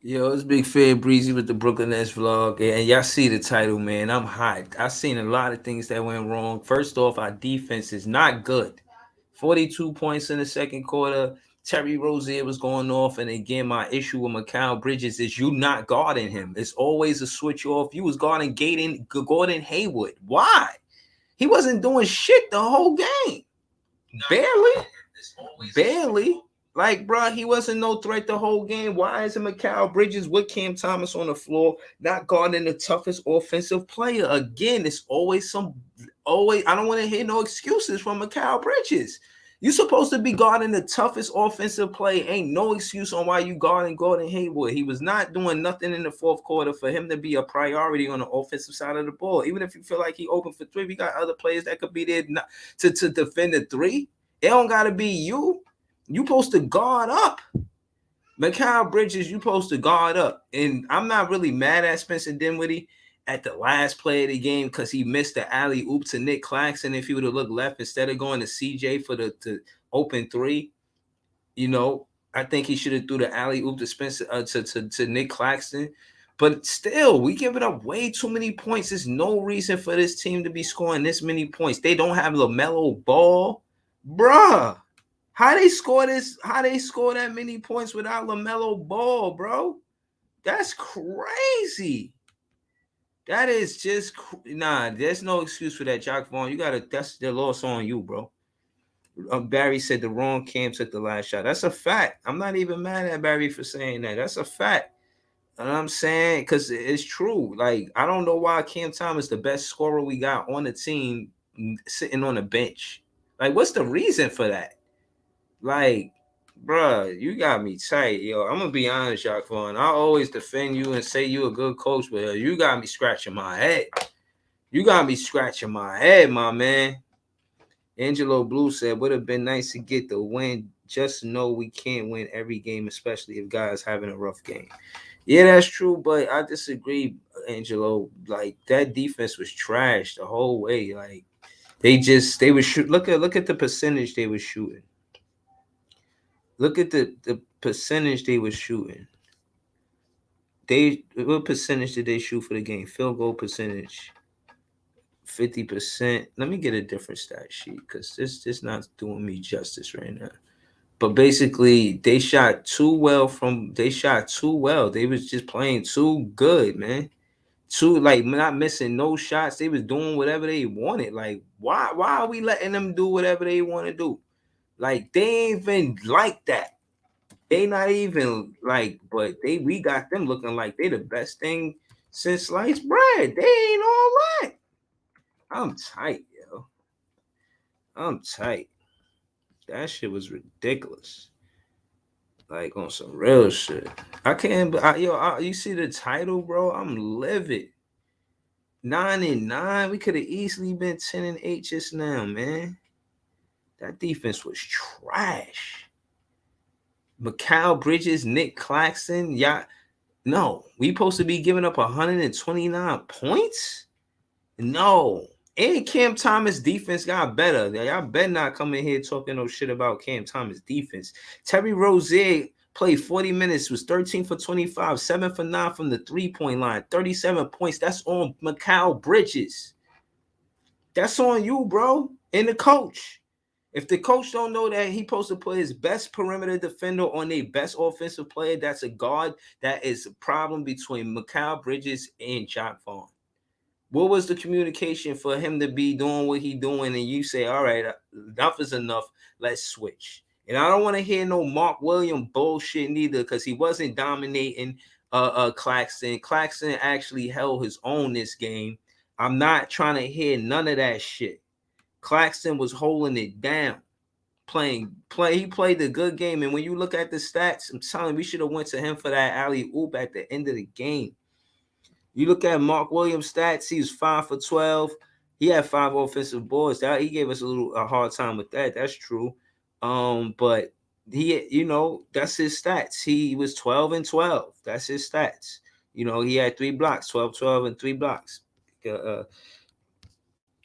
Yo, it's Big Fair Breezy with the Brooklyn Nets vlog, and y'all see the title, man. I'm hot. I seen a lot of things that went wrong. First off, our defense is not good. 42 points in the second quarter. Terry Rozier was going off, and again, my issue with Mikal Bridges is you not guarding him. It's always a switch off. You was guarding Gordon Hayward. Why? He wasn't doing shit the whole game. Barely. Barely. Like, bro, he wasn't no threat the whole game. Why isn't Mikal Bridges with Cam Thomas on the floor, not guarding the toughest offensive player? Again, it's always, I don't want to hear no excuses from Mikal Bridges. You supposed to be guarding the toughest offensive play. Ain't no excuse on why you guarding Gordon Hayward. He was not doing nothing in the fourth quarter for him to be a priority on the offensive side of the ball. Even if you feel like he open for three, we got other players that could be there to defend the three. It don't gotta be you. You supposed to guard up. Mikal Bridges, you supposed to guard up. And I'm not really mad at Spencer Dinwiddie at the last play of the game because he missed the alley oop to Nick Claxton. If he would have looked left instead of going to CJ for the open three, I think he should have threw the alley oop to Spencer to Nick Claxton. But still, we giving up way too many points. There's no reason for this team to be scoring this many points. They don't have LaMelo Ball, bruh. How they score this? How they score that many points without LaMelo Ball, bro? That's crazy. That is just nah. There's no excuse for that, Jock Vaughn. That's the loss on you, bro. Barry said the wrong Cam took the last shot. That's a fact. I'm not even mad at Barry for saying that. That's a fact. You know what I'm saying? Because it's true. Like, I don't know why Cam Thomas, the best scorer we got on the team, sitting on the bench. Like, what's the reason for that? Like, bruh, you got me tight, yo. I'm gonna be honest, Jacques Vaughn. I always defend you and say you a good coach, but you got me scratching my head. You got me scratching my head, my man. Angelo Blue said, would have been nice to get the win. Just know we can't win every game, especially if guys having a rough game. Yeah, that's true, but I disagree, Angelo. Like, that defense was trash the whole way. Like, they were shoot. Look at the percentage they were shooting. Look at the percentage they were shooting. What percentage did they shoot for the game? Field goal percentage, 50%. Let me get a different stat sheet because this not doing me justice right now. But basically, they shot too well They shot too well. They was just playing too good, man. Too, like, not missing no shots. They was doing whatever they wanted. Like, why are we letting them do whatever they want to do? Like, they ain't even like that. They not even like, but we got them looking like they the best thing since sliced bread. They ain't all that. I'm tight, yo. I'm tight. That shit was ridiculous. Like, on some real shit. I can't. You see the title, bro? I'm livid. 9-9. We could have easily been 10-8 just now, man. That defense was trash. Mikal Bridges, Nick Claxton, y'all. No, we supposed to be giving up 129 points? No. And Cam Thomas defense got better. Y'all better not come in here talking no shit about Cam Thomas defense. Terry Rozier played 40 minutes, was 13 for 25, 7 for 9 from the three-point line, 37 points. That's on Mikal Bridges. That's on you, bro, and the coach. If the coach don't know that he supposed to put his best perimeter defender on their best offensive player, that's a guard. That is a problem between Mikal Bridges and Jock Vaughn. What was the communication for him to be doing what he doing and you say, all right, enough is enough, let's switch. And I don't want to hear no Mark Williams bullshit neither because he wasn't dominating Claxton. Claxton actually held his own this game. I'm not trying to hear none of that shit. Claxton was holding it down, He played a good game, and when you look at the stats, I'm telling you, we should have went to him for that alley oop at the end of the game. You look at Mark Williams' stats; he was 5 for 12. He had 5 offensive boards. That he gave us a hard time with that. That's true. But that's his stats. He was 12-12. That's his stats. He had 3 blocks, 12-12, and 3 blocks.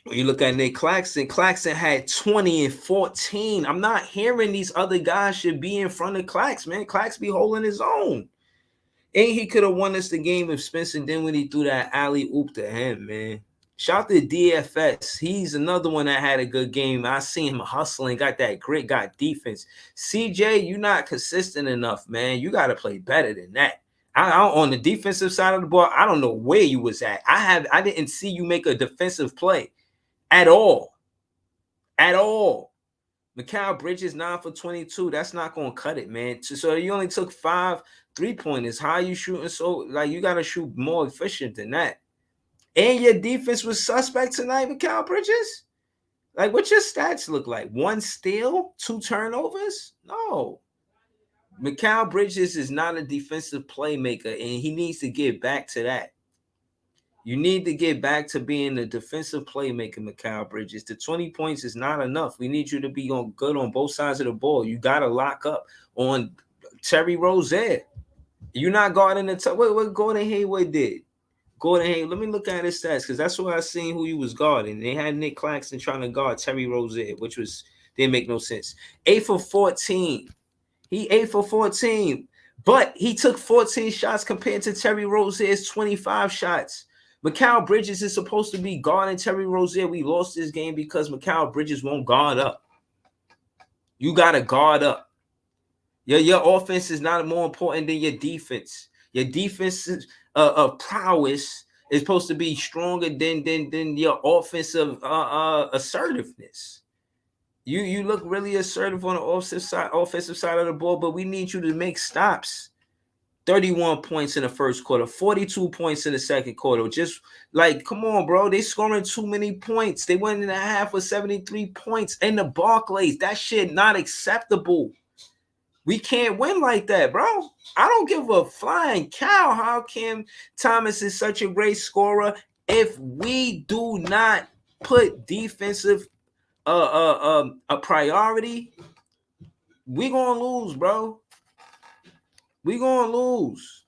When you look at Nick Claxton, Claxton had 20 and 14. I'm not hearing these other guys should be in front of Clax, man. Clax be holding his own. Ain't he could have won us the game if Spencer Dinwiddie threw that alley oop to him, man. Shout to DFS. He's another one that had a good game. I seen him hustling, got that grit, got defense. CJ, you're not consistent enough, man. You got to play better than that. On the defensive side of the ball, I don't know where you was at. I didn't see you make a defensive play at all. At all. Mikal Bridges 9 for 22. That's not gonna cut it, man. So you only took 5 3-pointers. How are you shooting? So like you gotta shoot more efficient than that. And your defense was suspect tonight, Mikal Bridges. Like, what your stats look like? 1 steal, 2 turnovers? No. Mikal Bridges is not a defensive playmaker, and he needs to get back to that. You need to get back to being a defensive playmaker, Mikal Bridges. The 20 points is not enough. We need you to be good on both sides of the ball. You got to lock up on Terry Rozier. You're not guarding the top. What Gordon Hayward did? Gordon Hayward, let me look at his stats because that's where I seen who he was guarding. They had Nick Claxton trying to guard Terry Rozier, which didn't make no sense. 8 for 14. He 8 for 14, but he took 14 shots compared to Terry Rozier's 25 shots. Mikal Bridges is supposed to be guarding Terry Rozier. We lost this game because Mikal Bridges won't guard up. You got to guard up. Your offense is not more important than your defense. Your defensive prowess is supposed to be stronger than your offensive assertiveness. You look really assertive on the offensive side of the ball, but we need you to make stops. 31 points in the first quarter, 42 points in the second quarter. Just like, come on, bro. They scoring too many points. They went in a half with 73 points in the Barclays. That shit not acceptable. We can't win like that, bro. I don't give a flying cow how Cam Thomas is such a great scorer if we do not put defensive a priority. We gonna lose, bro. We gonna lose.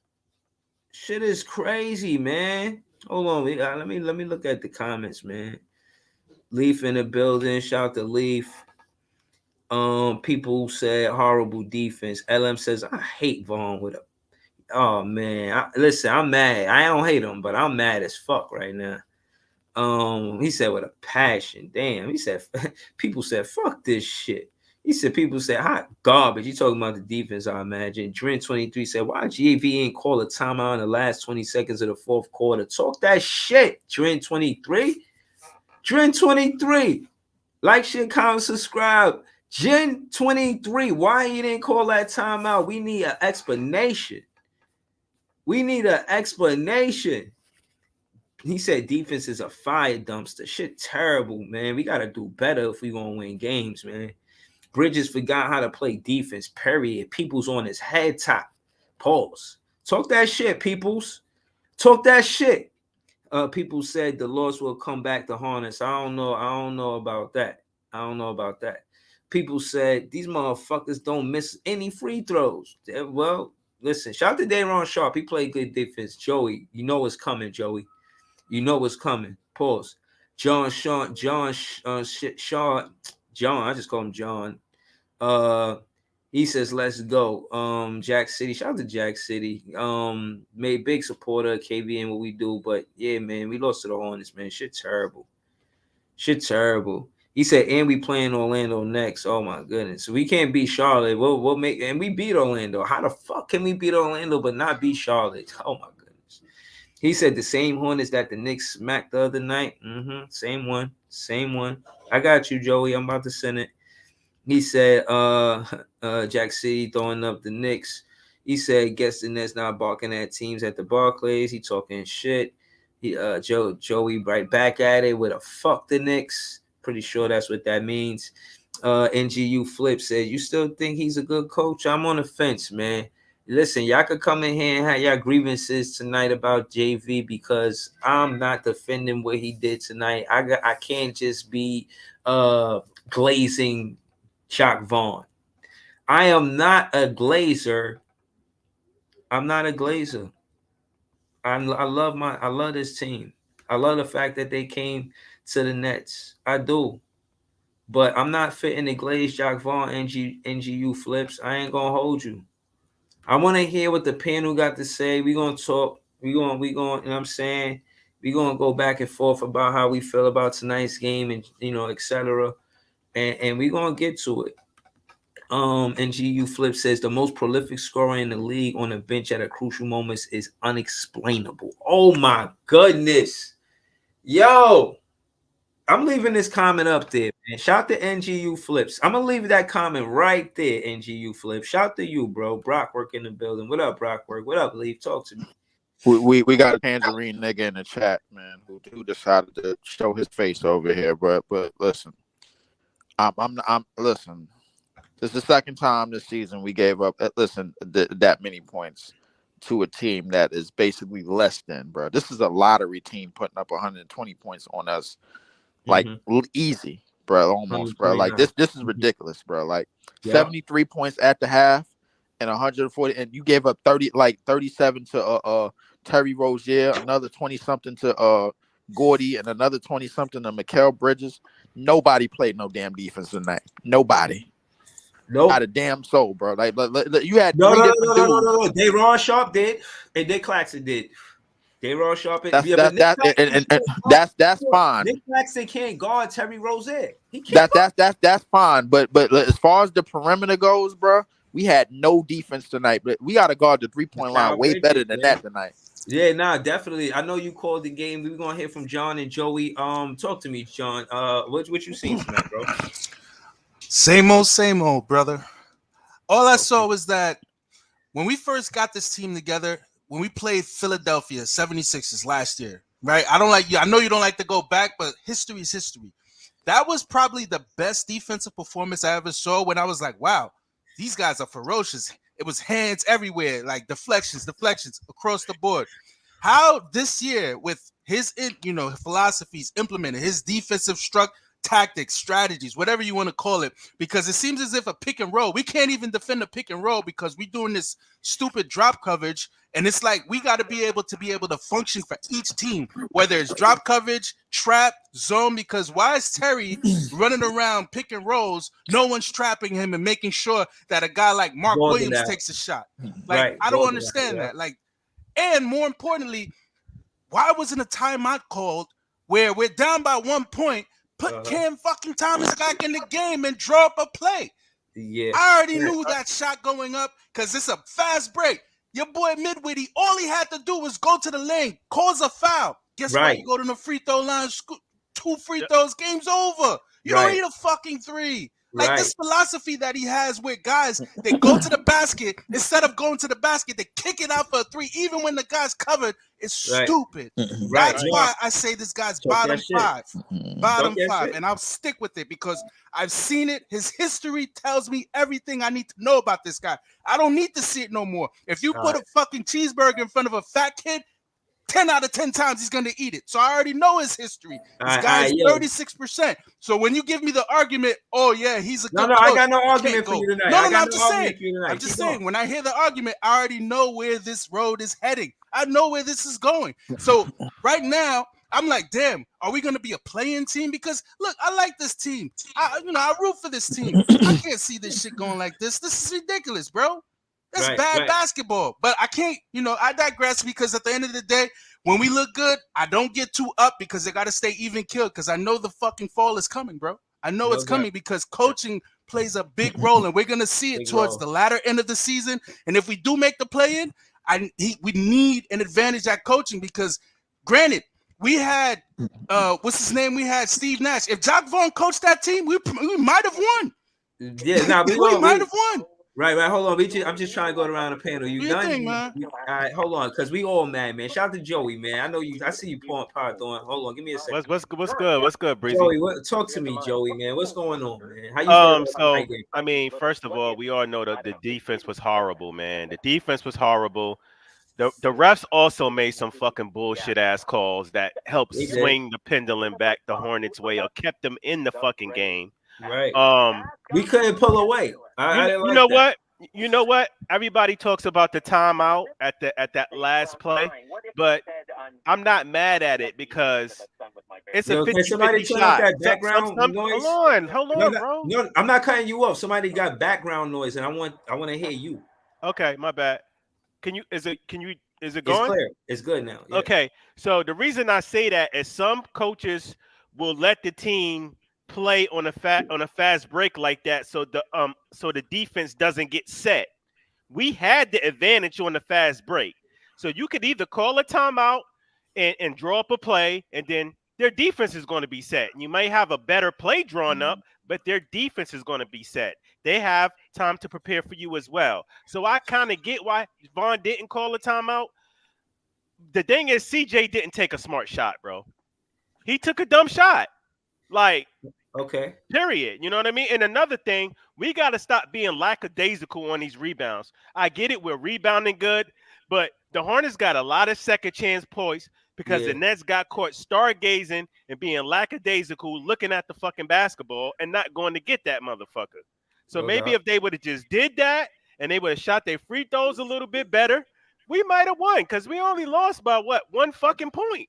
Shit is crazy, man. Hold on, let me look at the comments, man. Leaf in the building. Shout to Leaf. People said horrible defense. LM says I hate Vaughn with a. Oh man, listen, I'm mad. I don't hate him, but I'm mad as fuck right now. He said with a passion. Damn, he said people said fuck this shit. He said people said hot garbage. You talking about the defense, I imagine. Dren23 said, why GAV ain't call a timeout in the last 20 seconds of the fourth quarter? Talk that shit, Dren23. Dren23. Like, shit, comment, subscribe. Gen23, why you didn't call that timeout? We need an explanation. We need an explanation. He said defense is a fire dumpster. Shit terrible, man. We got to do better if we going to win games, man. Bridges forgot how to play defense, period. People's on his head top. Pause. Talk that shit, peoples. Talk that shit. People said the loss will come back to Hornets. I don't know about that. People said these motherfuckers don't miss any free throws. Well, listen, shout out to Dayron Sharp. He played good defense. Joey, you know what's coming, Joey. You know what's coming. Pause. John, I just call him John. He says, let's go. Jack City. Shout out to Jack City. Made big supporter of KV and what we do. But yeah, man, we lost to the Hornets, man. Shit terrible. He said, and we playing Orlando next. Oh my goodness. So we can't beat Charlotte. We'll make, and we beat Orlando. How the fuck can we beat Orlando but not beat Charlotte? Oh my goodness. He said the same Hornets that the Knicks smacked the other night. Same one. I got you, Joey. I'm about to send it. He said, Jack City throwing up the Knicks. He said, guess the Nets not barking at teams at the Barclays. He talking shit. Joey right back at it with a fuck the Knicks. Pretty sure that's what that means. NGU Flip said, you still think he's a good coach? I'm on the fence, man. Listen, y'all could come in here and have y'all grievances tonight about JV because I'm not defending what he did tonight. I can't just be glazing Jacques Vaughn. I am not a glazer. I'm not a glazer. I love this team. I love the fact that they came to the Nets. I do. But I'm not fitting the glaze Jacques Vaughn NGU Flips. I ain't gonna hold you. I want to hear what the panel got to say. We're gonna talk. We going, you know what I'm saying? We're gonna go back and forth about how we feel about tonight's game and etc. And we're gonna get to it. NGU Flip says the most prolific scorer in the league on the bench at a crucial moments is unexplainable. Oh my goodness. Yo, I'm leaving this comment up there, man. Shout to NGU Flips. I'm gonna leave that comment right there, NGU Flips. Shout to you, bro. Brockwork in the building. What up, Brockwork? What up, Leaf? Talk to me. We got a tangerine nigga in the chat, man, who decided to show his face over here. But listen, I'm listen. This is the second time this season we gave up. That many points to a team that is basically less than, bro. This is a lottery team putting up 120 points on us, like easy, bro. Almost, bro. Like this is ridiculous, bro. Like 73 points at the half and 140, and you gave up 37 to Terry Rozier, another 20 something to Gordy, and another 20 something to Mikal Bridges. Nobody played no damn defense tonight. Nobody. Nope. Not a damn soul, bro. Like you had three different dudes. No. Daron Sharp did, and Nick Claxton did. Daron Sharp. That's fine. Nick Claxton can't guard Terry Rozier. He can't. That's fine. But as far as the perimeter goes, bro, we had no defense tonight. But we got to guard the 3-point line way better than that tonight. Yeah, nah, definitely. I know you called the game. We're gonna hear from John and Joey. Talk to me, John. What you seen tonight, bro? Same old, brother. All I saw was that when we first got this team together, when we played Philadelphia 76ers last year, right? I know you don't like to go back, but history is history. That was probably the best defensive performance I ever saw when I was like, wow, these guys are ferocious. It was hands everywhere, like deflections across the board. How this year with his philosophies implemented, his defensive tactics, strategies, whatever you want to call it, because it seems as if a pick and roll, we can't even defend a pick and roll because we're doing this stupid drop coverage, and it's like we got to be able to function for each team, whether it's drop coverage, trap, zone, because why is Terry running around pick and rolls, no one's trapping him and making sure that a guy like Mark Williams takes a shot? Like, right. I don't understand that. Like, and more importantly, why wasn't a timeout called where we're down by 1 point? Put Cam fucking Thomas back in the game and draw up a play. Yeah, I already knew that shot going up because it's a fast break. Your boy Midwitty, all he had to do was go to the lane, cause a foul. Guess what? You go to the free throw line, 2 free throws, game's over. You don't need a fucking 3. Like this philosophy that he has with guys, they go to the basket, instead of going to the basket, they kick it out for a 3, even when the guy's covered. It's stupid. That's why I say this guy's bottom 5. Bottom 5. And I'll stick with it because I've seen it. His history tells me everything I need to know about this guy. I don't need to see it no more. If you put a fucking cheeseburger in front of a fat kid, 10 out of 10 times he's going to eat it. So I already know his history. This guy's 36%. So when you give me the argument, oh, yeah, he's a good coach. I got no argument for you tonight. No, I'm just saying. I'm just saying, when I hear the argument, I already know where this road is heading. I know where this is going. So right now, I'm like, damn, are we going to be a playing team? Because, look, I like this team. I root for this team. I can't see this shit going like this. This is ridiculous, bro. That's bad basketball. But I can't, I digress because at the end of the day, when we look good, I don't get too up because they got to stay even killed because I know the fucking fall is coming, bro. I know it's coming because coaching plays a big role, and we're going to see it towards the latter end of the season. And if we do make the play-in, we need an advantage at coaching because, granted, we had, what's his name? We had Steve Nash. If Jacques Vaughn coached that team, we might have won. Yeah, we might have won. Right. Hold on. I'm just trying to go around the panel. You done? Man? All right, hold on, because we all mad, man. Shout out to Joey, man. I know you. I see you pouring pot on. Hold on, give me a second. What's good? What's good, Breezy? Joey, talk to me, Joey, man. What's going on, man? How you so I mean, first of all, we all know that the defense was horrible, man. The defense was horrible. The refs also made some fucking bullshit ass calls that helped swing the pendulum back the Hornets' way or kept them in the fucking game. Right. We couldn't pull away. You know what? Everybody talks about the timeout at that last play, but I'm not mad at it because it's a 50-50 shot. Hold on, bro. No, I'm not cutting you off. Somebody got background noise, and I want to hear you. Okay, my bad. Is it It's going? clear. It's good now. Yeah. Okay. So the reason I say that is some coaches will let the team play on a fast break like that, so the defense doesn't get set. We had the advantage on the fast break. So you could either call a timeout and draw up a play, and then their defense is going to be set. And you might have a better play drawn up, but their defense is going to be set. They have time to prepare for you as well. So I kind of get why Vaughn didn't call a timeout. The thing is, CJ didn't take a smart shot, bro. He took a dumb shot. Like, Okay. period. You know what I mean? And another thing, we got to stop being lackadaisical on these rebounds. I get it. We're rebounding good, but the Hornets got a lot of second chance points because Yeah. the Nets got caught stargazing and being lackadaisical, looking at the fucking basketball and not going to get that motherfucker. So No maybe doubt. if they would have just did that and they would have shot their free throws a little bit better, we might have won because we only lost by what, 1 fucking point.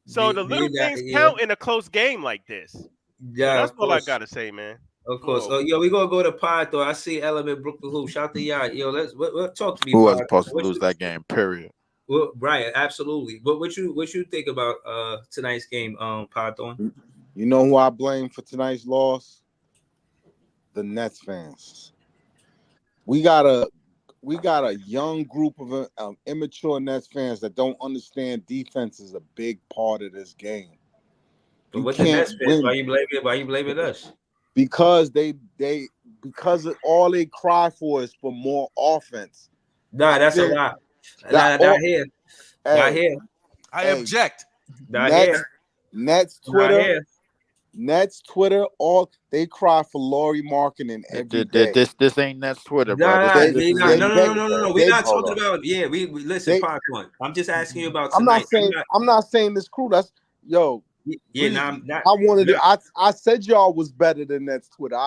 So the little things Yeah. count in a close game like this. So Yeah, that's of all I course. gotta say, man. Of course. Whoa. Oh, yo, we gonna go to Pod though. I see Element Brooklyn Hoop. Shout to y'all. Yo, let's talk to me. Who Pod. wasn't supposed to What lose you- that game? Period. Well, right, absolutely. But what you think about tonight's game, Pod Thorn? You know who I blame for tonight's loss? The Nets fans. We got a young group of immature Nets fans that don't understand defense is a big part of this game. But You what the can't Nets fans? win. Why you blaming us? Because because all they cry for is for more offense. Nah, that's a Yeah. lie. That Not all- here. Hey, Not here. I Hey. object. Not Nets, here. Nets Not Twitter, here. Nets Twitter, all they cry for Laurie Markkinen every day. This ain't Nets Twitter, bro. Nah, This is no. We're they- not hold talking on. about. Yeah, we listen, They- Pod Thorn. I'm just asking you about I'm tonight. not saying this crew. That's yo. Yeah, Breezy, nah, I'm not. I wanted no. to, I said y'all was better than Nets Twitter.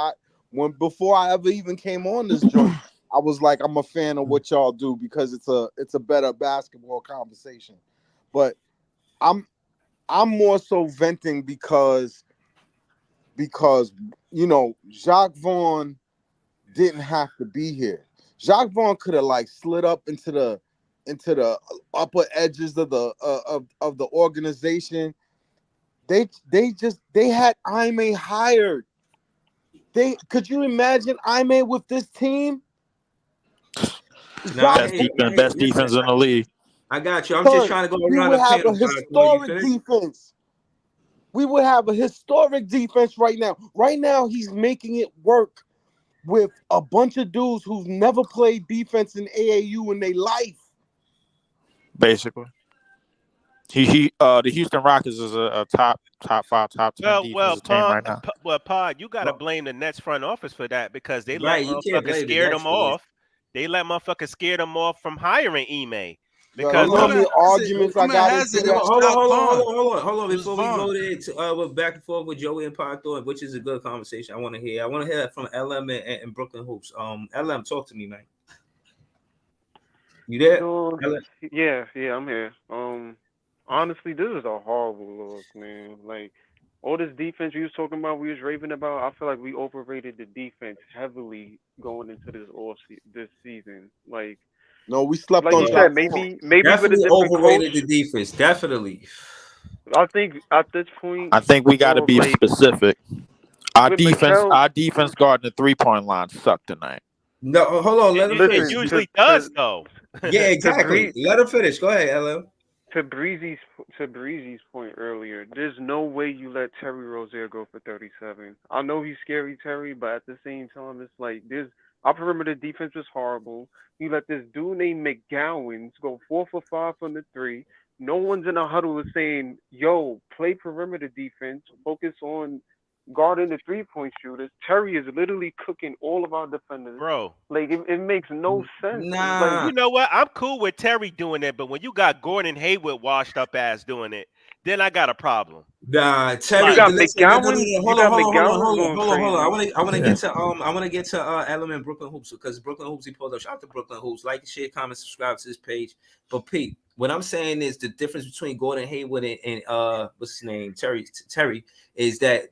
Before I ever even came on this joint, I was like, I'm a fan of what y'all do because it's a better basketball conversation. But I'm more so venting because you know Jacques Vaughn didn't have to be here. Jacques Vaughn could have like slid up into the upper edges of the organization. They had Ime hired. Could you imagine Ime with this team? Nah, Jacques Best defense in the league. I got you. I'm just trying to go we around would the have panel. a Pod Thorn. You historic finished? defense. We would have a historic defense right now. Right now, he's making it work with a bunch of dudes who've never played defense in AAU in their life. Basically, the Houston Rockets is a top 5, top 10 defensive team right now. Pod, you gotta Well- blame the Nets front office for that because they Right, let you can't motherfuckers blame the scare Nets them for that. off. They let motherfuckers scare them off from hiring Ime. Yo, Because you know how many Rumor arguments I rumor got has into it that? was Jacques Vaughn. Hold on. It was Before we Vaughn. go there, we're back and forth with Joey and Pod Thorn, which is a good conversation. I want to hear that from LM and Brooklyn Hoops. LM, talk to me, man. You there? So, LM? yeah, I'm here. Honestly, this is a horrible loss, man. Like all this defense you was talking about, we was raving about. I feel like we overrated the defense heavily going into this season. Like No, we slept you on said, Jacques Vaughn. maybe with a Definitely different overrated coach. the defense. Definitely. I think at this point, I think we got to be like specific. Our with defense guarding the 3-point line sucked tonight. No, hold on. Let him it finish. usually does though. Yeah, exactly. Let him finish. Go ahead, LM. to Breezy's point earlier, there's no way you let Terry Rozier go for 37. I know he's scary, Terry, but at the same time, it's like our perimeter defense was horrible. You let this dude named McGowan go 4 for 5 from the 3. No one's in a huddle is saying, "Yo, play perimeter defense. Focus on guarding the 3-point shooters." Terry is literally cooking all of our defenders. Bro. Like it makes no sense. Nah. Like, You know what? I'm cool with Terry doing it, but when you got Gordon Hayward washed up ass doing it, then I got a problem. Nah, Terry. You got listen, McGowan. Hold on. Going I want to get to I want to get to Element Brooklyn Hoops because Brooklyn Hoops he pulled up. Shout out to Brooklyn Hoops. Like, share, comment, subscribe to this page. But Pete, what I'm saying is the difference between Gordon Hayward and what's his name, Terry is that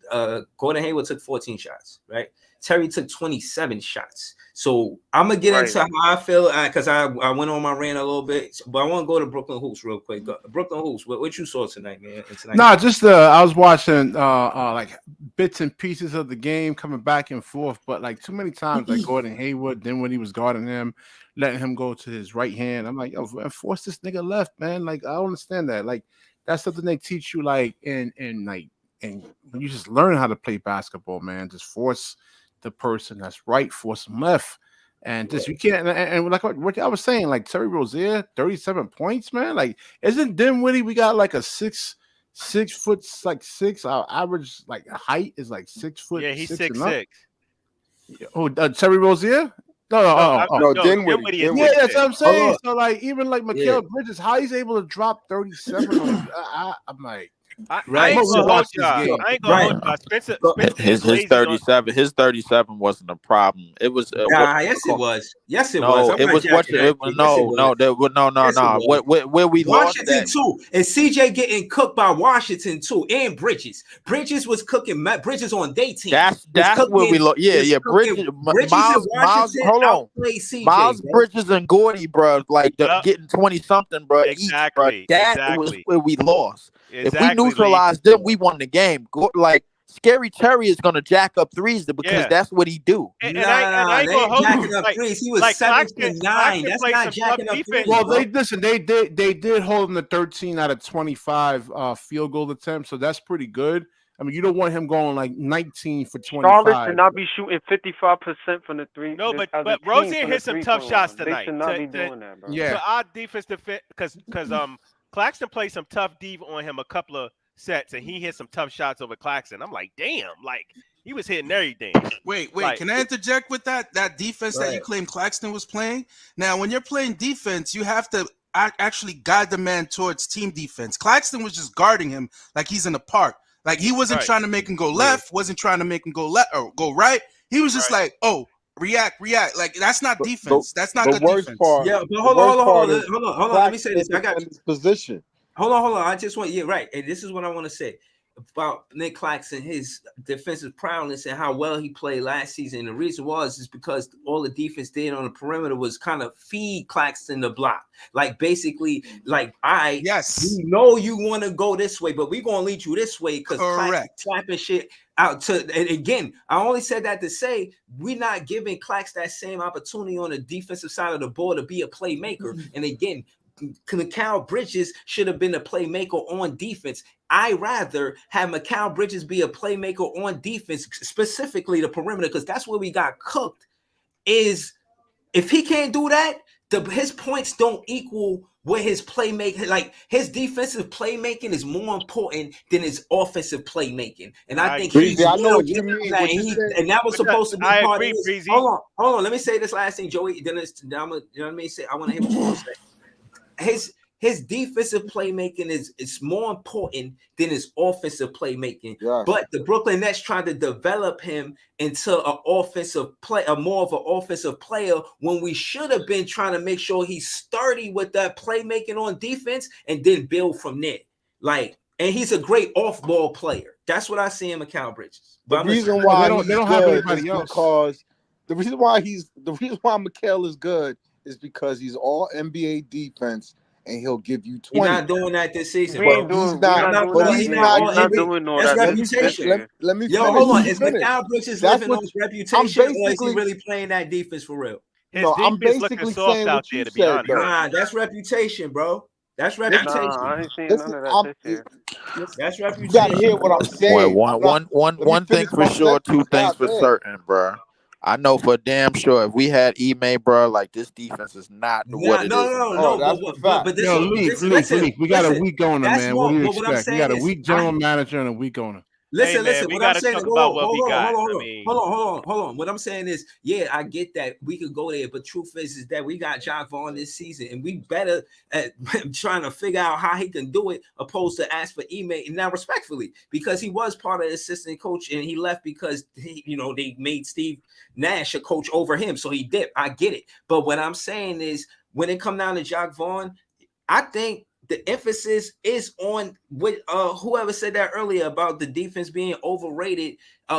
Gordon Hayward took 14 shots, right? Terry took 27 shots. So I'm gonna get into how I feel because I went on my rant a little bit, but I want to go to Brooklyn Hoops real quick. Brooklyn Hoops, what you saw tonight, man? Nah, just I was watching like bits and pieces of the game coming back and forth, but like too many times like Gordon Hayward, then when he was guarding him, letting him go to his right hand, I'm like, yo, force this nigga left, man. Like I don't understand that. Like that's something they teach you like in when you just learn how to play basketball, man. Just force the person that's right, force them left. And just you can't, and like what I was saying, like Terry Rozier, 37 points, man. Like, isn't Dinwiddie? We got like a 6 foot, like 6. Our average like height is like 6 foot. Yeah, he's 6'6". Oh, Terry Rozier? No, Dinwiddie. Yeah, that's what I'm saying. So like, even like Mikal Bridges, how he's able to drop 37? I'm like. I ain't gonna hold y'all. Spencer his 37. His 37 wasn't a problem. It was. Yes, it was. Yes, it was. No, it was what? No. Where we Washington lost too, and CJ getting cooked by Washington too, and Bridges. Bridges was cooking. Bridges on day team. That's where we lost. Yeah. Bridges. Miles. Hold on. Miles Bridges and Gordy, bro, like getting 20 something, bro. Exactly. Each, bro. That was where we lost. Exactly. If we neutralized them, we won the game. Like Scary Terry is gonna jack up threes because that's what he do. And I ain't gonna hold jacking up threes. He was 7-9. That's not jacking up threes. Well, they did hold him to 13 out of 25 field goal attempts, so that's pretty good. I mean, you don't want him going like 19 for 25. Charlotte should not be shooting 55% from the three. No, but Rozier hit some tough shots tonight. They should not be doing that, bro. Yeah. So our defense defense because Claxton played some tough D on him a couple of sets, and he hit some tough shots over Claxton. I'm like, damn, like he was hitting everything. Wait, can I interject with that defense that you claim Claxton was playing? Now, when you're playing defense, you have to actually guide the man towards team defense. Claxton was just guarding him like he's in the park. Like he wasn't trying to make him go left, wasn't trying to make him go left or go right. He was just like, oh, react. Like that's not defense. That's not good defense. Yeah, but hold on. Let me say this. I got this position. Hold on. I just want right. And this is what I want to say about Nick Claxton, his defensive prowess and how well he played last season. And the reason is because all the defense did on the perimeter was kind of feed Claxton the block. Like basically, like you know you want to go this way, but we're gonna lead you this way because Claxton slapping shit out to. And again, I only said that to say we're not giving Claxton that same opportunity on the defensive side of the ball to be a playmaker. And again, Mikal Bridges should have been a playmaker on defense. I rather have Mikal Bridges be a playmaker on defense, specifically the perimeter, because that's where we got cooked. Is if he can't do that, his points don't equal what his playmaking. Like his defensive playmaking is more important than his offensive playmaking, and I think I know what you mean. And that was supposed to be part of this. Hold on. Let me say this last thing, Joey. Then you know what I mean. I want to hear what you want to say. His defensive playmaking is more important than his offensive playmaking. Yeah. But the Brooklyn Nets tried to develop him into more of an offensive player when we should have been trying to make sure he's sturdy with that playmaking on defense and then build from there. Like, and he's a great off-ball player. That's what I see in Mikal Bridges. The reason why they don't have anybody else. Because the reason why Mikal is good is because he's all NBA defense and he'll give you 20. He's not doing that this season. He's not doing all that. That's reputation. Let me hold on. Is Mikal Bridges living on his reputation, or is he really playing that defense for real? I'm basically saying what you said. Nah, that's reputation, bro. That's reputation. I ain't seen none of that this year. That's reputation. You gotta hear what I'm saying. One thing for sure, two things for certain, bro. I know for damn sure if we had Ime, bro, like this defense is not what it is. No. But Leak. We got a weak owner, man. What do you expect? We got a weak general manager and a weak owner. Listen. We what I'm saying. Hold on. What I'm saying is, yeah, I get that we could go there, but truth is that we got Jacques Vaughn this season, and we better at trying to figure out how he can do it, opposed to ask for Ime. And now, respectfully, because he was part of the assistant coach, and he left because they made Steve Nash a coach over him, so he dipped. I get it, but what I'm saying is, when it come down to Jacques Vaughn, I think the emphasis is on what whoever said that earlier about the defense being overrated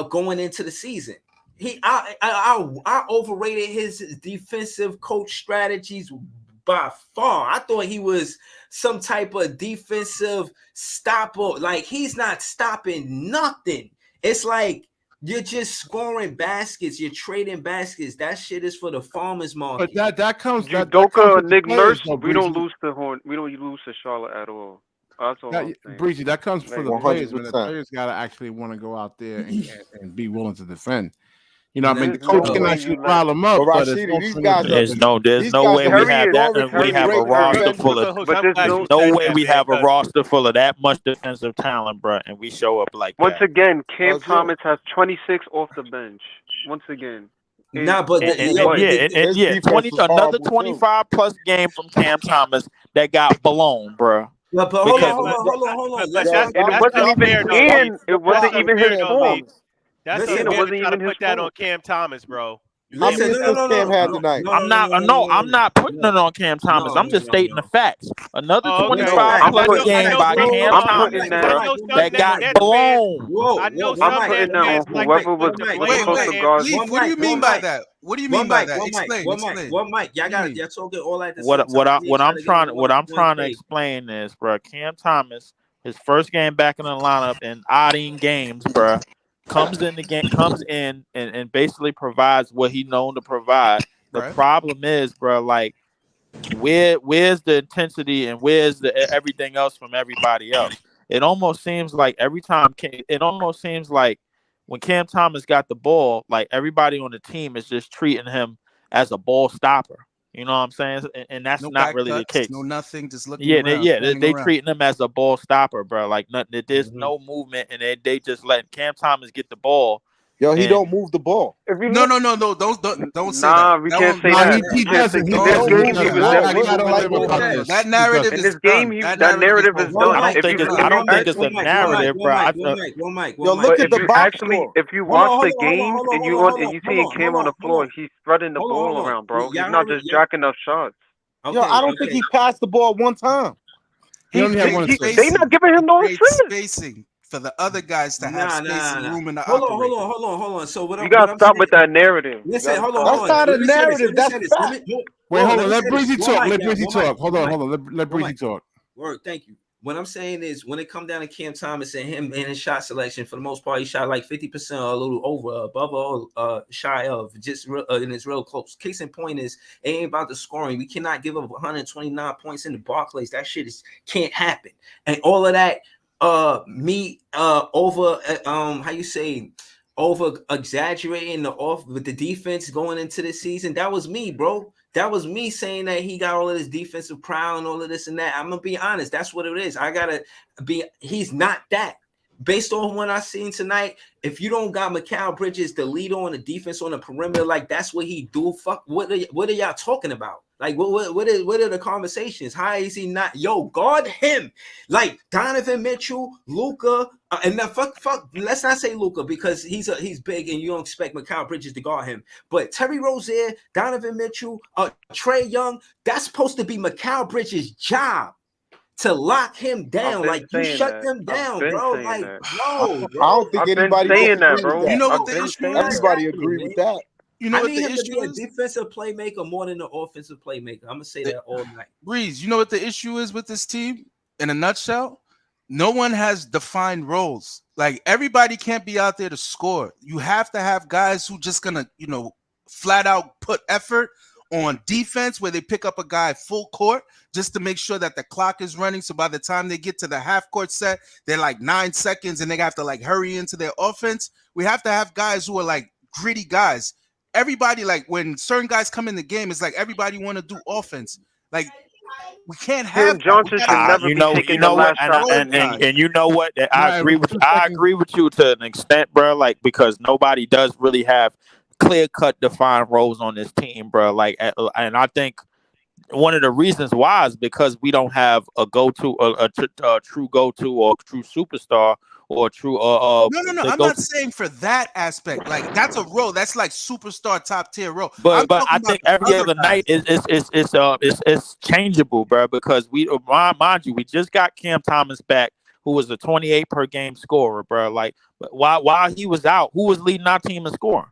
going into the season. I overrated his defensive coach strategies by far. I thought he was some type of defensive stopper. Like, he's not stopping nothing. It's like you're just scoring baskets. You're trading baskets. That shit is for the farmers market. But that comes that Udoka, comes with the Nick players, Nurse, though, we don't Breezy. lose to we don't lose to Charlotte at all. That's all I'm saying. Breezy, that comes for the Like, players, man. The 100%. players gotta actually want to go out there and be willing to defend. You know, what I mean, the There's no coach can way actually you let- pile them up, But but it's Rashidi, no these swing guys to are- the- There's no These way guys we are have that. Terry We have a great roster defense. full of. But there's There's no- no way we have a roster full of that much defensive talent, bro, and we show up like Once that. again, Cam How's Thomas has 26 off the bench. Once again. Nah, but And, the- yo, and His yeah, defense 20 was another horrible, too. 25 plus game from Cam Thomas that got blown, bro. but hold because- on. But Let's that's- And it that's wasn't unfair, even though, and Lee. it wasn't That's even unfair, his though, fault. Lee. That's Listen, unfair it to wasn't try even to his put that fault. on Cam Thomas, bro. How many Listen, assists Cam had tonight? I'm not putting it on Cam Thomas. I'm just stating the facts. Another Oh, okay. 25 I'm plus putting- game by Cam I'm Thomas, putting bro, that- that got blown. I know I'm some putting that on Nets fans whoever was like to was blame supposed to Cam. guard. Leaf, what do you mean by that? What do you mean by that? Explain. One mic. Y'all got Mm. y'all talking all at the What same time. I'm trying to to explain is, bro, Cam Thomas, his first game back in the lineup in odding games, bro, comes in and basically provides what he known to provide. The Right. problem is, bro, like where's the intensity and where's the everything else from everybody else? It almost seems like when Cam Thomas got the ball, like everybody on the team is just treating him as a ball stopper. You know what I'm saying? And that's No not back really the cuts, case. no nothing, just looking Yeah, around. they treating him as a ball stopper, bro. Like nothing. There's no movement, and they just letting Cam Thomas get the ball. Yo, he And- don't move the ball. If you No, look- don't say Nah, that. we That can't won't- say Nah, that. he We can't doesn't. say- He This doesn't. game, He he doesn't. was I definitely gotta moving let the him ball. cut this. That narrative In is this game, done. that narrative is over. done. I don't If think you it's. I don't think it's a One mic, narrative, bro. One mic. Yo, look But at if the you box actually, score. if you Hold on, watch the hold on, games hold on, and you hold on, want and you hold seeing on, Cam hold on the on, floor, hold on. he's spreading the Hold on, ball hold on. around, bro. Y'all He's not heard- just y'all- jacking up shots. Yo, I don't think he passed the ball one time. He only had one assist. They not giving him no Great assists. spacing for the other guys to have space and room in the Hold operate. on. So what You I'm gotta what stop I'm with saying, that narrative. You listen, gotta hold stop on. That's not a Let me say this, narrative, let me say that's this. fact. Wait, hold on. Let me say Breezy this. talk. One Let mic, Breezy one talk. mic, Hold one on. mic. Hold on. Let Breezy mic. talk. Word, thank you. What I'm saying is, when it come down to Cam Thomas and him and his shot selection, for the most part, he shot like 50% or a little over, above all, shy of, just and it's real close. Case in point is, it ain't about the scoring. We cannot give up 129 points in the Barclays. That shit can't happen. And all of that, over, how you say, over exaggerating the off with the defense going into the season. That was me, bro. That was me saying that he got all of this defensive prowess and all of this and that. I'm gonna be honest. That's what it is. I gotta be. He's not that. Based on what I seen tonight, if you don't got Mikal Bridges, the leader on the defense on the perimeter, like that's what he do. Fuck, what are y'all talking about? Like, what are the conversations? How is he not? Yo, guard him. Like Donovan Mitchell, Luka, and now fuck. Let's not say Luka because he's big and you don't expect Mikal Bridges to guard him. But Terry Rozier, Donovan Mitchell, Trae Young, that's supposed to be Mikal Bridges' job. To lock him down, like you shut them down, bro. Like, no, bro. I don't think anybody saying that, disagrees bro. with You know what I've the been issue saying is? that. Everybody agree with that. You know I what need the him to issue be a is? defensive playmaker more than an offensive playmaker. I'm gonna say that all night. Breeze, you know what the issue is with this team? In a nutshell, no one has defined roles. Like everybody can't be out there to score. You have to have guys who just gonna, flat out put effort on defense where they pick up a guy full court just to make sure that the clock is running. So by the time they get to the half court set, they're like 9 seconds and they have to like hurry into their offense. We have to have guys who are like gritty guys. Everybody, like when certain guys come in the game, it's like everybody want to do offense. Like we can't have Johnson should never be taking the last shot. And you know what? I Right, agree with with 2 I seconds. agree with you to an extent, bro. Like because nobody does really have clear-cut defined roles on this team, bro. Like, and I think one of the reasons why is because we don't have a go-to, a true go-to or true superstar or true. No. I'm not saying for that aspect. Like that's a role. That's like superstar top tier role. But I think every other night it's changeable, bro. Because mind you, we just got Cam Thomas back, who was a 28 per game scorer, bro. Like, while he was out, who was leading our team in scoring?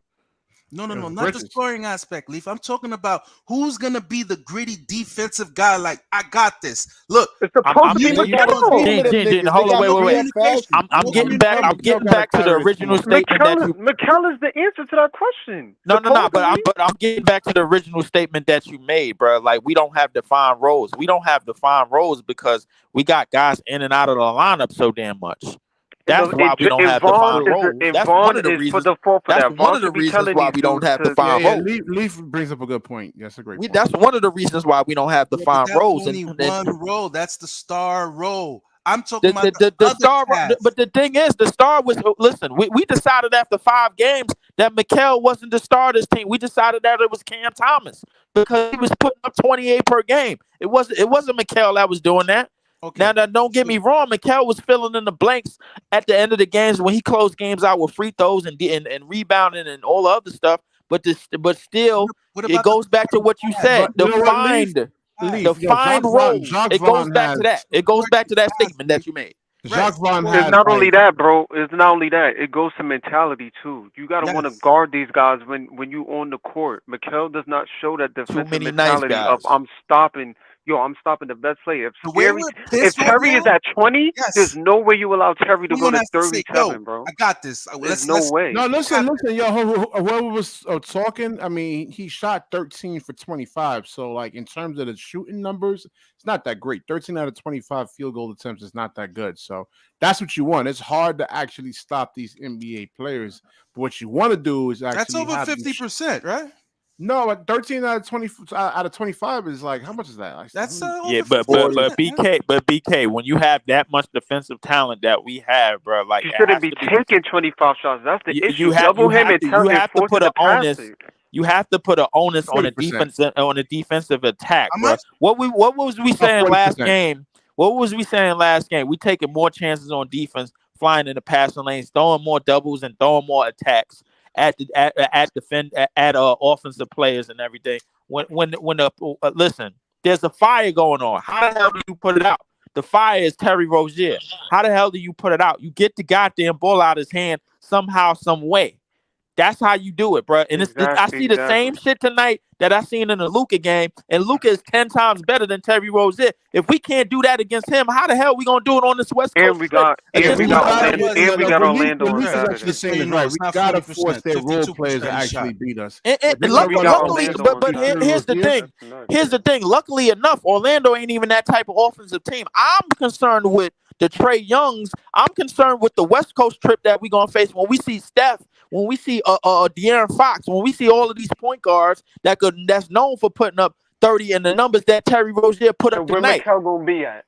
No, It was not the Bridges. scoring aspect, Leaf. I'm talking about who's gonna be the gritty defensive guy. Like, I got this. Look, It's supposed to be They got a Mikal. team of them niggas. Hold They on, got wait. BFS. I'm getting back. I'm getting back to the original statement that you. Mikal is the answer to that question. No. But I'm getting back to the original statement that you made, bro. Like, we don't have defined roles. We don't have defined roles because we got guys in and out of the lineup so damn much. That's why we don't have defined roles. That's one of the reasons. That's one of the reasons why we don't have defined roles. Leaf brings up a good point. That's a great point. That's one of the reasons why we don't have defined roles. Only one role. That's the star role. I'm talking about the star. But the thing is, the star was. Listen, we decided after 5 games that Mikal wasn't the star of this team. We decided that it was Cam Thomas because he was putting up 28 per game. It wasn't Mikal that was doing that. Okay. Now, don't get me wrong. Mikal was filling in the blanks at the end of the games when he closed games out with free throws and rebounding and all the other stuff. But still, it goes back to what you said. Defined roles. It goes back to that. It goes back to that statement that you made. It's not only that, bro. It's not only that. It goes to mentality too. You gotta want to guard these guys when you on the court. Mikal does not show that defensive mentality of I'm stopping the best player. If Terry is at 20, there's no way you allow Terry to go to 37, bro. I got this. There's no way. No, listen, yo, whoever was talking, I mean, he shot 13 for 25. So, like, in terms of the shooting numbers, it's not that great. 13 out of 25 field goal attempts is not that good. So that's what you want. It's hard to actually stop these NBA players. But what you want to do is actually that's over 50%, right? No, 13 out of 25 is like, how much is that? Like, that's but BK, when you have that much defensive talent that we have, bro, like, you shouldn't be taking 25 shots. That's the issue. You have to put an onus. You have to put an onus on a defensive attack, bro. What was we saying last game? What was we saying last game? We taking more chances on defense, flying in the passing lanes, throwing more doubles and throwing more attacks at offensive players and everything. Listen, there's a fire going on. How the hell do you put it out? The fire is Terry Rozier. How the hell do you put it out? You get the goddamn ball out of his hand somehow, some way. That's how you do it, bro. And I see the same shit tonight that I seen in the Luka game, and Luka is 10 times better than Terry Rozier. If we can't do that against him, how the hell are we gonna do it on this West Coast? And we got Orlando. We gotta force their role players to actually beat us. Luckily, but here's the thing. Here's the thing. Luckily enough, Orlando ain't even that type of offensive team. I'm concerned with the Trae Youngs. I'm concerned with the West Coast trip that we're gonna face when we see Steph, when we see De'Aaron Fox, when we see all of these point guards that's known for putting up 30 and the numbers that Terry Rozier put up tonight. Where Mikal gonna be at?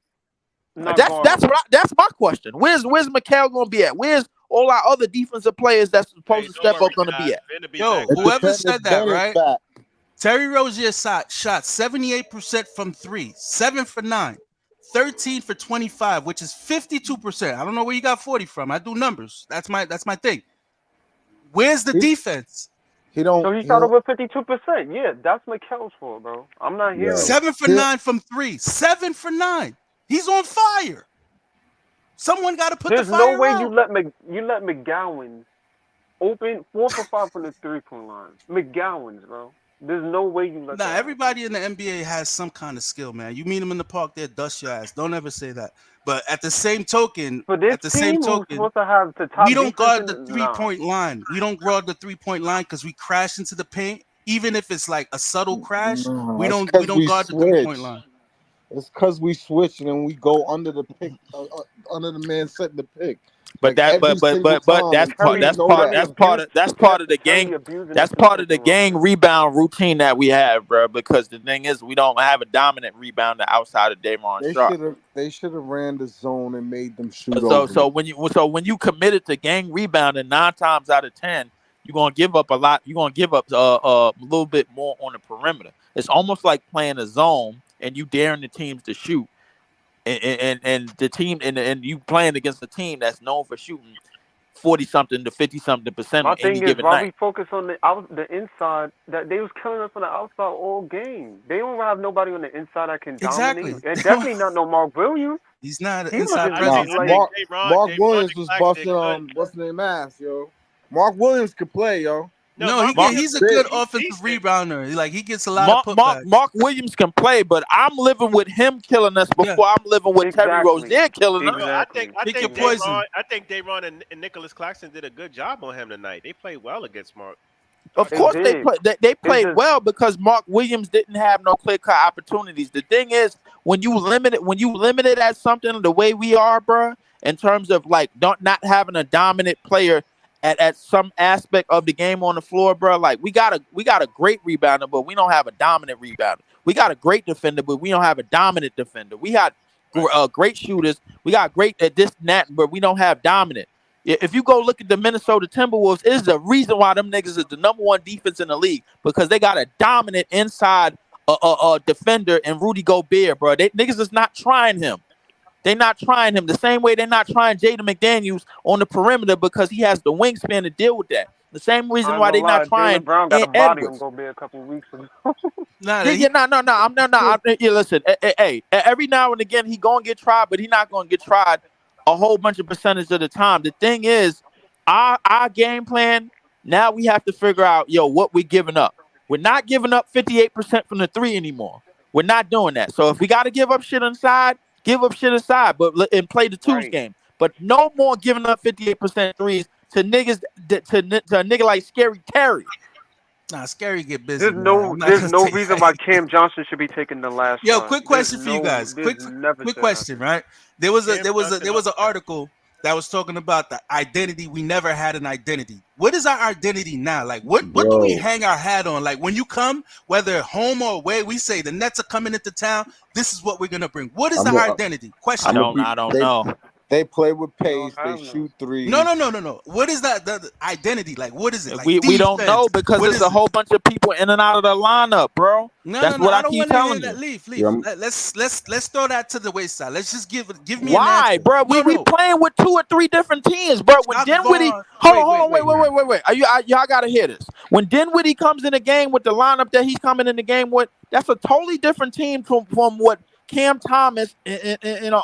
That's my question. Where's Mikal gonna be at? Where's all our other defensive players that's supposed to step up gonna be at? Yo, whoever said that, right? Terry Rozier shot 78% from 3, 7 for 9. 13 for 25, which is 52%. I don't know where you got 40 from. I do numbers. That's my thing. Where's the defense? He shot over 52%. Yeah, that's Mikal's fault, bro. I'm not here. 7 for 9 from 3. 7 for 9. He's on fire. Someone got to put the fire There's no way out. you let McGowan open 4 for 5 from the 3-point line. McGowan's, bro. There's no way you let that everybody in the NBA has some kind of skill, man. You meet them in the park, they'll dust your ass. Don't ever say that. But at the same token, we don't guard the 3-point line. We don't guard the 3-point line because we crash into the paint. Even if it's like a subtle crash, we don't guard the 3-point line. It's because we switch and then we go under the pick, under the man setting the pick. But that's part of the gang. That's part of the gang rebound routine that we have, bro. Because the thing is, we don't have a dominant rebounder outside of Damon Sharp. They should have ran the zone and made them shoot. So when you committed to gang rebounding 9 times out of 10, you're gonna give up a lot. You're gonna give up a little bit more on the perimeter. It's almost like playing a zone and you daring the teams to shoot. And the team and you playing against a team that's known for shooting 40-something to 50-something% on any given night. Why we focus on the inside? That they was killing us on the outside all game. They don't have nobody on the inside that can dominate. And definitely not no Mark Williams. He's not inside. Mark Williams was busting their ass, yo. Mark Williams could play, yo. No, he's a good offensive rebounder. Like he gets a lot of putbacks. Mark Williams can play, but I'm living with him killing us before I'm living with Terry Rozier killing us. I think poison. I think Dayron and Nicholas Claxton did a good job on him tonight. They played well against Mark. Of course they played well because Mark Williams didn't have no clear-cut opportunities. The thing is, when you limit it at something the way we are, bro, in terms of like not having a dominant player at some aspect of the game on the floor, bro. Like we got a great rebounder, but we don't have a dominant rebounder. We got a great defender, but we don't have a dominant defender. We got great shooters. We got great at this and that, but we don't have dominant. If you go look at the Minnesota Timberwolves, it's the reason why them niggas is the #1 defense in the league because they got a dominant inside defender in Rudy Gobert, bro. Niggas is not trying him. They're not trying him the same way they're not trying Jaden McDaniels on the perimeter because he has the wingspan to deal with that. The same reason why they're not trying Brown got a body on Gobert a couple of weeks ago. Listen, hey, every now and again he gonna get tried, but he not gonna get tried a whole bunch of percentage of the time. The thing is, our game plan, now we have to figure out, what we're giving up. We're not giving up 58% from the three anymore. We're not doing that. So if we got to give up shit inside, give up shit inside, and play the twos game. But no more giving up 58% threes to niggas, to a nigga like Scary Terry. Nah, Scary get busy. There's no reason why Cam Johnson should be taking the last. Yo, quick question for you guys. Quick question, right? There was an article that was talking about the identity. We never had an identity. What is our identity now? Like, what do we hang our hat on? Like, when you come, whether home or away, we say the Nets are coming into town. This is what we're gonna bring. What is our identity? Question. I don't know. They play with pace. They shoot threes. No. What is that? The identity? Like, what is it? Like, we don't know because there's a whole bunch of people in and out of the lineup, bro. That's what I keep telling you. Leave. Let's throw that to the wayside. Let's just give me. Why, bro? We playing with 2 or 3 different teams, bro. When Dinwiddie, hold on, wait. Y'all gotta hear this. When Dinwiddie comes in the game with the lineup that he's coming in the game with, that's a totally different team from what Cam Thomas and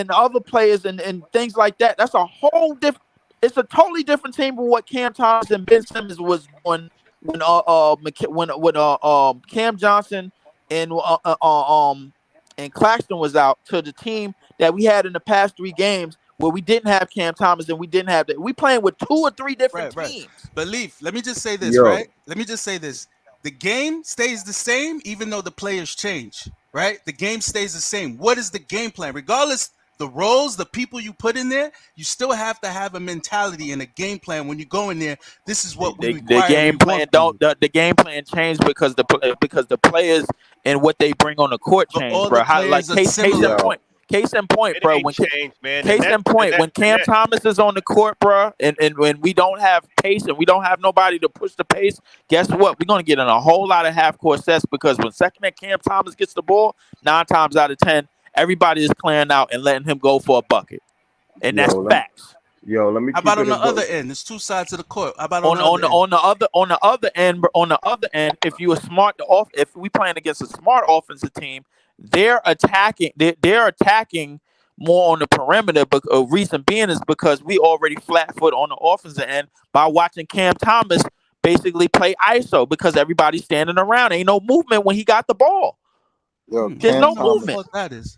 other players and things like that. That's a whole different. It's a totally different team from what Cam Thomas and Ben Simmons was when Cam Johnson and Claxton was out to the team that we had in the past 3 games where we didn't have Cam Thomas and we didn't have that. We playing with 2 or 3 different teams. But Leaf, let me just say this, right? Let me just say this. The game stays the same even though the players change. Right? The game stays the same. What is the game plan? Regardless the roles, the people you put in there, you still have to have a mentality and a game plan when you go in there. This is what we require. The game plan the game plan changed because the players and what they bring on the court change, bro. Case in point, bro. When Cam Thomas is on the court, bro, and when we don't have pace and we don't have nobody to push the pace, guess what? We're gonna get in a whole lot of half-court sets because when second that Cam Thomas gets the ball, 9 times out of 10, everybody is clearing out and letting him go for a bucket, and that's facts. Let me. How about on the other end? There's 2 sides of the court. How about on the other end? If you are smart, if we playing against a smart offensive team. They're attacking more on the perimeter, but reason being is because we already flat foot on the offensive end by watching Cam Thomas basically play ISO because everybody's standing around. Ain't no movement when he got the ball. There's no movement. That is.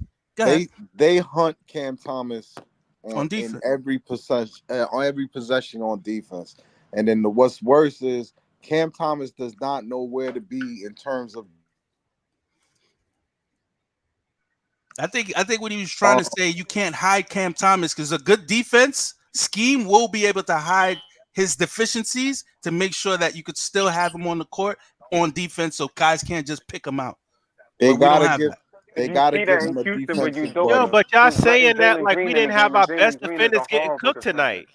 They hunt Cam Thomas on defense. In every possession on defense. And then what's worse is Cam Thomas does not know where to be in terms of. I think what he was trying to say, you can't hide Cam Thomas because a good defense scheme will be able to hide his deficiencies to make sure that you could still have him on the court on defense so guys can't just pick him out. They gotta give him a defensive. But y'all saying that like we didn't have our best defenders getting cooked tonight.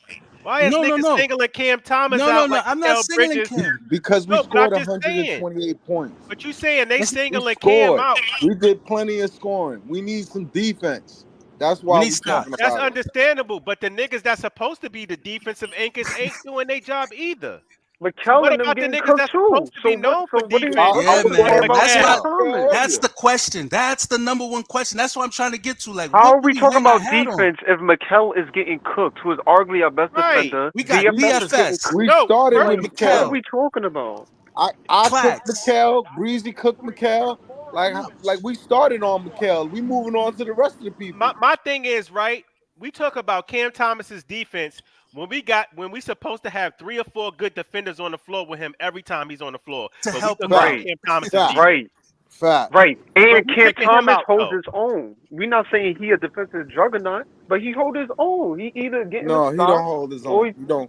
Why is niggas singling Cam Thomas out? No, I'm not singling Cam. Because we scored 128 points. But you saying they singling Cam out. We did plenty of scoring. We need some defense. That's why we're talking about That's understandable. But the niggas that's supposed to be the defensive anchors ain't doing their job either. Mikel What and them about the getting niggas cooked that's too. supposed to be known for What do you defense? mean? Yeah, I was man. talking about That's Cam what. Thomas. That's the question. That's the number one question. That's what I'm trying to get to. Like, How what are do we we talking hang our about hat on? defense if Mikel is getting cooked, who is arguably our best Right. defender? We got DFS is getting DFS. We No, started right. with What are Mikel. we talking about? I cooked Clax. Mikel. Breezy cooked Mikel. Like we started on Mikel. We moving on to the rest of the people. My thing is, right, we talk about Cam Thomas's defense when we supposed to have 3 or 4 good defenders on the floor with him every time he's on the floor. To But help we him talk out. about Cam Thomas's Fact. defense. Right, Fact. right. But And we Cam picking him Thomas out, holds though. his own. We're not saying he a defensive juggernaut, but he hold his own. He either getting No, the he stop don't hold his or own.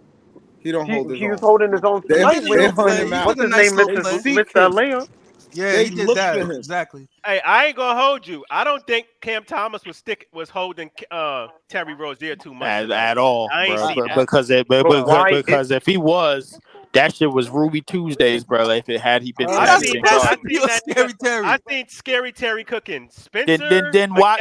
He don't hold his he was own. holding his own They tonight did a when they little hunt play. him He out. what's did a his nice name little They play. seek missed that him. layup. Yeah, They he did look that for him. exactly. Hey, I ain't gonna hold you. I don't think Cam Thomas was holding Terry Rozier too much tonight. at all, I ain't bro. see that. But why? Because if he was, that shit was Ruby Tuesdays, bro. If it had he been Man, I had that's he seen been supposed that. to guarding. be a scary Terry. I seen scary Terry cooking. Then Spencer, why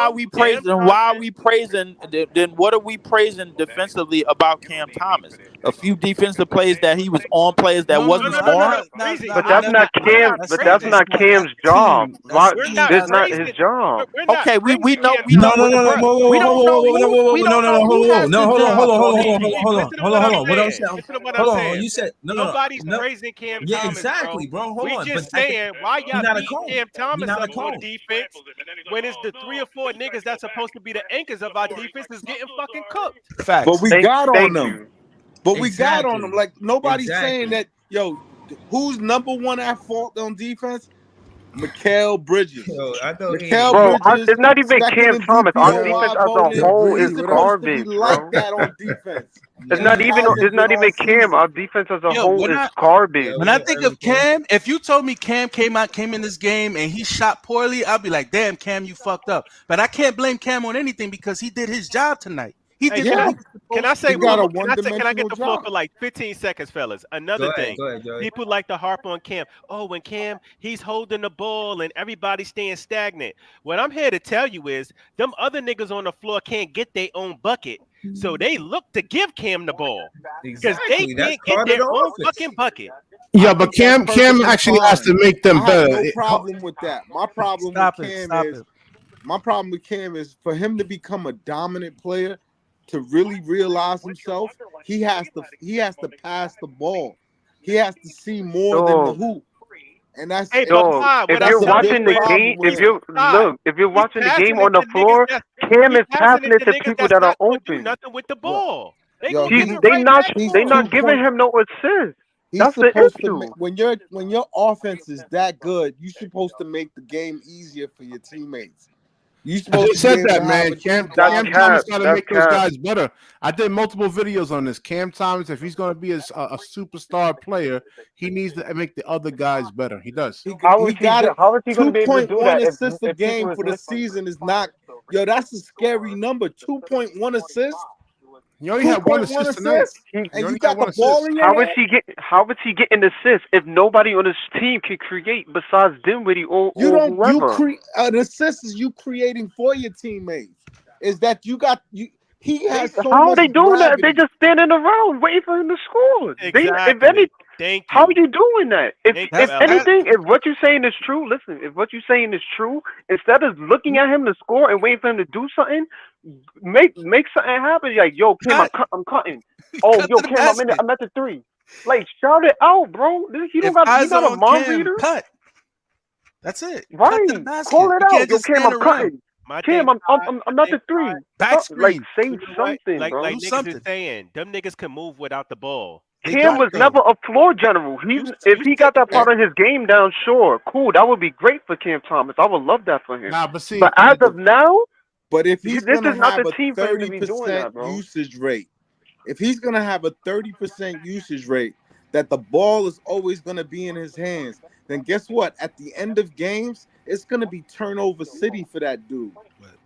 are Miguel, we Cam praising why are Thomas. we praising then what are we praising defensively about Cam Thomas? A few defensive plays that he was on, players that No, wasn't no, No. on. Breezy. But I that's never not do Cam. that. But that's not Cam's job. team. Why? We're Team not That's not praising. his job. We're not Okay, we praising know Cam we No, know Thomas. no, no, no, whoa, whoa, we whoa, don't whoa, know whoa, who whoa, we whoa, no, don't no, no, know hold who on, whoa, has no, the hold on, hold job on, hold on on, the hold on, team. hold on, Listen to hold what on, I'm hold on. What I'm saying. saying, Listen to what I'm hold on, saying. you said no, no, Nobody's no. praising Cam Yeah, Thomas, bro. exactly, bro. Hold We on, but just saying why he y'all not a beating cone. Cam He Thomas not a up on cone. defense when it's the 3 or 4 niggas that's supposed to be the anchors of our defense is getting fucking cooked. But Facts. we got on Thank them. you. But we got on them. Exactly, Like nobody's saying exactly. that. Yo, who's number one at fault on defense? Mikal Bridges. Yo, I know he Mikal ain't. Bro, Bridges, it's not even second Cam in Thomas. Our Yo, defense DPOY as a voting. whole is He's Breezy, what up? supposed to be garbage, like bro. that on defense. It's And not he even hasn't been all Cam. season. Our defense as a Yo, whole when is I garbage. when I think of Cam, if you told me Cam came in this game and he shot poorly, I'd be like, damn, Cam, you fucked up. But I can't blame Cam on anything because he did his job tonight. He Hey, did can what I he was can I supposed to say He do. one got a more? Can I get one-dimensional the floor job. for like 15 seconds, fellas? Another Go thing. ahead, Joey. People like to harp on Cam. Oh, when Cam, he's holding the ball and everybody's staying stagnant. What I'm here to tell you is them other niggas on the floor can't get their own bucket. So they look to give Cam the ball. Because they Exactly. That's can't get part of their the own offense. fucking bucket. Yeah, I but think that's Cam perfectly actually has fine. to make I them have better. no problem with that. My problem Stop with it. Cam Stop is it. my problem with Cam is for him to become a dominant player, to really realize himself, he has to pass the ball. He has to see more than the Dog, hoop. And that's Hey, and but dog. Todd, If what I'm you're that's a telling big watching you the is, problem game, with him. if you're he's watching the passing game it on the to niggas floor, that's Cam is passing it to niggas people that's that are not gonna do open. nothing with the Yo, ball. They yo, gonna give he's it right back to he's They him. not 2 giving point. him no assist. He's That's the supposed to issue. when your offense is that good, you're supposed to make the game easier for your teammates. You're I supposed just to be said able that, to have man. a dude That's Cam down the Thomas cap. got to That's make those cap. guys better. I did multiple videos on this. Cam Thomas, if he's going to be a superstar player, he needs to make the other guys better. He does. he got it. How is he going to be able to do 2.1 that assists a if people game is for the missing? season is not. Yo, that's a scary number. 2.1 assists. He only had one 2.1 assist tonight. assists. He And you only had got one the ball assist. in your hand. How is he getting assists if nobody on his team can create besides Dinwiddie or You don't. You whoever? create an assist is you creating for your teammates. Is that you got you? He has so How are much they doing that if they gravity. just standing around waiting for him to score? If any, Exactly. Thank how are you. you doing that? Thank you, If Ella. anything, if what you're saying is true, listen. If what you're saying is true, instead of looking at him to score and waiting for him to do something, make something happen. Like, yo, Cam, I'm cutting. Oh, Cut yo, to the Cam, basket. I'm at the 3. Like, shout it out, bro. He If not eyes a are on mind Cam, reader. cut. That's it. Cut to the Right. basket. Call it You out. can't Yo, just Cam, stand I'm around. cutting. My Cam, thing, I'm at the 3. Back Like, screen. say you know what? something, Like bro. Do niggas something. is saying, them niggas can move without the ball. They Cam got was though. never a floor general. You If he got said that that. part of his game down, sure, cool. That would be great for Cam Thomas. I would love that for him. Nah, but see, But as of now, But if he's this gonna is not have the a team for him to be doing 30% that, bro. usage rate, if he's gonna have a 30% usage rate, that the ball is always gonna be in his hands, then guess what? At the end of games, it's gonna be turnover city for that dude.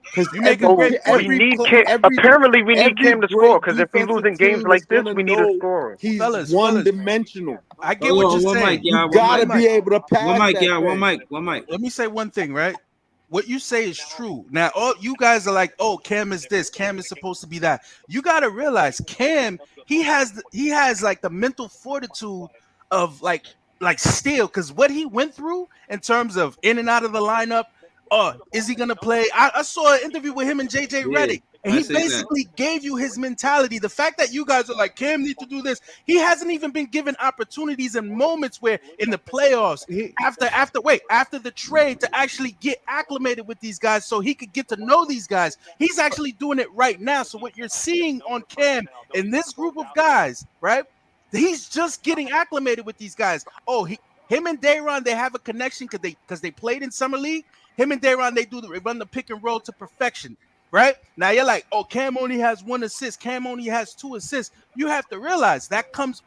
Because You make a great We point. need Cam. Apparently, we need every Cam to score great because if we defensive losing games team like is this, gonna we need a know scorer. he's Fellas, one-dimensional. I get Hold what on, you're one mic, saying. You y'all. gotta One mic. be able to One pass mic, that y'all. thing. One mic. Let me say one thing, right? what you say is true. Now, all you guys are like, oh, Cam is this, Cam is supposed to be that. You got to realize Cam, he has like the mental fortitude of like steel, because what he went through in terms of in and out of the lineup. Is he gonna play? I saw an interview with him and JJ Redick, and he basically gave you his mentality. The fact that you guys are like, Cam need to do this, he hasn't even been given opportunities and moments where in the playoffs, after the trade, to actually get acclimated with these guys so he could get to know these guys. He's actually doing it right now. So what you're seeing on Cam in this group of guys, right? He's just getting acclimated with these guys. Him and Dayron, they have a connection because they played in summer league. Him and Dayron, they run the pick and roll to perfection, right? Now you're like, oh, Cam only has 1 assist. Cam only has 2 assists. You have to realize that comes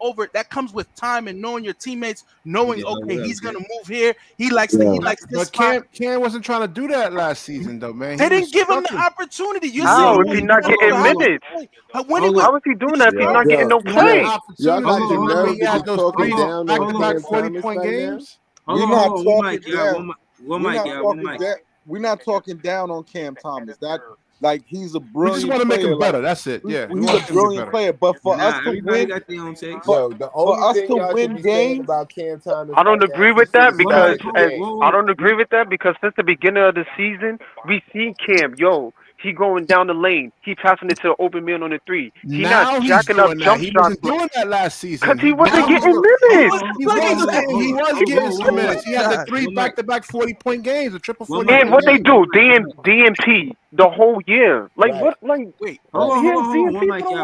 with time and knowing your teammates, knowing he's gonna move here. He likes this. But Cam wasn't trying to do that last season, though, man. They didn't give him the opportunity. How if he's not getting minutes? How is he doing that if he's not getting no play? He had those 3 back-to-back 40-point games. We're not talking down on Cam Thomas. That like he's a brilliant. We just want to make him better. Like, that's it. Yeah, he's a brilliant player. But for us to win, the only thing y'all should be saying about Cam Thomas, I don't agree with that because since the beginning of the season, we seen Cam. He going down the lane. He passing it to the open man on the 3. He not jacking up jump shots. He wasn't doing that last season. Because he wasn't getting minutes. He was getting some minutes. He had the 3 back-to-back 40-point games, a triple 40. And what they do, DMP the whole year. Like right. what? Like wait, hold on.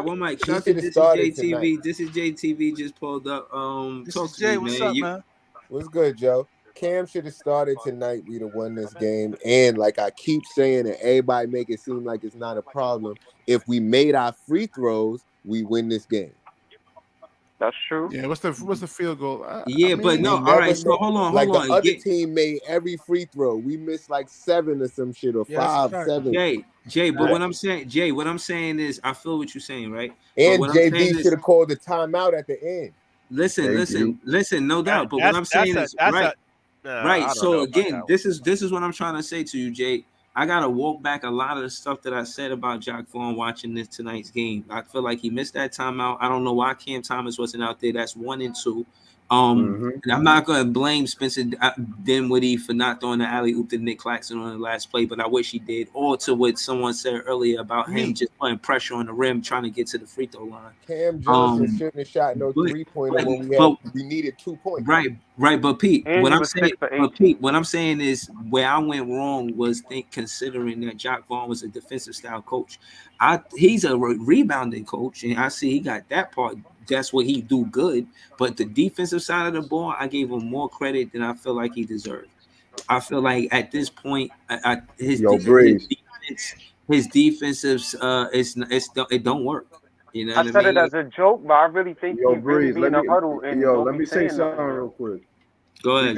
One mic. This is JTV. This is JTV. Just pulled up. Talk to me, what's up, man? What's good, Joe? Cam should have started tonight. We'd have won this game. And like I keep saying, and everybody make it seem like it's not a problem. If we made our free throws, we win this game. That's true. Yeah, what's the field goal? But no, all right. So hold on. The other team made every free throw. We missed like 7 or some shit, or 5, 7. Jay, but what I'm saying is, I feel what you're saying, right? And JB should have called the timeout at the end. Listen. No doubt. But what I'm saying is, right. So again, this is what I'm trying to say to you, Jay. I gotta walk back a lot of the stuff that I said about Jacque Vaughn watching tonight's game. I feel like he missed that timeout. I don't know why Cam Thomas wasn't out there. That's 1 and 2. And I'm not gonna blame Spencer Dinwiddie for not throwing the alley-oop to Nick Claxton on the last play, but I wish he did. Or to what someone said earlier about him just putting pressure on the rim, trying to get to the free throw line. Cam Johnson shouldn't have shot no 3-pointer when we needed 2 points. Right. But Pete, what I'm saying is where I went wrong was considering that Jacque Vaughn was a defensive style coach. He's a rebounding coach, and I see he got that part. That's what he do good. But the defensive side of the ball, I gave him more credit than I feel like he deserved. I feel like at this point, his defensive it don't work. You know, I said it as a joke, but I really think he's really being a huddle. Let me say something real quick. Go ahead. We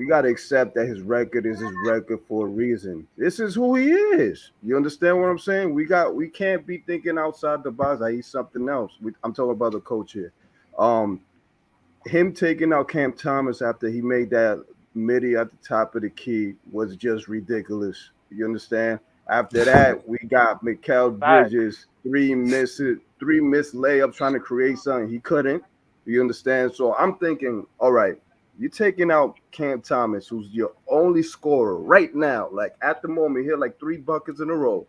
gotta accept that his record is his record for a reason. This is who he is. You understand what I'm saying? We can't be thinking outside the box. He's something else. I'm talking about the coach here. Him taking out Cam Thomas after he made that midi at the top of the key was just ridiculous. You understand? After that, we got Mikal Bridges, 3 missed layups trying to create something. He couldn't. You understand? So I'm thinking, all right, you're taking out Cam Thomas, who's your only scorer right now. Like at the moment, he had like 3 buckets in a row.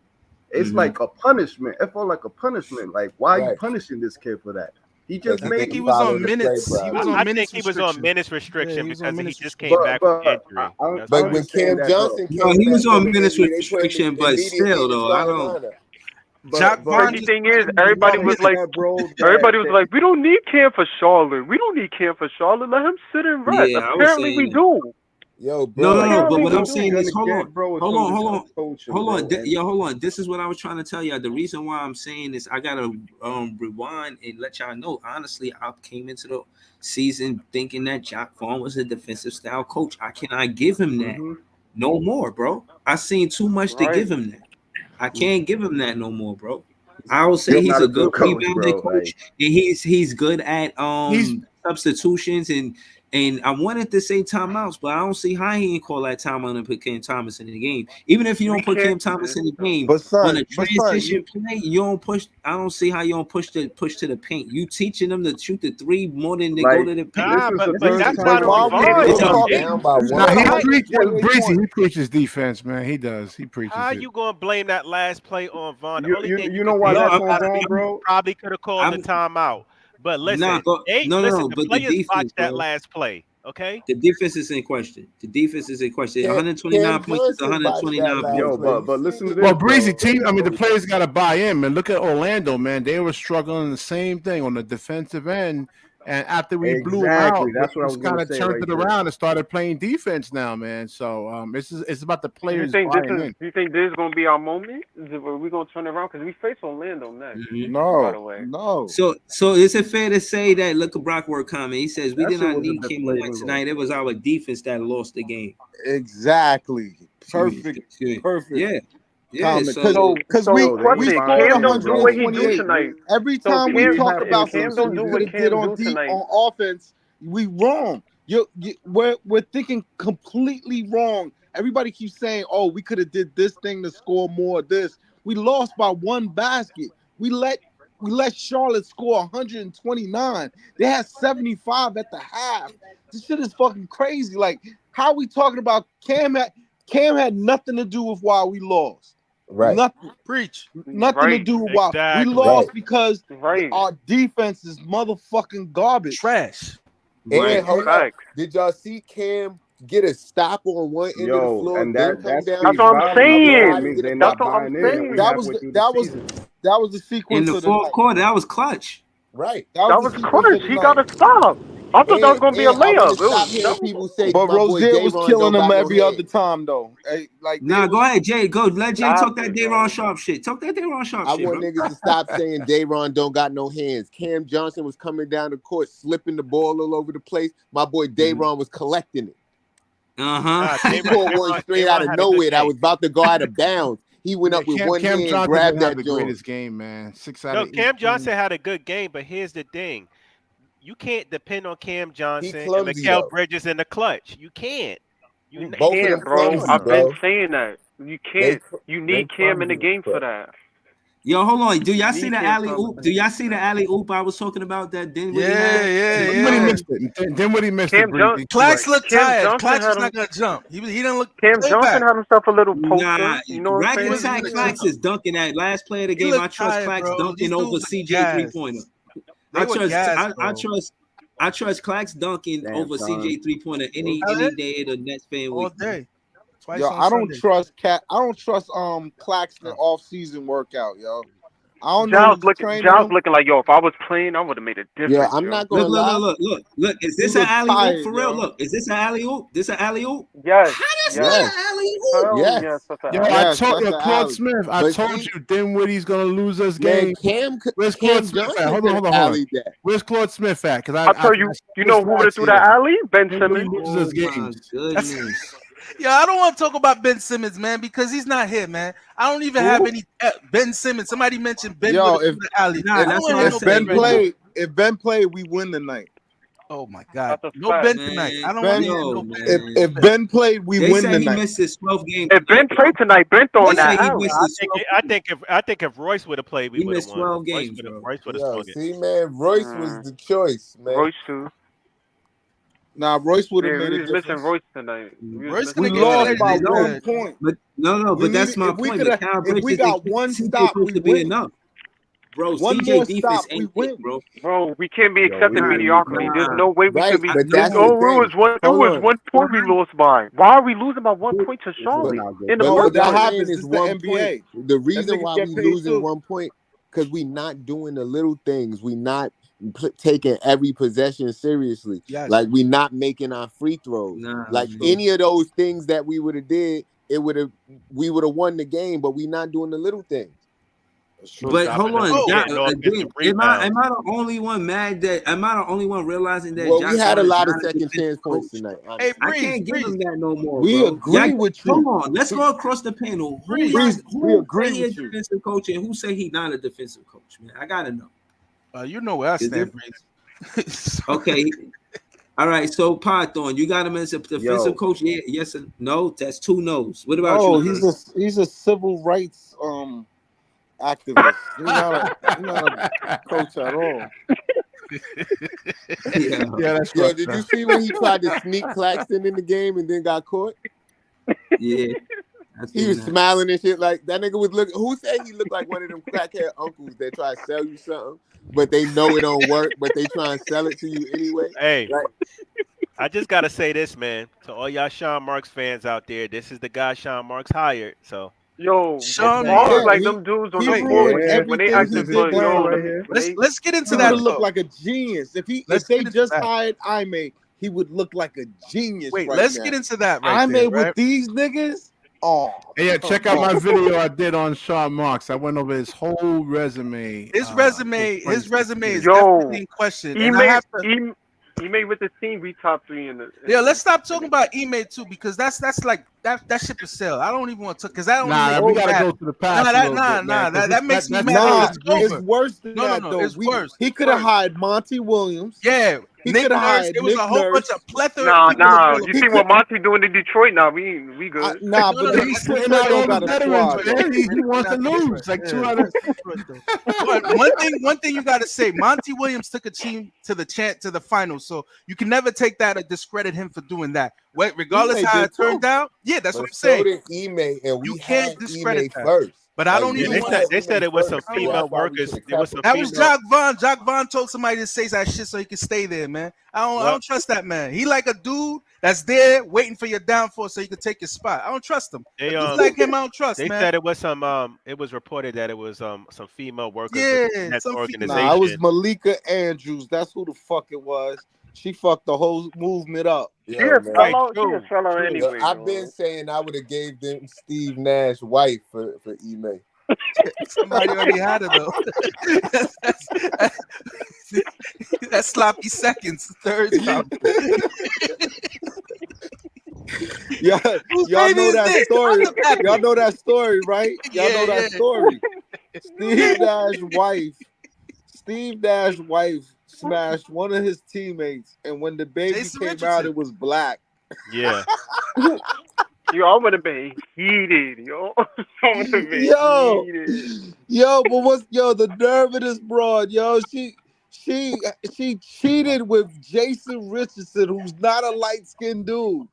It's like a punishment. It felt like a punishment. Like, why are you punishing this kid for that? He just made. He was on minutes. I think he was on minutes restriction because he just came back from injury. But when Cam Johnson came he was on minutes restriction, but still though, I don't. Crazy thing is, everybody was like, we don't need Cam for Charlotte. Let him sit and rest. Yeah, apparently we do. Yo, bro. No. But what I'm saying is, hold on. This is what I was trying to tell you. The reason why I'm saying this, I gotta rewind and let y'all know. Honestly, I came into the season thinking that Jacque Vaughn was a defensive style coach. I cannot give him that no more, bro. I seen too much to give him that. I can't give him that no more, bro. I will say he's a good rebounding coach, and he's good at substitutions and And I wanted to say timeouts, but I don't see how he ain't call that timeout and put Cam Thomas in the game. Even if you don't put Cam Thomas in the game, But son, on a transition play, you don't push. I don't see how you don't push to the paint. You teaching them to shoot the three more than they go to the paint. But that's not He preaches defense, man. He does. He preaches. How you gonna blame that last play on Vaughn? The only thing you know why that's on Vaughn, bro? Probably could have called the timeout. But listen, the players watched that last play. Okay, the defense is in question. 129 points to 129 points. Yo, but listen to this. Well, Breezy team. I mean, the players got to buy in, man. Look at Orlando, man. They were struggling the same thing on the defensive end. And after we blew them out, that's what I was kind of turned it around and started playing defense now, man. So it's about the players buying in. You think this is gonna be our moment? Are we gonna turn it around? Because we face Orlando next. No, by the way. No. So is it fair to say that look at Brockwork comment? He says we did not need King tonight. It was our defense that lost the game. Exactly. Perfect. Yeah. Yeah, because we scored 128. Every time we talk about something we could have did on offense, we wrong. We're thinking completely wrong. Everybody keeps saying, "Oh, we could have did this thing to score more of this." We lost by one basket. We let Charlotte score 129. They had 75 at the half. This shit is fucking crazy. Like, how are we talking about Cam had nothing to do with why we lost. Right. Nothing to do with why we lost because our defense is motherfucking garbage. Trash. And did y'all see Cam get a stop on one end of the floor and then come down? That's what I'm saying. That's what I'm saying. That was the sequence in the fourth quarter. That was clutch. Right. That was clutch. He got to stop. I thought that was going to be a layup. People say, but Rozier was killing him every other time, though. Go ahead, Jay. Go. Let Jay talk that Day'Ron Sharp shit. Talk that Day'Ron Sharp shit. I want niggas to stop saying Day'Ron don't got no hands. Cam Johnson was coming down the court, slipping the ball all over the place. My boy Day'Ron was collecting it. He caught one straight out of nowhere that was about to go out of bounds. He went up with one hand and grabbed that the greatest game, man. 6 out of 8. Cam Johnson had a good game, but here's the thing. You can't depend on Cam Johnson and Mikal Bridges in the clutch. You can't. You can't, bro. I've been saying that. You can't. You need Cam in the game for that. Yo, hold on. Do y'all see the alley oop? Do y'all see the alley oop I was talking about that Dinwiddie had? Dinwiddie missed it. Dinwiddie missed it. Clax looked tired. Clax was not gonna jump. He didn't look. Cam Johnson had himself a little poster. Nah, you know what I'm saying? Clax is dunking at last play of the game. I trust Clax dunking over CJ 3-pointer. I trust Clax dunking over CJ 3-pointer any day of the Nets fan week. All day. Yo, I don't trust Claxton off-season workout, yo. I don't know. John's looking like, yo, if I was playing, I would have made a difference. Yeah, I'm not gonna lie. Look. Is this an alley oop for real? Look, is this an alley oop? This an alley oop? Yes. How that's not an alley oop? Yes. I told you, Claude Smith. I told you, Dinwiddie's gonna lose us game. Where's Claude Smith at? Hold on. Where's Claude Smith at? Because I tell you, you know who would have threw that alley? Ben Simmons. Loses games. Yo, I don't want to talk about Ben Simmons, man, because he's not here, man. I don't even have any Ben Simmons. Somebody mentioned Ben. Yo, if Ben played, we win tonight. Oh my God, no Ben tonight. I don't want no Ben. If Ben played, we win tonight. He missed his 12 games. If Ben played tonight, Ben throwing that out. I think if Royce would have played, we would have won. 12 games. Royce would have see, man, Royce was the choice, man. Royce too. Nah, Royce would have made a difference. Missing Royce tonight. We lost by 1 point. But that's my point. If we got one stop, we win. Enough. Bro, one CJ more defense stop, ain't we win, bro. We can't be accepting mediocrity. There's no way we can be. It was 1 point we lost by. Why are we losing by 1 point to Charlotte? What happens is the NBA. The reason why we losing 1 point because we not doing the little things. We not taking every possession seriously. Yes. Like we not making our free throws. Any of those things that we would have did, we would have won the game, but we not doing the little things. But hold on, am I the only one mad that? Am I the only one realizing that? Well, we had a lot of second chance points tonight. Hey, I can't give him that no more. We agree with you. Hold on, let's go across the panel. Who agree with you? Defensive coach and who say he's not a defensive coach? Man, I gotta know. You know where I stand, Breeze. Okay. All right, so Python, you got him as a defensive coach? Yeah, yes or no? That's 2 no's. What about you? He's a civil rights activist. He's not a coach at all. Yeah, that's Yo, did you see when he tried to sneak Claxton in the game and then got caught? Yeah. He was smiling and shit like that nigga was looking. Who said he looked like one of them crackhead uncles that try to sell you something, but they know it don't work, but they try and sell it to you anyway? Hey, Like, I just gotta say this, man, to all y'all Sean Marks fans out there. This is the guy Sean Marks hired. So Yo, Sean Marks Marks, like them dudes on he the ruined board when they everything acted he for did down yo. here. let's get into He that. would look though. like a genius if Let's they get into just that. hired Ime. He would look like a genius. Wait, right let's now. get into that right Ime there, with right? these niggas. Oh, Hey, yeah, check out my video I did on Sean Marks. I went over his whole resume. His resume is Yo, definitely in question. He And I made have to, he made with the team. We top 3 in the. yeah, let's stop talking about Ime too, because that's like that ship is sell. I don't even want to, because that don't Nah, even we make me gotta mad. go to the past. That makes me mad. nah, It's over. it's worse than No, that though. it's worse. He could have hired Monty Williams. Yeah, He Nick coulda Nurse. hired It was Nick a whole bunch Nurse. of plethora. Nah, of people. You see what Monty doing in Detroit now? We good. Nah, No, but no, he's that's putting out all the the veterans, squad. man. He wants to lose like 200. But one thing you got to say, Monty Williams took a team to the finals, so you can never take that or discredit him for doing that. Regardless Ime how did it turned too. out, yeah, that's what But I'm so saying. did Ime, and we You can't had discredit Ime that. first. But I don't we even they want said to. they said it was some first, so female that's why we workers. should've It was kept some him. That was female. Jock Vaughn. Jock Vaughn told somebody to say that shit so he could stay there, man. I don't trust that man. He like a dude that's there waiting for your downfall so he could take your spot. I don't trust him. They Dudes like him, I don't trust, they man. said it was some. It was reported that it was some female workers Yeah, within that some organization. Nah, it was Malika Andrews. That's who the fuck it was. She fucked the whole movement up. She Yo, a man. fellow. She true, a fellow true. anyway. I've been saying I would have gave them Steve Nash wife for Ime. Somebody already had it though. That's sloppy seconds. Third time. Y'all baby know is that this? story. I'm the pappy. Y'all know that story, right? Y'all Yeah, know that yeah. story. Steve Nash's wife smashed one of his teammates, and when the baby Jason came Richardson. out, it was black. Yeah. Yo, I would have been heated, yo. I would have been Yo, heated. but the nerve of this broad, yo? She cheated with Jason Richardson, who's not a light-skinned dude.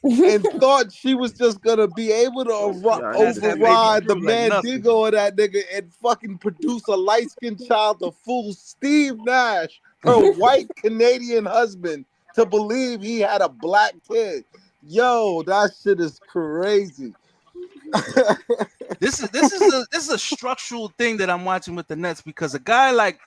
And thought she was just gonna be able to override the Mandigo of that nigga and fucking produce a light-skinned child to fool Steve Nash, her white Canadian husband, to believe he had a black kid. Yo, that shit is crazy. This is a structural thing that I'm watching with the Nets, because a guy like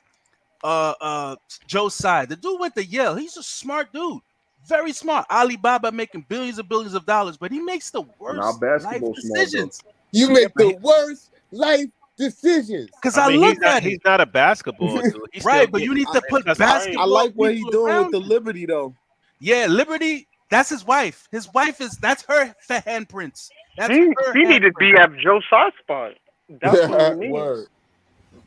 Joe Tsai, the dude went to Yale. He's a smart dude. Very smart. Alibaba making billions of dollars, but he makes the worst life decisions. You make the worst life decisions. Because I look at he's not a basketball dude. He's right, still but you getting- need to put basketball. I like what he's people doing with around the him. Liberty though. Yeah, Liberty. That's his wife. His wife that's her handprints. That's He her needed to be at Joe Tsai spot. That's what he needs. Word.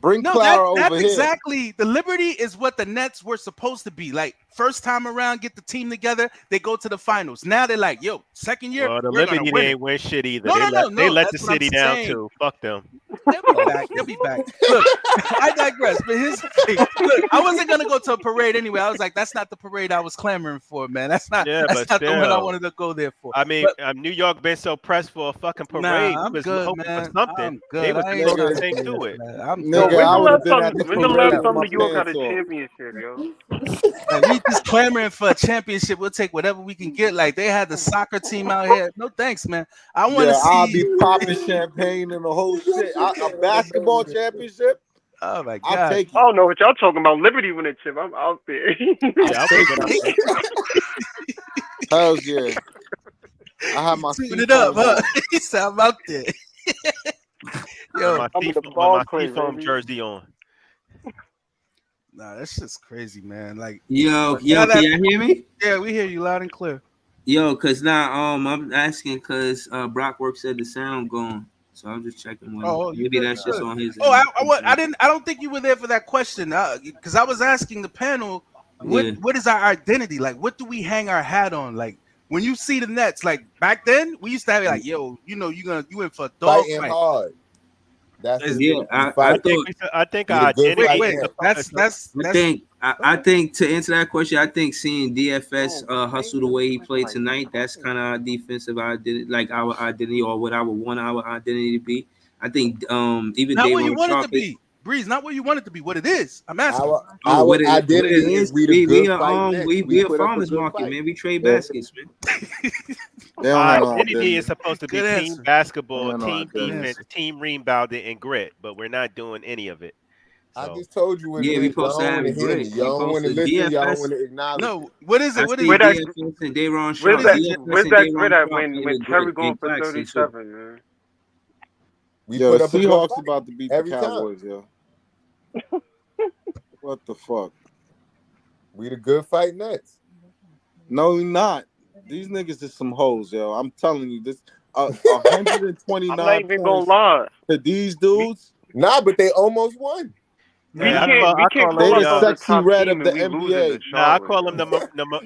Bring No, Clara that's over here. exactly the Liberty is what the Nets were supposed to be. Like first time around, get the team together, they go to the finals. Now they're like, yo, second year, Well, the we're Liberty gonna they win. ain't win shit either. No, They let the that's what city I'm down saying. too. Fuck them. They'll be back. They'll be back. Look, I digress. But here's the thing. Look, I wasn't gonna go to a parade anyway. I was like, that's not the parade I was clamoring for, man. That's not. Yeah, that's but not the one I still. wanted to go there for. I mean, New York been so pressed for a fucking parade. Nah, I'm We was good, hoping man. for something. I'm good. They was I ain't supposed to trying think to through do it. that, man. I'm Nigga, good. I would have been at the When's the parade last with time my New York got a pants off. championship, yo? Like, we just clamoring for a championship. We'll take whatever we can get. Like they had the soccer team out here. No thanks, man. I want to Yeah, I'll see. be popping champagne and the whole shit. A basketball championship? Oh my I'll god. take I it. don't know what y'all talking about. Liberty winning chip. I'm out there. Yeah, I'll take it. Hell yeah. I have my Tuning feet it up, huh? on. He said I'm out there. Yo, my I'm with the Seafoam- ball my clay, Seafoam baby. jersey on. nah, that's just crazy, man. Like, Yo, now can that- y'all hear me? yeah, we hear you loud and clear. Yo, cause now I'm asking cause Brockwork said the sound gone, so I'm just checking. Oh, you Maybe good, that's you just good. on his. Oh, end. I don't think you were there for that question, because I was asking the panel What is our identity? Like, what do we hang our hat on? Like, when you see the Nets, like back then, we used to have it like, yo, you in for a dog Fighting fight. hard. That's what Yeah, I think You're our a good identity. Wait, I think to answer that question, I think seeing DFS hustle the way he played tonight, that's kind of our defensive identity, like our identity, or what I would want our identity to be. I think even not what you Daron want it to Sharp be. Breeze, not what you want it to be. What it is. I'm asking. Our what it identity is we the good fight Nets. we a put up farmers good market, fight. man. We trade baskets, man. They don't have no Our identity identity. is supposed to be Good team answer. basketball, Yeah, no, team good defense, team rebounding, and grit, but we're not doing any of it. I So just told you what Yeah, it we is. Y'all supposed to don't have want to hear me. grit. Y'all don't want to listen. Y'all don't want to acknowledge it. No, what is it? I What see is it? DFS and Daron Sharp. Where's DFS that and grit Daron at Sharp when play with Terry grit going and for Claxton, too. 37, man? We Yo, put the up a good Seahawks fight about to beat the every time. Cowboys, yo. What the fuck? We the good fight Nets. No, we not. These niggas is some hoes, yo. I'm telling you, this 129 I'm not even gonna points lie. to these dudes. Nah, but they almost won. We Yeah, can't They call the ourselves a sexy top red team of the and we losing to NBA. nah, I Charlotte. call them the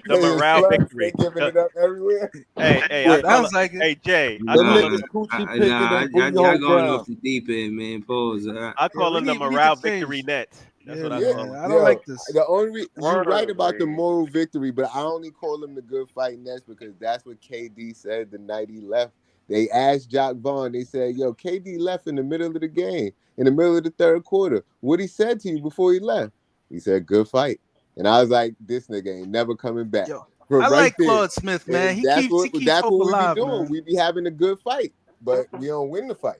They morale slugs, victory. They giving it up everywhere. Hey, I Yeah. call Sounds like it. hey Jay, I Them call niggas them coochie picking and booty y'all hole going brown. off the deep end, man. Pause. I call we them the need to morale change. victory nets. That's what I Yeah, call them. I don't like this. The only you're right Word, about the man. moral victory, but I only call them the good fight Nets because that's what KD said the night he left. They asked Jock Vaughn. They said, "Yo, KD left in the middle of the game, in the middle of the third quarter. What he said to you before he left?" He said, "Good fight." And I was like, "This nigga ain't never coming back." Yo, But I right like there, Claude Smith, man. He that's keeps what hope we be alive, doing. man. We be having a good fight, but we don't win the fight.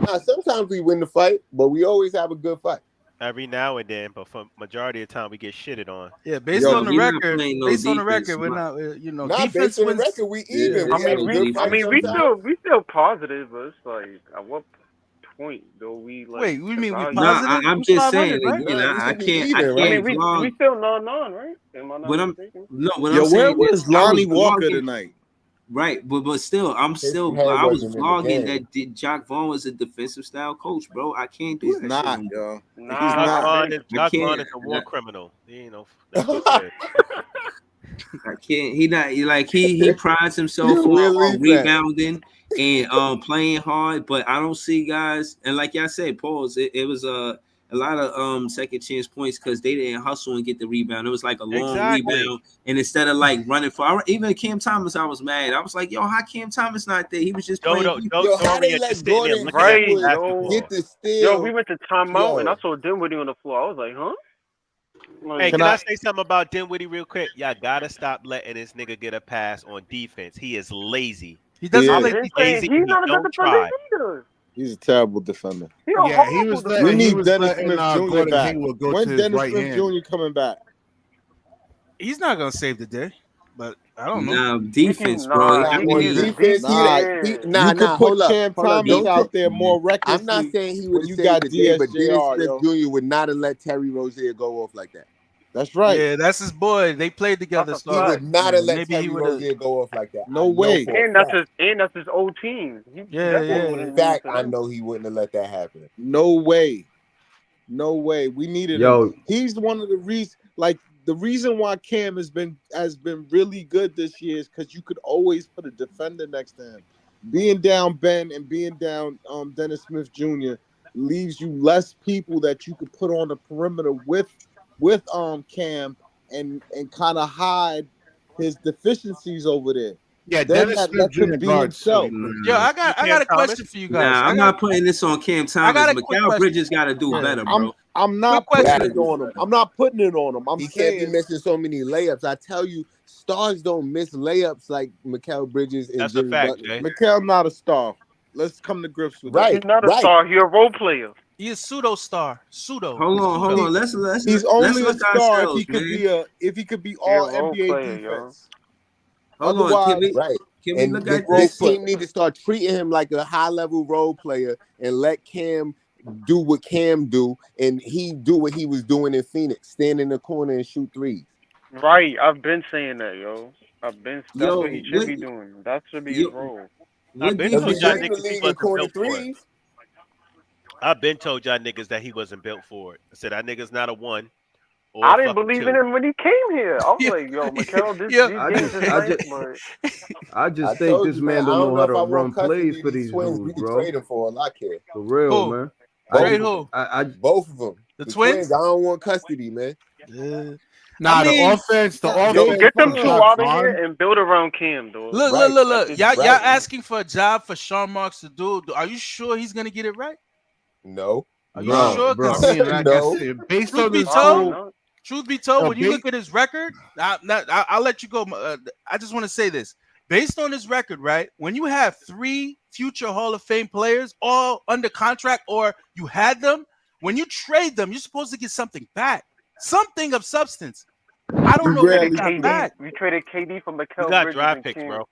Now, sometimes we win the fight, but we always have a good fight. Every now and then, but for majority of the time we get shitted on. Yeah, based Yo, on the we not record, playing no based on the defense, record, we're man. not. Not Defense based on the wins. record, we Yeah, even. I We have a mean, good we- fight we sometimes. still positive, but it's like at what point do we like? Wait, we mean we evaluate? Nah, positive? I'm We just 500, saying right? again. Nah, we I should be can't even, I right? mean, vlog. we still non, right? Am I not What I'm mistaken? what Yo, I'm where saying was is I was Lonnie Walker vlogging. tonight? Right, but still, I His was wasn't in the vlogging game. that Jock Vaughn was a defensive style coach, bro. I can't do He's that not, shit. yo. Nah, He's not. Jock Vaughn can't. is a war criminal. You know, that's what it is. I can't. He not he prides himself Where on Leaf at? rebounding and playing hard, but I don't see guys. And like y'all said, pause. It was a lot of second chance points because they didn't hustle and get the rebound. It was like a long Exactly. rebound, and instead of like running for even Cam Thomas, I was mad. I was like, yo, how Cam Thomas not there? He was just playing. Yo, how they Dorian let just sitting there Gordon looking at Right, Hayward yo. get the steal? Yo, we went to timeout and I Yo. saw Dinwiddie on the floor. I was like, huh? Like, Hey, can I say something about Dinwiddie real quick? Y'all gotta stop letting this nigga get a pass on defense. He is lazy. He doesn't Yeah. I've play been defense. saying Lazy. he's not a good Don't defender try. either. He's a terrible defender. He a Yeah, he horrible was defender. We letting, he need was Dennis letting Smith Jr. Gordon back. Hayward go When to his Dennis right Smith hand. Jr. coming back? He's not gonna save the day, but I don't know. Nah, defense, Nah, bro. Nah, I on mean, defense, Nah, nah, you could put hold up. Cam Thomas Don't out there more recklessly. I'm not saying he when would you have got saved the day, but Dennis DSJR, Smith yo. Jr. would not have let Terry Rozier go off like that. That's right. Yeah, that's his boy. They played together. That's a So He would not have let maybe he Terry would have. Rozier go off like that. No I know way. for a And fact. that's his old team. He Yeah, definitely yeah. wouldn't In do fact, it to I them. know he wouldn't have let that happen. No way. No way. We needed Yo. him. He's one of the reasons. Like the reason why Cam has been really good this year is because you could always put a defender next to him. Being down Ben and being down Dennis Smith Jr. leaves you less people that you could put on the perimeter with Cam and kind of hide his deficiencies over there. Yeah, Then Dennis that Smith lets him Jr. be guards himself. Yo, I got a question for you guys. Nah, I'm not putting this on Cam Thomas. got a quick Mikal question. Bridges got to do better, bro. I'm not Quick putting question. it on him. I'm not putting it on him. I'm He saying can't be missing so many layups. I tell you, stars don't miss layups like Mikal Bridges and That's a Jimmy fact, Butler. Jay. Mikal not a star. Let's come to grips with Right. He's not a star. He's a role player. He is pseudo star. Pseudo. Hold on. Let's He's only a look star if ourselves, he could man. be a all role NBA player, yo. defense. Hold on. Otherwise, Right. Can we And look at this this? team need to start treating him like a high-level role player and let Cam do what Cam do, and he do what he was doing in Phoenix, stand in the corner and shoot threes. Right. I've been saying that, yo. That's Yo, what he should what- be doing. That should be yo- his role. What been Because told he's y'all in the niggas he league in wasn't corner built for it. threes. I've been told y'all niggas that he wasn't built for it. I said that nigga's not a one. or I didn't fucking believe 2. in him when he came here. I was Yeah. like, yo, Mikel, these Yeah. games is nice, but I I just think told this you, man man. I don't know don't know how if to I run want custody plays of for these these twins. We dudes, can bro. trade them for all I care. For real, Who? man. Trade who? Both of them. The The twins? twins. I don't want custody, man. Nah, I mean, the offense, yo, get them is two not out of fine. here and build around Cam, dog. Look. That's it. Y'all asking for a job for Sean Marks to do. Are you sure he's gonna get it right? No. Are you No, sure? bro. 'Cause I mean, like I No. said, based truth on be this told, whole, truth be told, when you ba- look at his record, I'll let you go. I just want to say this. Based on his record, right? When you have 3 future Hall of Fame players all under contract, or you had them, when you trade them, you're supposed to get something back, something of substance. I don't know what Traded he got back. We traded KD for We Mikel got Bridges draft and picks, Cam. bro.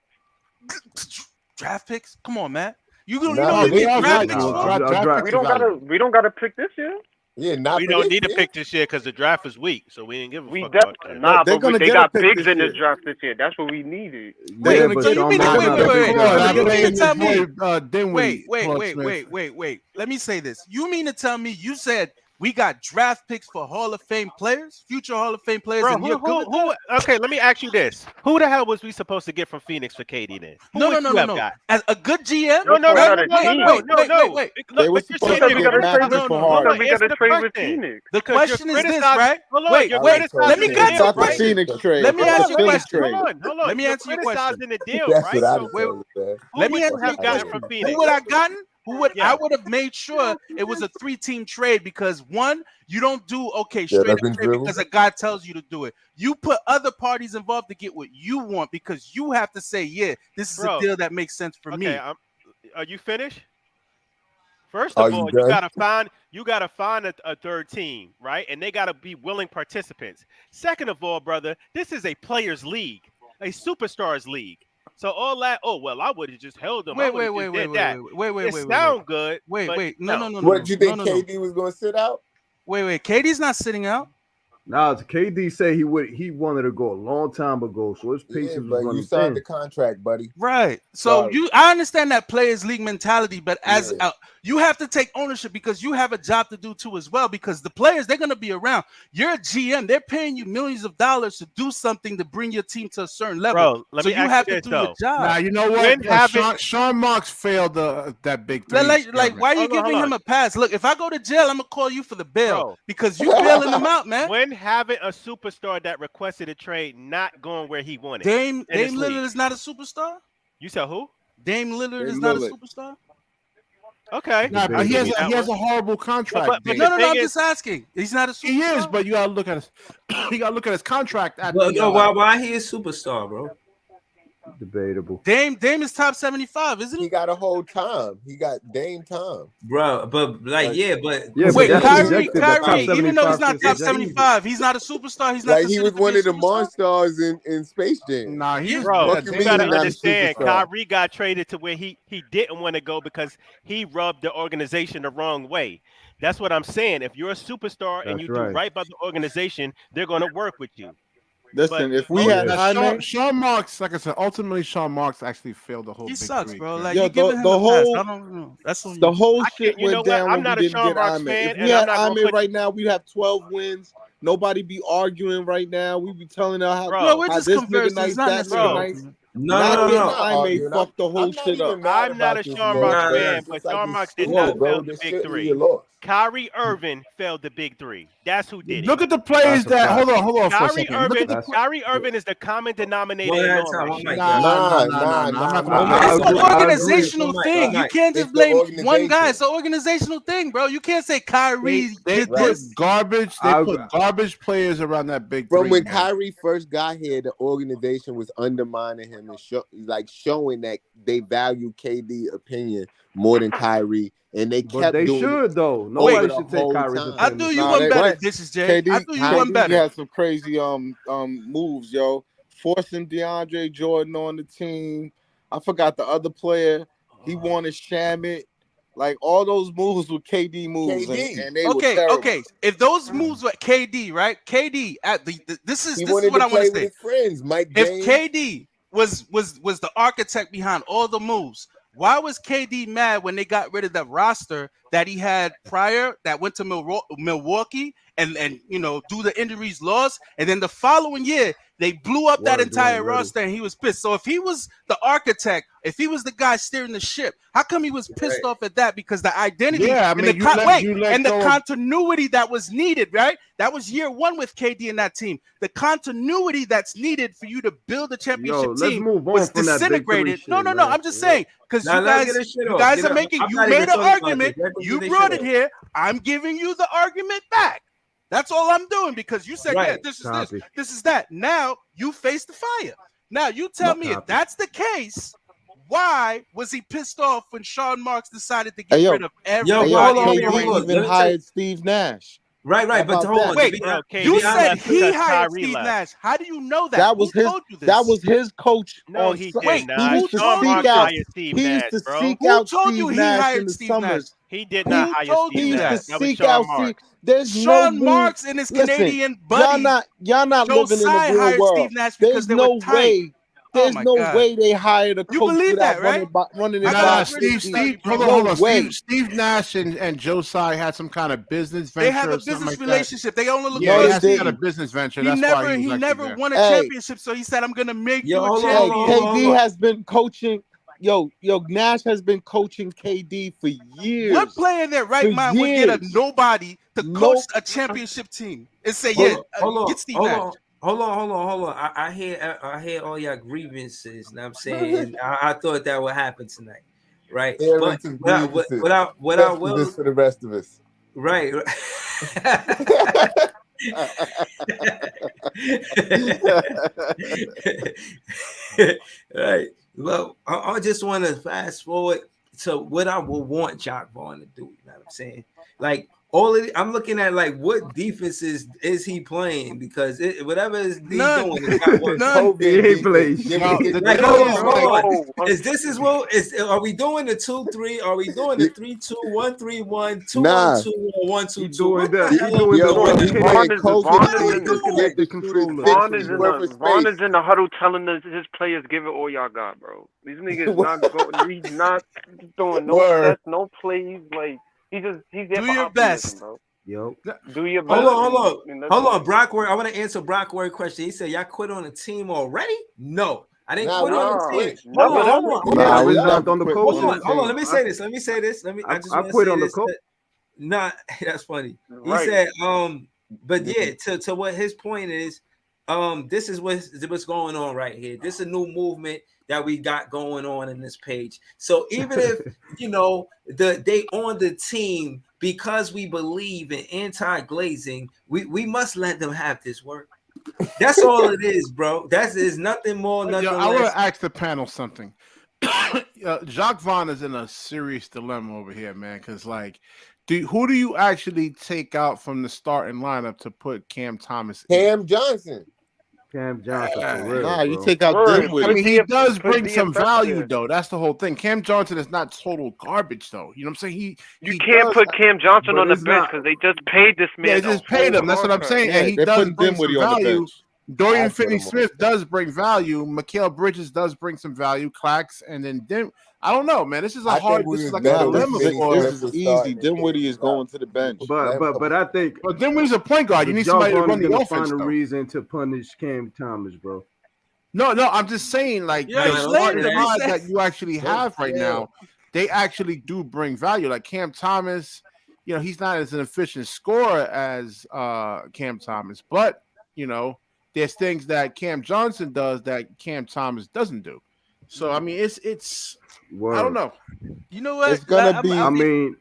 Draft picks? Come on, man. You Not know for what you this get year. draft picks No, for? draft We don't gotta pick this year. Yeah, not We for don't this need to year. pick this year because the draft is weak, so we didn't give a We fuck about that. nah, They're but gonna they get a got pick bigs this in this year. draft this year. That's what we needed. Wait, Yeah, but so you Sean mean Marks wait, not wait, the wait, big wait, guy. wait, you mean to playing tell this me? boy, Dinwiddie, Wait. Let me say this. You mean to tell me you said we got draft picks for Hall of Fame players, future Hall of Fame players, Bro, and you're good with that? okay, let me ask you this. Who the hell was we supposed to get from Phoenix for KD then? Who No. would you have got? As a good GM? We're talking about a team. Wait. They were But you're supposed sitting to there get Matthews no, for no, Harden. We gotta answer the trade with question. Phoenix. The Because you're question is this, criticizing- right? Hold on, Wait, you're wait. criticizing Let me the get deal, the Not the right? Phoenix trade. Let me the ask you a Philly question. trade. Hold on. Let me You're answer your question. criticizing the deal, That's right? what I So tell you, man. who Let me would answer you your have gotten question. from Who Phoenix? would I gotten? Yeah. I would have made sure it was a 3-team trade because one, you don't do Yeah, straight that's up been trade dribbled. because a guy tells you to do it. You put other parties involved to get what you want because you have to say, yeah, this is Bro, a deal that makes sense for me. Are you finished? First Are of you all, done? you gotta find a third team, right? And they gotta be willing participants. Second of all, brother, this is a players' league, a superstars league. So all that, oh well, I would have just held them. Wait. It sound good. Wait. No. What did you think No. KD was going to sit out? Wait. KD's not sitting out. Nah, KD said he wanted to go a long time ago, so his Yeah, patience but was you running signed thin. the contract, buddy. Right. So Sorry. I understand that players league mentality, but as Yeah. you have to take ownership because you have a job to do too as well. Because the players, they're gonna be around. You're a GM, they're paying you millions of dollars to do something to bring your team to a certain level. Bro, let so me you ask have you to this, do your though. job. Nah, you know When what? having- Sean Marks failed that big three. Like, why are you Hold on, giving him a pass? Look, if I go to jail, I'm gonna call you for the bail Bro. because you bailing him out, man. When having a superstar that requested a trade not going where he wanted. Dame this Lillard league. is not a superstar. You said who? Dame Lillard Dame is not a Lillard. superstar. Okay. Nah, but he Debatable. has a horrible contract. but Dame. the No. thing I'm is- just asking. He's not a superstar. He is, but you gotta look at his. You gotta look at his contract. Why he is superstar, bro? Debatable. Dame is top 75, isn't He he? got a whole time. He got Dame time. Bro, but like, Yeah, but Wait, that's Kyrie, subjective. That top even though he's not 75 top is subjective. 75, he's not a superstar. He's not Like he was considered to one be of a the superstar? monsters in Space Jam. Nah, he's Bro, What you you mean gotta he's not a understand, superstar? Kyrie got traded to where he didn't want to go because he rubbed the organization the wrong way. That's what I'm saying. If you're a superstar and That's you do right. right by the organization, they're gonna work with you. Listen, if we No, had yeah, Jaime, Sean Marks, like I said, ultimately Sean Marks actually failed the whole. He big sucks, three, bro. man. Like Yo, you giving him the a pass. whole- I don't know. That's on the you. whole I shit can't- you know went what? down I'm when we not a didn't Sean get Marks Ime. fan, If we and I'm had not gonna Ime put- right now, we'd have 12 wins. Nobody be arguing right now. We'd be telling her how, Bro, No, we're how just this nigga conversing. nice, It's not that necessarily. nigga Bro. nice. no. Not getting not Ime arguing. fucked the whole I'm not shit even up. mad I'm not about a this Sean man, Marks but fan, it's but just like Sean it's Marks did stupid, not bro. fail the This big shit three. you lost. Kyrie Irving failed the big three. That's who did Look it. at the players That's a that. fact. Hold on for a Kyrie second. Look Irving, at the. That's- Kyrie Irving is the common denominator One in at a all time. that One shit. mic, Nah, guys. nah. I'm not gonna. I It's agree. an I organizational agree. thing. You can't It's just the blame one organization. guy. It's an organizational thing, bro. You can't say Kyrie They did put this. garbage. They I- put garbage players around that big From three. when man. Kyrie first got here, the organization was undermining him and showing that they value KD opinion more than Kyrie, and they But kept they doing should it though. over Nobody the should take whole Kyrie's time. I opinion. do you Nah, one they- better. right. This is Jay. I KD, do you one KD better. had some crazy moves, yo. Forcing DeAndre Jordan on the team. I forgot the other player. He wanted Shamit. Like all those moves were KD moves, KD. and they were Okay, terrible. okay. If those moves were KD, right? KD at this is He this is wanted what to I want play to with say. his friends, Mike If James. KD was the architect behind all the moves, Why was KD mad when they got rid of the roster that he had prior that went to Milwaukee and due to injuries lost, and then the following year they blew up that entire roster and he was pissed. So if he was the architect, if he was the guy steering the ship, how come he was pissed off at that? Because the identity and the continuity that was needed, right? That was year one with KD and that team. The continuity that's needed for you to build a championship team was disintegrated. No. I'm just saying, because you guys are making, you made an argument, you brought it here. I'm giving you the argument back. That's all I'm doing, because you said, yeah, this is this, this is that. Now you face the fire. Now you tell me if that's the case, why was he pissed off when Sean Marks decided to get rid of everybody? KD even hired Steve Nash. Right. But hold on. Wait, you said he hired Steve Nash. How do you know that? That was That was his coach. No, he did not. He used to seek out. He used to seek out Steve Nash in the summers. He did not hire Steve Nash. That was Sean Marks. There's Sean Marks and his Canadian buddy. Y'all not living in the real world. Steve Nash because there's no way. There's no way they hired a coach. You believe that, right? Running it by Hold on. Steve Nash and Joe Tsai had some kind of business venture. They have a business relationship. They only look. Yeah, he had a business venture. That's why he never won a championship. So he said, "I'm gonna make you a champion." KD has been coaching. Nash has been coaching KD for years. What player in their right mind would get a nobody to coach a championship team and say, "Yeah, get Steve Nash"? Hold on. I hear all your grievances. And I'm saying I thought that would happen tonight, right? But what I will this for the rest of us, right? Right. Well, I just want to fast forward to what I would want Jacque Vaughn to do. You know what I'm saying? Like, I'm looking at like what defenses is he playing, because whatever he's doing, it's not working. He ain't playing. Are we doing the 2-3? Are we doing the 3-2, 1-3-1, 2-1-2, or 1-2-1? Vaughn is in the huddle telling his players, "Give it all y'all got, bro." These niggas not going. He's not doing no sets, no plays. Like he's there. Do your best, bro. Yo, do your best. Hold on. Brockward, I want to answer Brockward question. He said, "Y'all quit on the team already?" No, I didn't quit on the team. Hold on. Hold on. Let me say this. I quit on the coach. Nah, that's funny. He Right. said, but yeah, to what his point is, this is what's going on right here. This is a new movement that we got going on in this page. So even if they on the team, because we believe in anti-glazing, we must let them have this work. That's all it is, bro. That is nothing more, nothing less. I want to ask the panel something. Jacque Vaughn is in a serious dilemma over here, man. Because who do you actually take out from the starting lineup to put Cam Thomas in? Cam Johnson. You take out Dinwiddie. I mean, he does bring some value, though. That's the whole thing. Cam Johnson is not total garbage, though. You know what I'm saying? You can't put Cam Johnson on the bench because they just paid this man. Yeah, they just paid him. That's what I'm saying. And he does bring some value. Dorian Finney-Smith does bring value. Mikal Bridges does bring some value. Clax, and then I don't know, man. This is a hard. This is like a dilemma. This is easy. Dinwiddie is going to the bench. But I think. But Dinwiddie's a point guard. You need somebody to run the offense. Find a reason to punish Cam Thomas, bro. No. I'm just saying, the guys that you actually have right now, they actually do bring value. Like Cam Thomas, he's not as an efficient scorer as Cam Thomas, but there's things that Cam Johnson does that Cam Thomas doesn't do. So I mean, it's I don't know. You know what? It's gonna be. I mean,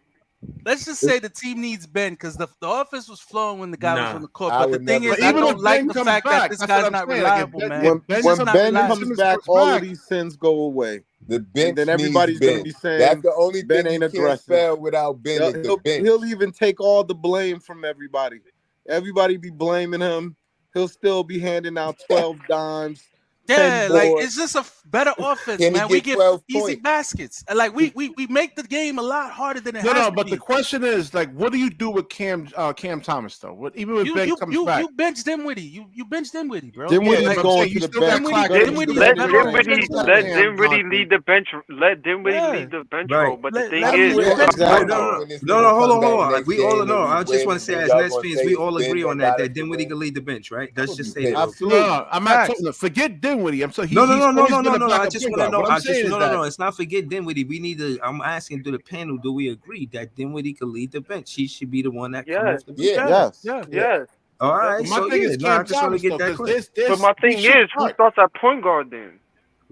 let's just say the team needs Ben, because the offense was flowing when the guy was on the court. But the thing is, I don't like the fact that this guy's not reliable, man. When Ben comes back, all of these sins go away. The bench, and then everybody's gonna be saying that's the only Ben thing ain't you can't addressing. spell without Ben. Is the bench. He'll even take all the blame from everybody. Everybody be blaming him. He'll still be handing out 12 dimes. Yeah, 10 like boards. it's just a better offense, Can he man. We get get 12 easy points? baskets. And like we make the game a lot harder than it No, has no, to but be. the question is, like, what do you do with Cam Thomas though? What even when Ben comes back? You benched Dinwiddie. You benched Dinwiddie, bro. Dinwiddie's but I'm going saying to you the still got bench. Dinwiddie- Clyde Dinwiddie's Drexler, a Let better Dinwiddie offensive let player. Dinwiddie lead the bench. Let Dinwiddie Yeah. lead the bench Right. roll. But the thing Let is, him lead the bench Exactly. No, roll. no, When this no, nigga no, hold come on, back hold on. next We all game know. and we I just win, want to say, then as y'all Nets gonna fans, say we it's all Ben agree that on got that us to Dinwiddie win? can lead the bench, right? Let's would just be say that. pissed. Absolutely. No, I'm not Facts. talking. Forget Dinwiddie. I'm saying No, no, he's no, no, always no, been no, a no. I backup just point want to guard. know. What I'm saying is No, that no. It's not forget Dinwiddie. We need to. I'm asking through the panel. Do we agree that Dinwiddie could lead the bench? He should be the one that come yes, off the bench. Yeah, Yes. Yeah. yes. All Yes. right. But my So thing yeah, is no, I Cam just want to Thomas get though, that because clear. But my we thing should is, who start. starts at point guard then?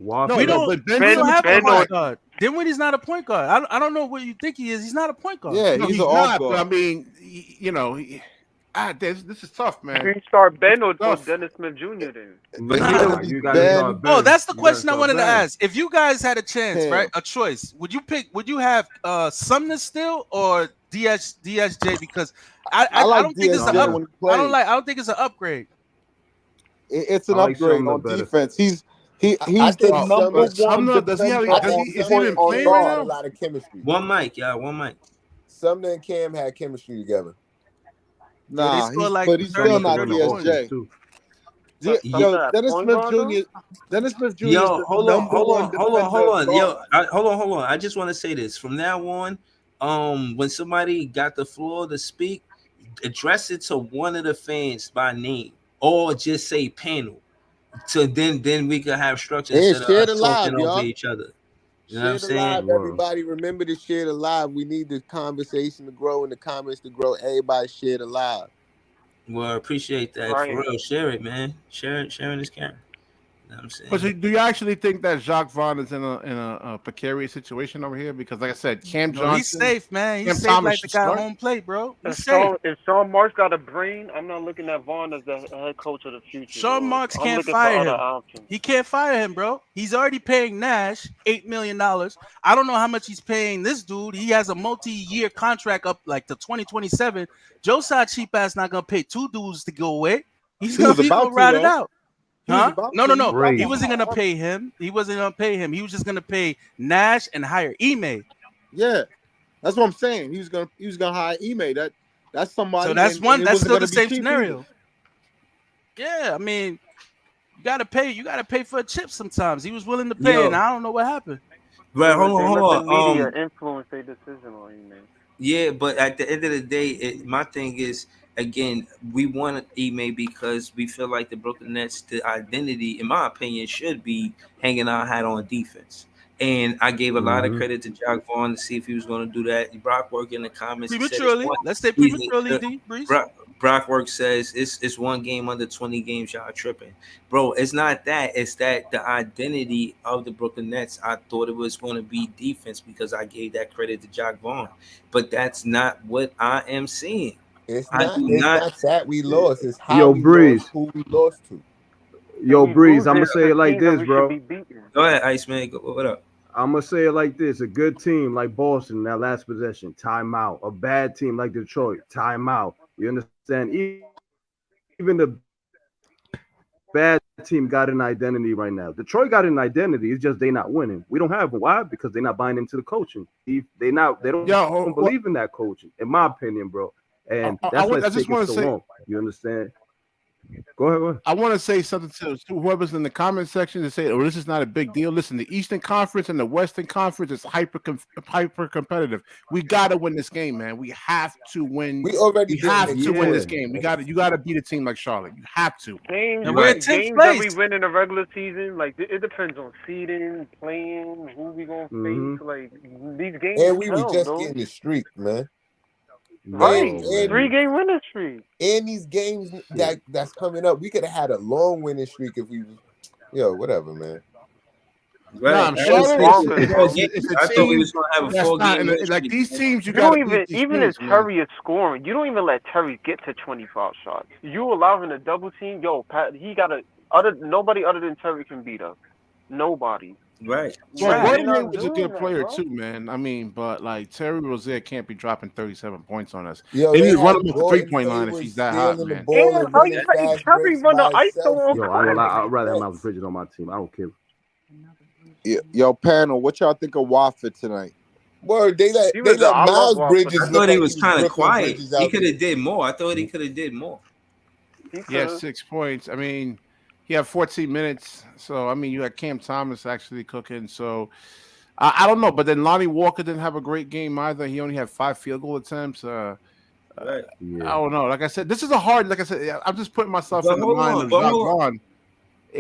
No, We no, don't but Ben Ben- we don't Simmons have a Ben come or point back. guard. Dinwiddie's not a point guard. I don't know what you think he is. He's not a point guard. Yeah, No, he's he's an off not. But I guard. mean, this is tough, man. you start Ben or Tough. Dennis Smith Jr. then? But It's you gonna know, Nah, be you gotta Ben. start Ben. Oh, that's the You gotta question I start wanted to Ben. ask. If you guys had a chance, Cam. right, a choice, would you have Sumner still or DSJ? Because I I like don't think it's an DSJ up. Sumner. when he plays. I don't think it's an upgrade. It's I an like upgrade Sumner on better. defense. He's I the think number Sumner. one Sumner, does he have? defender I Does on think he? Is he Sumner even point on and playing Cam right had guard. a now? lot of chemistry. one mic, yeah, one mic. Sumner and Cam had chemistry together. Nah, scored like but he's 30, still Sumner not could win the 30 points. DSJ. offense too. Yo, Sumner at Dennis point Smith guard though? Jr. Dennis Smith Jr. is Yo, the hold on, number hold one on, hold on, defender hold on. guard. Hold on. I just want to say this. From now on, when somebody got the floor to speak, address it to one of the fans by name, or just say panel. So then we could have structure And instead of share us the talking live, over y'all. each other. You know what Share I'm the saying? live, Word. everybody. Remember to share the live. We need the conversation to grow and the comments to grow. Everybody share the live. Well, I appreciate that. Right. For real. Share it, man. Sharing this camera. You know what I'm But saying? do you actually think that Jacques Vaughn is in a precarious situation over here? Because, like I said, Cam No, he's Johnson, safe, man. He's Cam safe Thomas like the should guy start. home plate, bro. He's If safe. Sean Marks got a brain, I'm not looking at Vaughn as the head coach of the future. Sean dog. Marks I'm can't looking for fire other him. options. He can't fire him, bro. He's already paying Nash $8 million. I don't know how much he's paying this dude. He has a multi-year contract up like to 2027. Joe Tsai cheap ass not gonna pay two dudes to go away. He's He was gonna about to, ride it though. out. He was Huh? about No. to. He He Crazy. wasn't gonna pay him. He wasn't gonna pay him. He was just gonna pay Nash and hire Ime. Yeah, that's what I'm saying. He was gonna hire Ime. That's somebody. So that's and one. it That's wasn't still gonna the be same cheap scenario. either. Yeah, I mean, you gotta pay. You gotta pay for a chip sometimes. He was willing to pay, Yo, and I don't know what happened. right, They let the hold on. media influence their decision on you, man. Yeah, but at the end of the day, my thing is, again, we want Ime because we feel like the Brooklyn Nets, the identity, in my opinion, should be hanging our hat on defense. And I gave a lot of credit to Jock Vaughn to see if he was going to do that. Brock work in the comments, he said it's Prematurely. one. Let's say He's prematurely, D. Breeze. Brock work says it's one game under 20 games. Y'all tripping, bro. It's not that. It's that the identity of the Brooklyn Nets. I thought it was going to be defense because I gave that credit to Jock Vaughn, but that's not what I am seeing. It's I not. do It's not. not that we lost. It's how Yo, we Breeze. lost. Who we lost to. Yo, We Breeze, I'm gonna losing say to it like teams that this, we bro. should be beating. Go ahead, Iceman. What up? I'm gonna say it like this: a good team like Boston, that last possession, timeout. A bad team like Detroit, timeout. You understand? Even the bad team got an identity right now. Detroit got an identity. It's just they not winning. We don't have one. Why? Because they're not buying into the coaching. They don't believe in that coaching, in my opinion, bro. And that's why it's taking so long. You understand? Go ahead. I want to say something to whoever's in the comment section to say, "Oh, this is not a big deal." Listen, the Eastern Conference and the Western Conference is hyper competitive. We got to win this game, man. We have to win. We already have did to win it. this game. You got to beat a team like Charlotte. You have to. Games, And we're in games 10th that we place. win in the regular season, like it depends on seeding, playing, who we gonna face. Like these games, And we were count, just though. getting the streak, man. Right, And 3-game winning streak. And these games that's coming up, we could have had a long winning streak if we, whatever, man. Right. No, I'm It's sure bonkers, I thought we was gonna have a 4-game. like these teams. You don't got even if Terry is scoring, you don't even let Terry get to 25 shots. You allow him to double team. Yo, Pat, he got nobody other than Terry can beat us. Nobody. Right. Well, Right, you're Gordon not Hayward's a doing good that, player bro. too, man. I mean, but like Terry Rozier can't be dropping 37 points on us. Yo, They they need to run had him off the Gordon 3-point line if Hayward he's that hot, stealing the man. ball And and how you running letting fast Terry breaks run the by ISO himself on for Yo, I ain't gonna lie. Claxton? I'd rather have defense. Miles Bridges on my team. I don't care. Yo, panel, what y'all think of Watford tonight? Word, they He was. let I love Miles Walford I Bridges look thought he tonight. like he was was kind of Brooklyn quiet. Bridges He out could there. have did more. I thought he could have did more. He He had could have. 6 points. I mean, he had 14 minutes. So I mean, you had Cam Thomas actually cooking. So I don't know, but then Lonnie Walker didn't have a great game either. He only had 5 field goal attempts. Right. I Yeah. don't know. Like I said, this is a hard. Like I said, I'm just putting myself But in the hold mind on. of But Jacques hold on. Vaughn.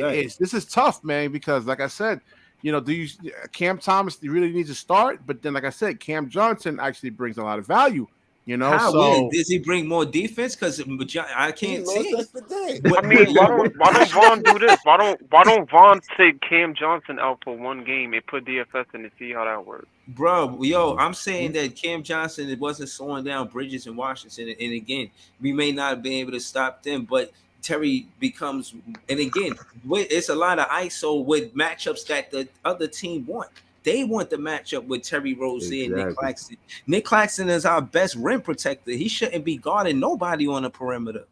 Right. This is tough, man, because like I said, do you Cam Thomas really needs to start? But then, like I said, Cam Johnson actually brings a lot of value. How? When So does he bring more defense? Because I He can't lost see us it. the day. I mean, why don't Vaughn do this? Why don't Vaughn take Cam Johnson out for one game and put DFS in to see how that works? Bro, yo, I'm saying that Cam Johnson it wasn't slowing down Bridges in Washington, and again, we may not have been able to stop them, but Terry becomes, and again, it's a lot of ISO with matchups that the other team want. They want the matchup with Terry Rozier and Nick Exactly. Claxton. Nick Claxton is our best rim protector. He shouldn't be guarding nobody on the perimeter.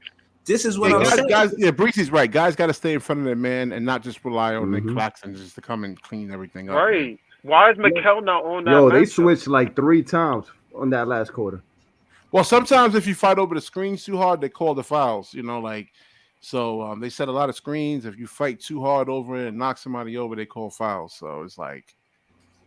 This is what yeah, I'm saying. guys, Breezy's right. Guys got to stay in front of their man and not just rely on Nick Mhm. Claxton just to come and clean everything up. Man. Right. Why is Mikel not on that Yo, they matchup? switched like 3 times on that last quarter. Well, sometimes if you fight over the screens too hard, they call the fouls. So they set a lot of screens. If you fight too hard over it and knock somebody over, they call fouls. So it's like,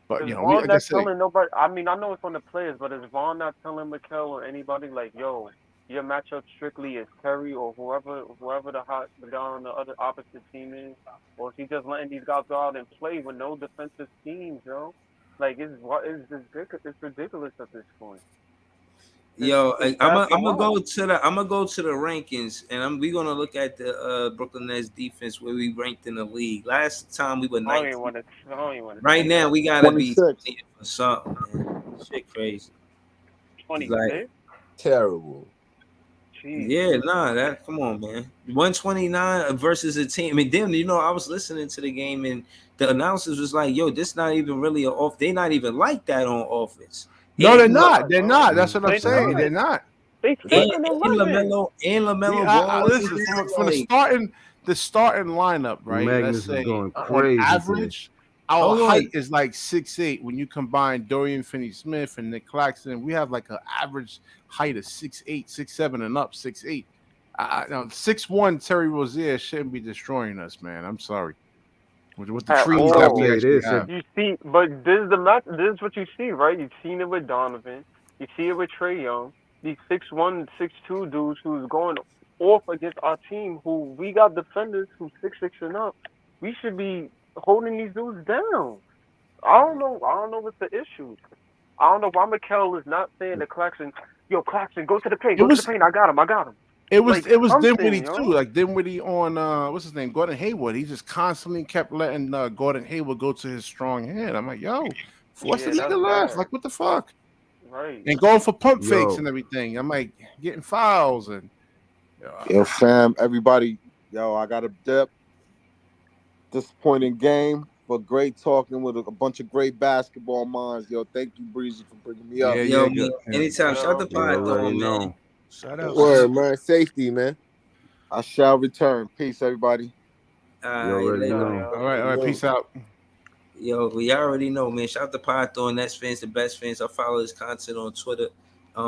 but Is we Vaughn like I not say, telling nobody? I mean, I know it's on the players, but is Vaughn not telling Mikel or anybody like, yo, your matchup strictly is Terry or whoever the guy on the other opposite team is, or is he just letting these guys go out and play with no defensive schemes, yo? Like it's ridiculous at this point. Yo, It's I'm bad gonna for go watch. to the rankings, and we're gonna look at the Brooklyn Nets defense where we ranked in the league. Last time we were I don't 19th. even want to. I don't even want to Right say now that. we gotta be 26. 20th for something, man. Shit crazy. Like, 26. Terrible. Jeez. yeah, nah, that come on, man. 129 versus a team. I mean, then I was listening to the game and the announcers was like, "Yo, this not even really an off. They not even like that on offense." no, And they're They not. not, They're bro. not. That's what I'm They saying. not. They're not. They But 6-11. LaMelo Ball wasn't listen there, from the starting lineup, right? Magnus Let's is say going on crazy average, our hold height on. is like 6'8". When you combine Dorian Finney-Smith and Nick Claxton, we have like an average height of 6'8", 6'7", and up 6'8". Now 6'1" Terry Rozier shouldn't be destroying us, man. I'm sorry. With the At trees I that would all. we say actually this. have. You see, but this is the match. This is what you see, right? You've seen it with Donovan. You see it with Trey Young. These 6'1", 6'2" dudes who's going off against our team. Who we got defenders who 6'6" and up. We should be holding these dudes down. I don't know. I don't know what's the issue. I don't know why Mikel is not saying to Claxton, "Yo, Claxton, go to the paint. It Go to the was paint. I got him. I got him." It was Like Dinwiddie something, too. yo. Like Dinwiddie on what's his name, Gordon Hayward. He just constantly kept letting Gordon Hayward go to his strong hand. I'm like, yo, force the Yeah, that's nigga left. bad. Like what the fuck? Right. And going for pump fakes Yo, and everything. I'm like getting fouls and Yo, fam, everybody, yo, I got a dip. Disappointing game, but great talking with a bunch of great basketball minds. Yo, thank you, Breezy, for bringing me up. Yo, man, good. Yeah. anytime. Shout the you pod already on, man. know. Shout out. Word, man. Safety, man. I shall return. Peace, everybody. You All right, already later. know. All right, peace out. Yo, we already know, man. Shout out to Python, Nets fans, the best fans. I follow his content on Twitter. You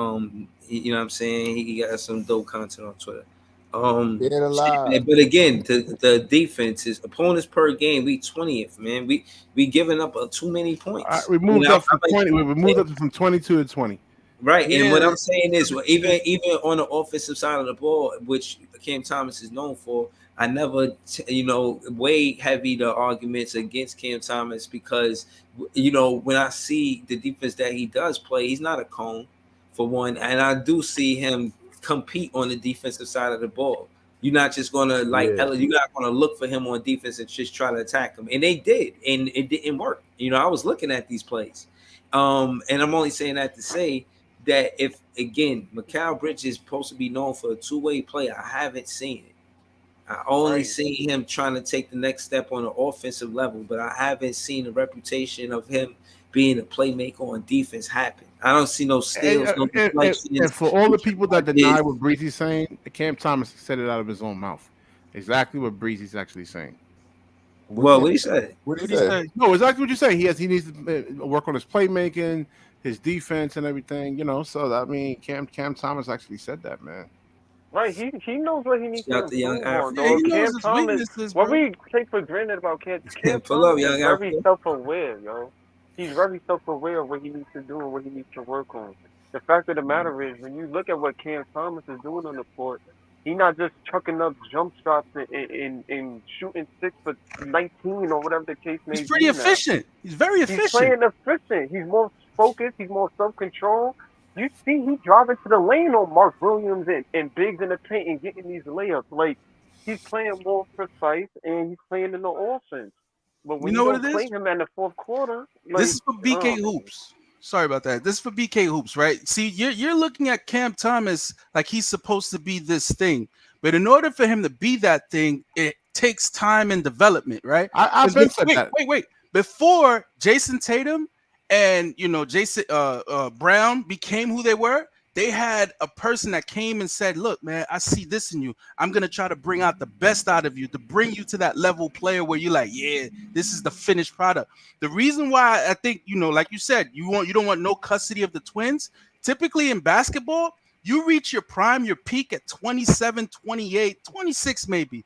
know what I'm saying? He got some dope content on Twitter. Being alive. But again, the defense is opponents per game. We 20th, man. We giving up too many points. We moved up from I'm like, 20. We moved up from 22 to 20. right, and Yeah, what I'm saying is, even on the offensive side of the ball, which Cam Thomas is known for, I never, weigh heavy the arguments against Cam Thomas because, when I see the defense that he does play, he's not a cone, for one, and I do see him compete on the defensive side of the ball. You're not just gonna Yeah. you're not gonna look for him on defense and just try to attack him, and they did, and it didn't work. I was looking at these plays, and I'm only saying that to say that if again, Mikal Bridges is supposed to be known for a two-way play, I haven't seen it. I only Right. seen him trying to take the next step on the offensive level, but I haven't seen the reputation of him being a playmaker on defense happen. I don't see no steals, no And deflections. for all the people that deny Did. what Breezy's saying, Cam Thomas said it out of his own mouth. Exactly what Breezy's actually saying. Well, what he said? What What did he he say? say? No, exactly what you're saying. He needs to work on his playmaking, his defense, and everything. You know, so I mean, Cam Thomas actually said that, man. Right, he knows what he needs to Shout out to young improve on, Africa. Yeah, dog. he knows Cam his Thomas, weaknesses, what bro. we take for granted about Cam Pull up, Thomas is young very Africa. self-aware, yo. He's very self-aware of what he needs to do and what he needs to work on. The fact of the matter is, when you look at what Cam Thomas is doing on the court, he's not just chucking up jump shots and shooting 6 for 19 or whatever the case may He's pretty be now. efficient. He's very He's efficient. playing efficient. He's more focused. He's more self-control. You see, he driving to the lane on Mark Williams and Biggs in the paint and getting these layups. Like, he's playing more precise and he's playing in the offense. But when You you, know what don't it play is? him in the fourth quarter, like, This is for BK Hoops. Sorry about that. This is for BK Hoops, right? See, you're looking at Cam Thomas like he's supposed to be this thing, but in order for him to be that thing, it takes time and development, right? I've been said that. Wait. Before Jason Tatum and Jason Brown became who they were, they had a person that came and said, "Look, man, I see this in you. I'm gonna try to bring out the best out of you to bring you to that level player where you're like, yeah, this is the finished product." The reason why I think, like you said, you don't want no custody of the twins. Typically in basketball, you reach your prime, your peak at 27, 28, 26 maybe.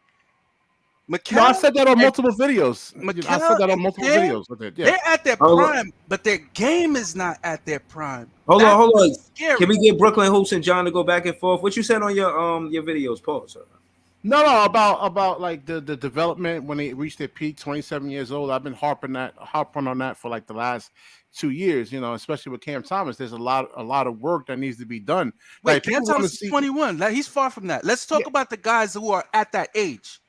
No, I said that on multiple videos. Mikal I said that on and multiple Cam, videos. Okay, yeah. They're at their Hold on. prime, but their game is not at their prime. Hold That's on. scary. Can we get Brooklyn Hoops and John to go back and forth? What you said on your videos, Paul? Sir? No, about like the development when they reach their peak, 27 years old. I've been harping on that for like the last 2 years. Especially with Cam Thomas, there's a lot of work that needs to be done. Wait, Like, Cam Thomas is 21. He's far from that. Let's talk about the guys who are at that age.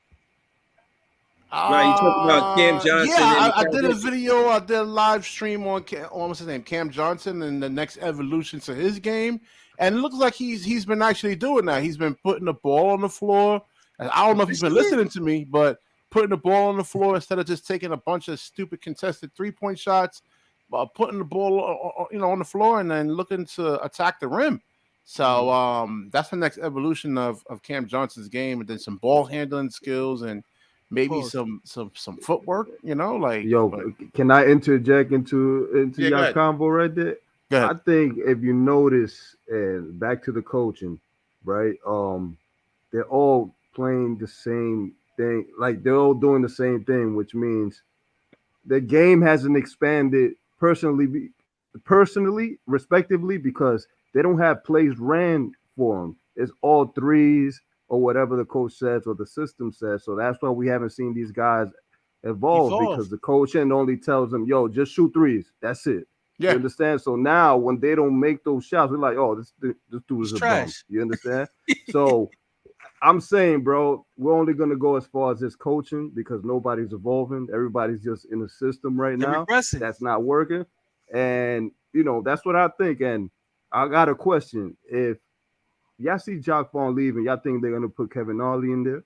Right, you talking about Cam Johnson? Yeah, I did a video. I did a live stream on what's his name, Cam Johnson, and the next evolution to his game. And it looks like he's been actually doing that. He's been putting the ball on the floor. And I don't know if he's been listening to me, but putting the ball on the floor instead of just taking a bunch of stupid contested 3-point shots, putting the ball on the floor and then looking to attack the rim. So that's the next evolution of Cam Johnson's game, and then some ball handling skills and maybe some footwork, Can I interject into Yeah, your combo right there? Go ahead. I think if you notice, and back to the coaching, right? They're all playing the same thing, like they're all doing the same thing, which means the game hasn't expanded personally, respectively, because they don't have plays ran for them. It's all threes or whatever the coach says or the system says. So that's why we haven't seen these guys evolve. Because the coach only tells them, "Yo, just shoot threes. That's it." Yeah. You understand? So now when they don't make those shots, we're like, "Oh, this dude is a bum." trash. You understand? So I'm saying, bro, we're only gonna go as far as this coaching because nobody's evolving. Everybody's just in a system right They're now regressing. that's not working. And that's what I think. And I got a question. If y'all see Jock Vaughn leaving, y'all think they're gonna put Kevin Ollie in there?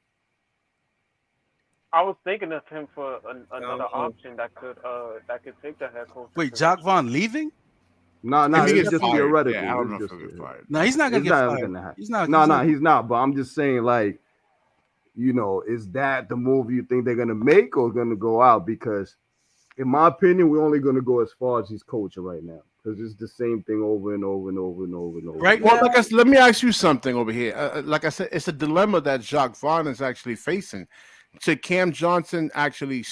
I was thinking of him for another option that could take the head coach. Wait, Jock Vaughn leaving? No, If he it's gets just fired, theoretical. yeah, I don't know It's if just- he'll get fired. No, he's not gonna It's get not fired. gonna happen. He's not. He's not. But I'm just saying, like, is that the move you think they're gonna make or gonna go out? Because, in my opinion, we're only gonna go as far as he's coaching right now because it's the same thing over and over and over and over and over. Right Well, now, like I said, let me ask you something over here. Like I said, it's a dilemma that Jacques Vaughn is actually facing. Should Cam Thomas actually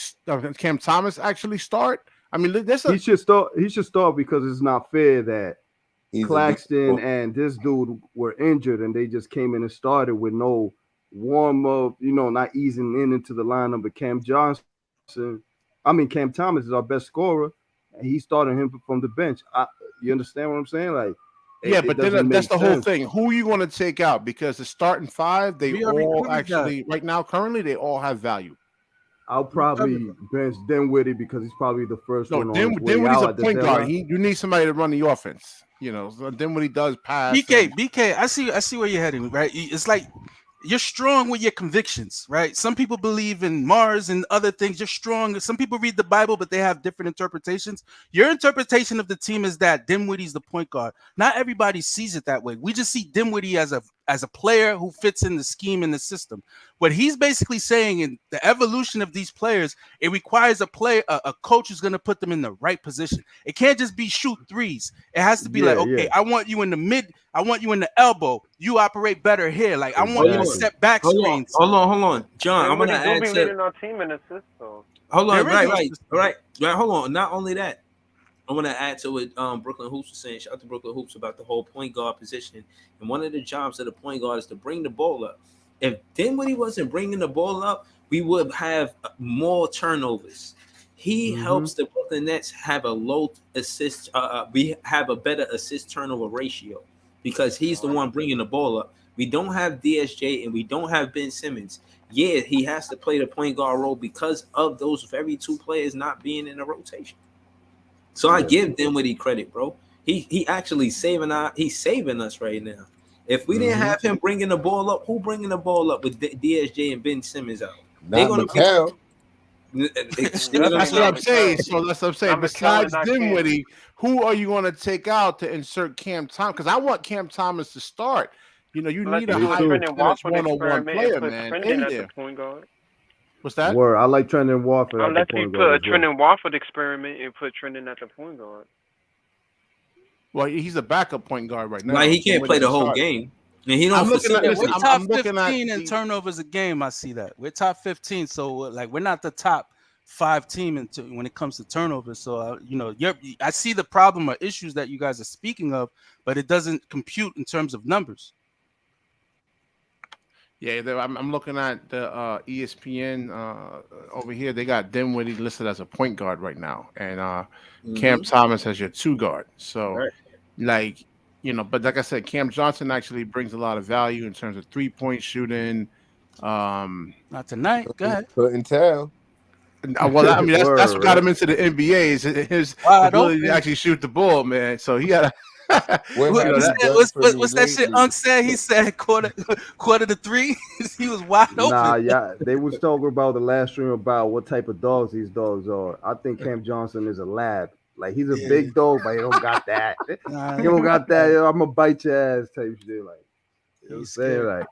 start? I mean, He should start. He should start because it's not fair that Claxton and this dude were injured and they just came in and started with no warm up. Not easing into the lineup. But Cam Thomas is our best scorer, and he's starting him from the bench. You understand what I'm saying? Like, yeah, but then that's the whole sense. thing. Who are you going to take out? Because the starting five, they We already all covered actually right now, currently, they all have value. I'll probably bench Dinwiddie because he's probably the first one on his way Dinwiddie's out a at the point guard. deadline. You need somebody to run the offense. So Dinwiddie does pass. BK, I see where you're heading. Right? It's like you're strong with your convictions, right? Some people believe in Mars and other things. You're strong. Some people read the Bible, but they have different interpretations. Your interpretation of the team is that Dinwiddie's the point guard. Not everybody sees it that way. We just see Dinwiddie as a player who fits in the scheme and the system. What he's basically saying in the evolution of these players, it requires a coach who's going to put them in the right position. It can't just be shoot threes. It has to be like, okay, I want you in the mid. I want you in the elbow. You operate better here. Like I want you to step back screens. Hold on, John. I'm gonna add be to leading our team in assists though. Hold on, right. Hold on. Not only that, I want to add to what Brooklyn Hoops was saying. Shout out to Brooklyn Hoops about the whole point guard position. And one of the jobs of the point guard is to bring the ball up. If Dinwiddie wasn't bringing the ball up, we would have more turnovers. He helps the Brooklyn Nets have a low assist. We have a better assist turnover ratio because he's the one bringing the ball up. We don't have DSJ and we don't have Ben Simmons. Yeah, he has to play the point guard role because of those very two players not being in the rotation. So I give Dinwiddie credit, bro. He actually saving us right now. If we didn't have him bringing the ball up, who bringing the ball up with DSJ and Ben Simmons out? Not Mikal. That's what I'm saying. So that's what I'm saying. Besides Dinwiddie, who are you going to take out to insert Cam Thomas? Because I want Cam Thomas to start. You know, you need a high one-on-one player, man. In there. What's that? Word. I like Trendon Watford. Unless you put a Trendon Watford experiment and put Trendon at the point guard. Well, he's a backup point guard right now. Like he can't play the whole game. And he don't. We're top 15 in turnovers a game. I see that we're top 15. So like we're not the top 5 team when it comes to turnovers. So I see the problem or issues that you guys are speaking of, but it doesn't compute in terms of numbers. Yeah, I'm looking at the ESPN over here. They got Dinwiddie listed as a point guard right now, and Cam Thomas as your 2 guard. So, but like I said, Cam Johnson actually brings a lot of value in terms of 3-point shooting. Not tonight. Go ahead. Couldn't tell. Well, I mean, that's what got him into the NBA is his ability to actually shoot the ball, man. So he got to. What's that shit Unc said? He said quarter to 3. He was wide open. Nah, yeah, they was talking about the last stream about what type of dogs these dogs are. I think Cam Johnson is a lab. Like he's a big dog, but he don't got that. He don't got that. I'm gonna bite your ass type shit. Like you know what I'm saying, like.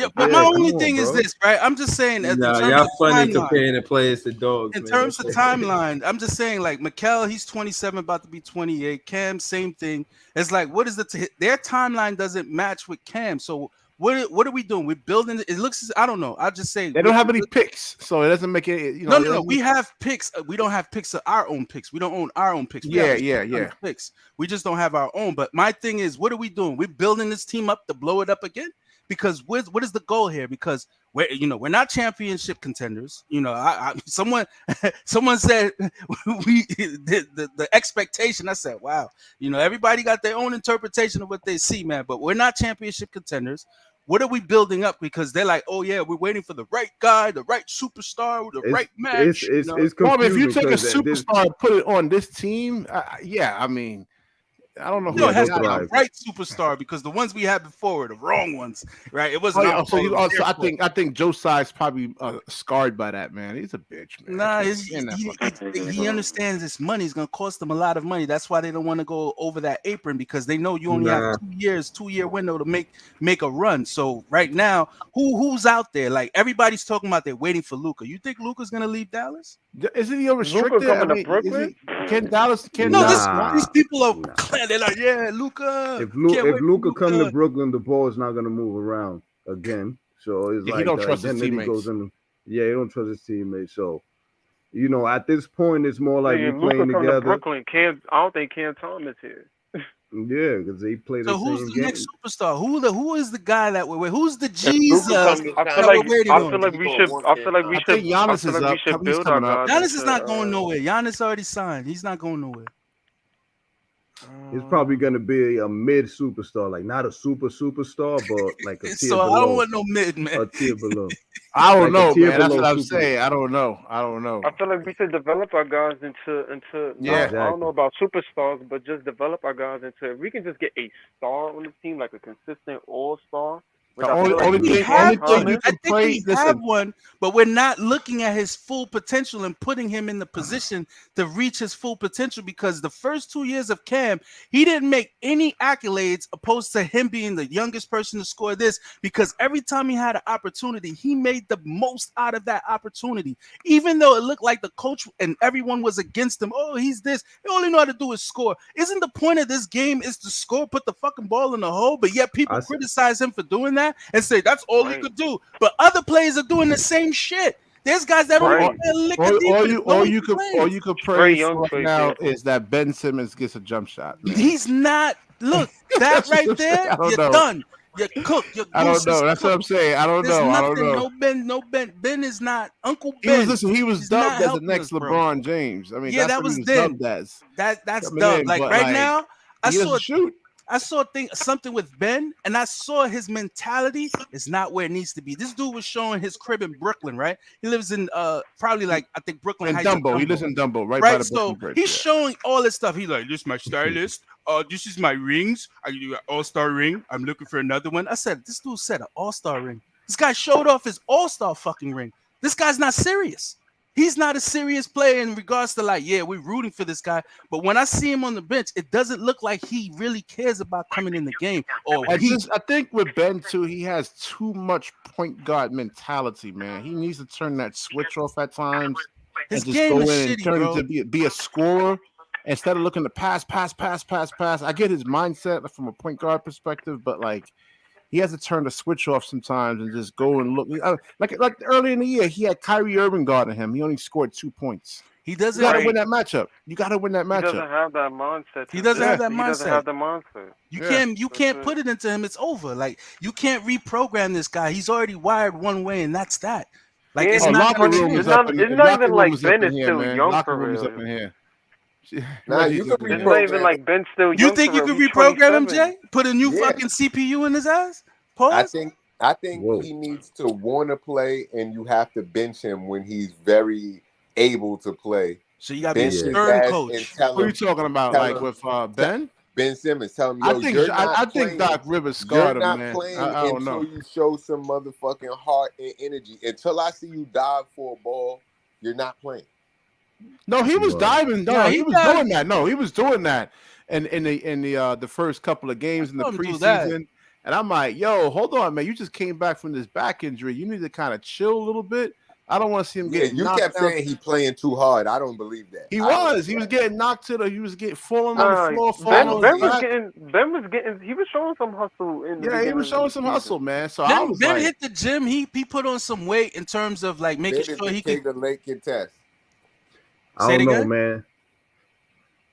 Yeah, but my only thing is this, right? I'm just saying. Y'all funny comparing the players to dogs. In terms of timeline, I'm just saying, like Mikal, he's 27, about to be 28. Cam, same thing. It's like, what is their timeline doesn't match with Cam. So what are we doing? We're building. It looks. I don't know. I'll just say they don't have any picks, so it doesn't make it. No. We have picks. We don't have picks of our own picks. We don't own our own picks. Yeah. Picks. We just don't have our own. But my thing is, what are we doing? We're building this team up to blow it up again. Because what is the goal here? Because we're not championship contenders. Someone said the expectation. I said, wow. Everybody got their own interpretation of what they see, man. But we're not championship contenders. What are we building up? Because they're like, oh yeah, we're waiting for the right guy, the right superstar, the right match. It's well, if you take a superstar and put it on this team, I mean. I don't know who it has to be the right superstar because the ones we had before were the wrong ones, right? It wasn't. I think Joe Tsai's probably scarred by that, man. He's a bitch, man. Nah, he understands this money is going to cost them a lot of money. That's why they don't want to go over that apron because they know you only have 2-year window to make a run. So right now, who's out there? Like everybody's talking about they're waiting for Luka. You think Luka's going to leave Dallas? Isn't he restricted? Luka coming to Brooklyn? Can Dallas? These people are. They're like, yeah, Luka. If Luka come to Brooklyn, the ball is not going to move around again. So it's like he don't trust his teammates. He don't trust his teammates. So at this point, it's more like we're playing Luka together. To Brooklyn, I don't think Cam Thomas here. Yeah, because they play the same game. So who's the next superstar? Who is the guy that we're waiting? Who's the Jesus? I feel like we should. Giannis is up. We should build our guys. Giannis is not going nowhere. Giannis already signed. He's not going nowhere. He's probably gonna be a mid superstar, like not a superstar, but like a tier below. I don't want no mid, man. A tier below. I don't know, man. That's what I'm saying. I don't know. I feel like we should develop our guys into. I don't know about superstars, but just develop our guys into. If we can just get a star on the team, like a consistent all-star, which The I feel like only he thing, was only coming. thing you I can think play. we have one, but we're not looking at his full potential and putting him in the position to reach his full potential because the first 2 years of Cam, he didn't make any accolades opposed to him being the youngest person to score this because every time he had an opportunity, he made the most out of that opportunity. Even though it looked like the coach and everyone was against him. Oh, he's this. All he know how to do is score. Isn't the point of this game is to score, put the fucking ball in the hole, but yet people criticize him for doing that and say that's all he could do. But other players are doing the same shit. There's guys that don't play a lick of defense. All you could praise Young right plays now there. is that Ben Simmons gets a jump shot. Man. He's not. Look, that right there, I don't you're know. done. You're cooked. Your I goose don't know. is That's what I'm cooked. saying. I don't There's know. I don't nothing. know. No Ben. Ben is not Uncle Ben. He was He's dubbed not as the helping next us, bro. LeBron James. I mean, Yeah, that's that what was he was then. dubbed as. That's Coming dubbed. in, Like but, right like, now, I he doesn't shoot. saw something with Ben, and I saw his mentality is not where it needs to be. This dude was showing his crib in Brooklyn, right? He lives in probably like I think Brooklyn In Heights. or Dumbo. He lives in Dumbo, right by the So Brooklyn Bridge. he's showing all this stuff. He's like, this is my stylist. This is my rings. I do an all-star ring. I'm looking for another one. I said, this dude said an all-star ring. This guy showed off his all-star fucking ring. This guy's not serious. He's not a serious player in regards to like, yeah, we're rooting for this guy. But when I see him on the bench, it doesn't look like he really cares about coming in the game. I think with Ben too, he has too much point guard mentality, man. He needs to turn that switch off at times His and just game go is in and shitty, turn bro. it to be a scorer instead of looking to pass. I get his mindset from a point guard perspective, but like he has to turn the switch off sometimes and just go and look. Like early in the year, he had Kyrie Irving guarding him. He only scored 2 points. He doesn't. You got to win that matchup. You got to win that He doesn't matchup. have that mindset. He doesn't have that He doesn't mindset. have the mindset. You can't put it into him. It's over. Like you can't reprogram this guy. He's already wired one way, and that's that. Like it's not locker gonna room change. is up in It's not even like is Ben up in is here, still man. young Locker for room is real. up in here. Nah, you can It's not even like Ben still young. You think for you real. could He's reprogram him, 27. Jay? Put a new Yeah. fucking CPU in his ass? Pause. I think he needs to want to play, and you have to bench him when he's very able to play. So you got to be a Bench his stern ass coach. and tell Who are him- you talking about? tell Like him- with Ben? Ben Simmons, tell him, I yo, think you're not I playing. think Doc Rivers You're scarred him, not man. playing I don't until know. you show some motherfucking heart and energy. Until I see you dive for a ball, you're not playing. No, he was diving. No, Yeah, he he was dived. doing that. No, he was doing that. And in the first couple of games in the saw him do that. preseason, and I'm like, yo, hold on, man. You just came back from this back injury. You need to kind of chill a little bit. I don't want to see him Yeah, get you knocked kept down. saying he playing too hard. I don't believe that. He I don't was. He believe was that. getting knocked to the. He was getting falling on the floor. Ben Falling was on his back. getting. He was showing some hustle in the Yeah, he beginning was of showing the some season. hustle, man. So I Ben, was Ben like, hit the gym. He put on some weight in terms of like making Ben is sure the he king could. of late contest. I Say it don't know, again? man.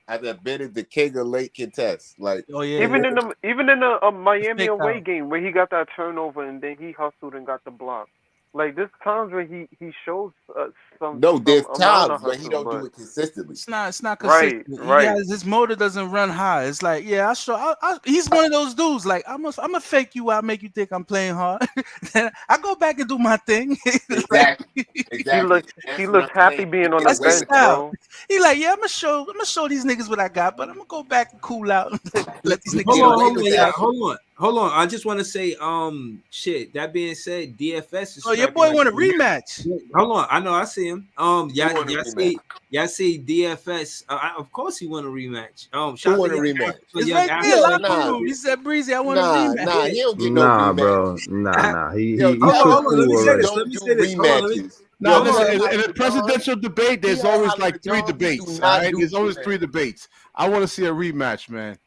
I said Ben is the king of late contest. Like Oh yeah. Even in the Miami big away time. game where he got that turnover and then he hustled and got the block. Like there's times where he shows some. no, there's some amount times of when he hustle, don't do but it consistently. It's not Right, consistent. right. His motor doesn't run high. It's like, yeah, he's one of those dudes. Like, I'm gonna fake you out, make you think I'm playing hard. Then I go back and do my thing. Exactly. Exactly. He looks happy being on the That's his bench, style. bro. He like, yeah, I'm gonna show these niggas what I got, but I'm gonna go back and cool out. Let these niggas Get know. away with that. Hold on. I just want to say, shit. That being said, DFS is. Oh, your striking boy like want a a- rematch. Hold on, I know, I see him. want a Y'all see DFS. Of course, he want a rematch. Who shout want a out to rematch? It's young right African. there, Yo, locker nah. room. He said, Breezy, I want a rematch. Nah, he don't get no Nah, rematch. bro. Nah. He Yo, he tell cooked him Let me cool say already. this. don't Let me do say this. Hold on, let me- rematches. no, Yo, listen. hold on. In a presidential debate, there's Yeah, always how like the 3 Dons debates. do All not right, do there's always rematch. 3 debates. I want to see a rematch, man.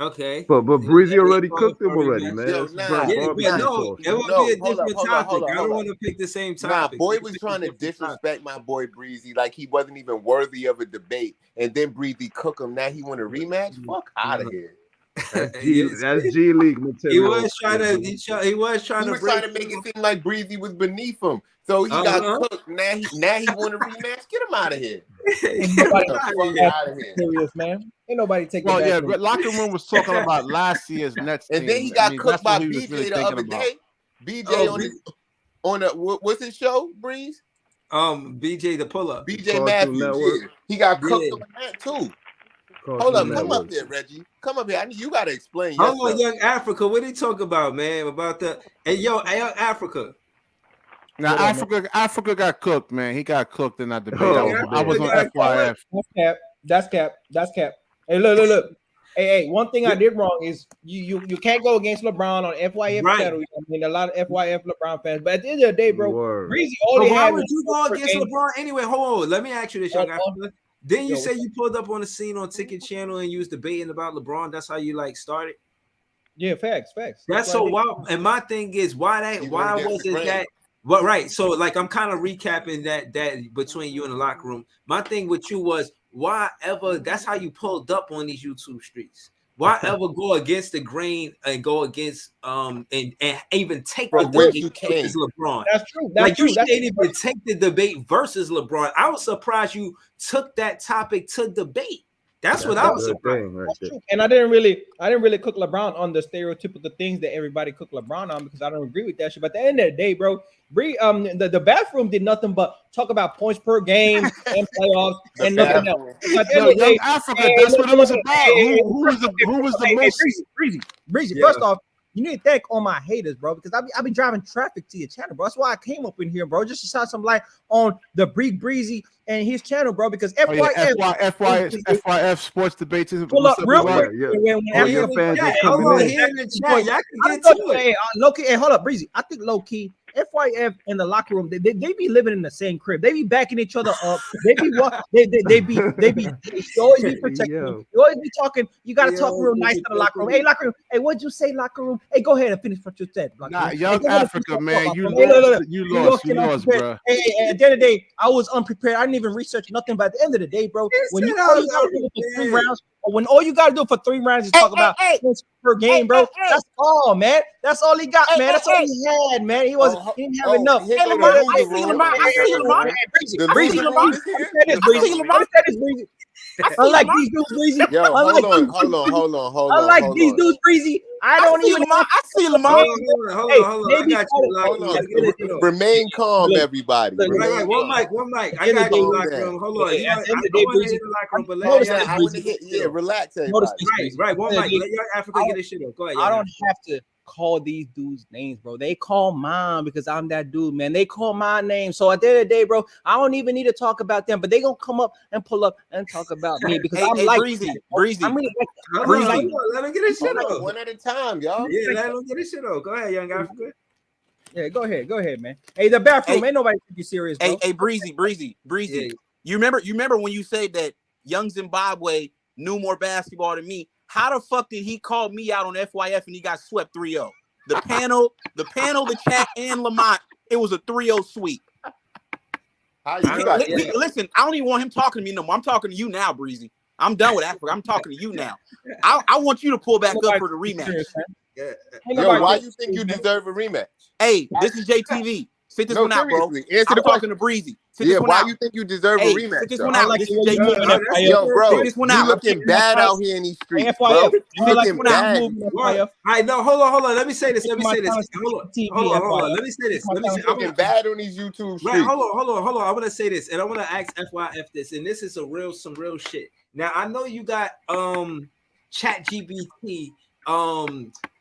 Okay. But Breezy Yeah, already he calling cooked him for a already, rematch. man. Yo, It's nah, burnt Yeah, barbecue but no, sauce. it would No, be a hold up, different hold up, topic. hold up, I hold don't up. want to pick the same Nah, topic. boy Let's was pick a trying to different topic. disrespect my boy Breezy like he wasn't even worthy of a debate, and then Breezy cook him. Now he want a rematch? Fuck out of here. That's Yes. G League He material. was trying to. He was trying He to was break. trying to make it seem like Breezy was beneath him, so he got cooked. Now he want a rematch. Get him out of here. Get Fuck him outta out here. of here. Serious, man. Ain't nobody taking Well, that. yeah, from but locker room was talking about last year's Nets team. And then he got cooked that's by what he was BJ really the thinking other about. day. BJ Oh, on the what's his show? Breeze. BJ the pull up. BJ Cartoon Matthews. Network. Yeah, he got cooked Yeah. on that too. Hold up, come up there, Reggie. Come up here. You gotta explain yourself. Hold on, Young Africa. What he talk about, man? About the Young Africa. Now Africa got cooked, man. He got cooked in that debate. I was on FYF. That's cap. Hey, look. Hey, one thing I did wrong is you can't go against LeBron on FYF channel. I mean, a lot of FYF LeBron fans, but at the end of the day, bro, Breezy only why had. would you go against LeBron anyway? Hold on, let me ask you this, Young Africa. Didn't you say you pulled up on the scene on Ticket Channel and you was debating about LeBron? That's how you like started. Yeah, facts. That's so wild. And my thing is, why wasn't that? Well, right. So like I'm kind of recapping that between you and the locker room. My thing with you was why ever that's how you pulled up on these YouTube streets. Why ever go against the grain and go against and even take the debate versus LeBron? That's true. You shouldn't even take the debate versus LeBron. I was surprised you took that topic to debate. That's what I was surprised. And I didn't really cook LeBron on the stereotypical things that everybody cook LeBron on because I don't agree with that shit. But at the end of the day, bro, the bathroom did nothing but talk about points per game and playoffs and nothing else. Young Africa, that's what it was about. Who was the most Breezy? Yeah. First off, you need to thank all my haters, bro, because I be driving traffic to your channel, bro. That's why I came up in here, bro, just to shine some light on the Breezy and his channel, bro, because FYF Sports Debates is pull up real quick. Your fans are coming in. Hold up, Breezy. I think low key FYF in the locker room, they be living in the same crib. They be backing each other up. They always be protecting. You always be talking. You gotta talk real nice to the locker room. Hey, locker room. Hey, what'd you say, locker room? Hey, go ahead and finish what you said. Nah, Young Africa, man, you lost, bro. Hey, at the end of the day, I was unprepared. I didn't even research nothing. But at the end of the day, bro, when you all you gotta do for 3 rounds, or when all you gotta do for 3 rounds is talk about points per game, bro. That's all, man. That's all he got, man. That's all he had, man. He didn't have enough. Hey, Lamar, I see Lamar. Breezy. Unlike these dudes, Breezy. Yo, hold on. Unlike these dudes, Breezy, I don't even. I see Lamar. Hold on. Remain calm, everybody. Right. One mic. I got you, locker room. Hold on. Relax. Right. One mic. Let your Africa get his shit up. Go ahead. I don't have to call these dudes names, bro. They call mine because I'm that dude, man. They call my name. So at the end of the day, bro, I don't even need to talk about them, but they gonna come up and pull up and talk about me because I'm like Breezy. I'm really like, let him get his shit up. One at a time, y'all. Yeah, let him get his shit up. Go ahead, Young Africa. Yeah, go ahead, man. Hey, the bathroom ain't nobody take you serious, bro. Hey, Breezy. Yeah. You remember when you said that Young Zimbabwe knew more basketball than me? How the fuck did he call me out on FYF and he got swept 3-0? The panel, the chat, and Lamont, it was a 3-0 sweep. Listen, I don't even want him talking to me no more. I'm talking to you now, Breezy. I'm done with Africa. I'm talking to you now. I want you to pull back up for the rematch. Yo, why you think you deserve a rematch? Hey, this is JTV. Sit this one out, bro. Answer the talking to Breezy. Why you think you deserve a rematch? Sit this one out. This is JTV. Yo, bro, sit this one out. You looking bad out here in these streets, bro. You looking bad. All right, no, hold on. Let me say this. Hold on. Let me say this. I'm looking bad on these YouTube streets. Right, hold on. I want to say this, and I want to ask FYF this, and this is some real shit. Now, I know you got ChatGPT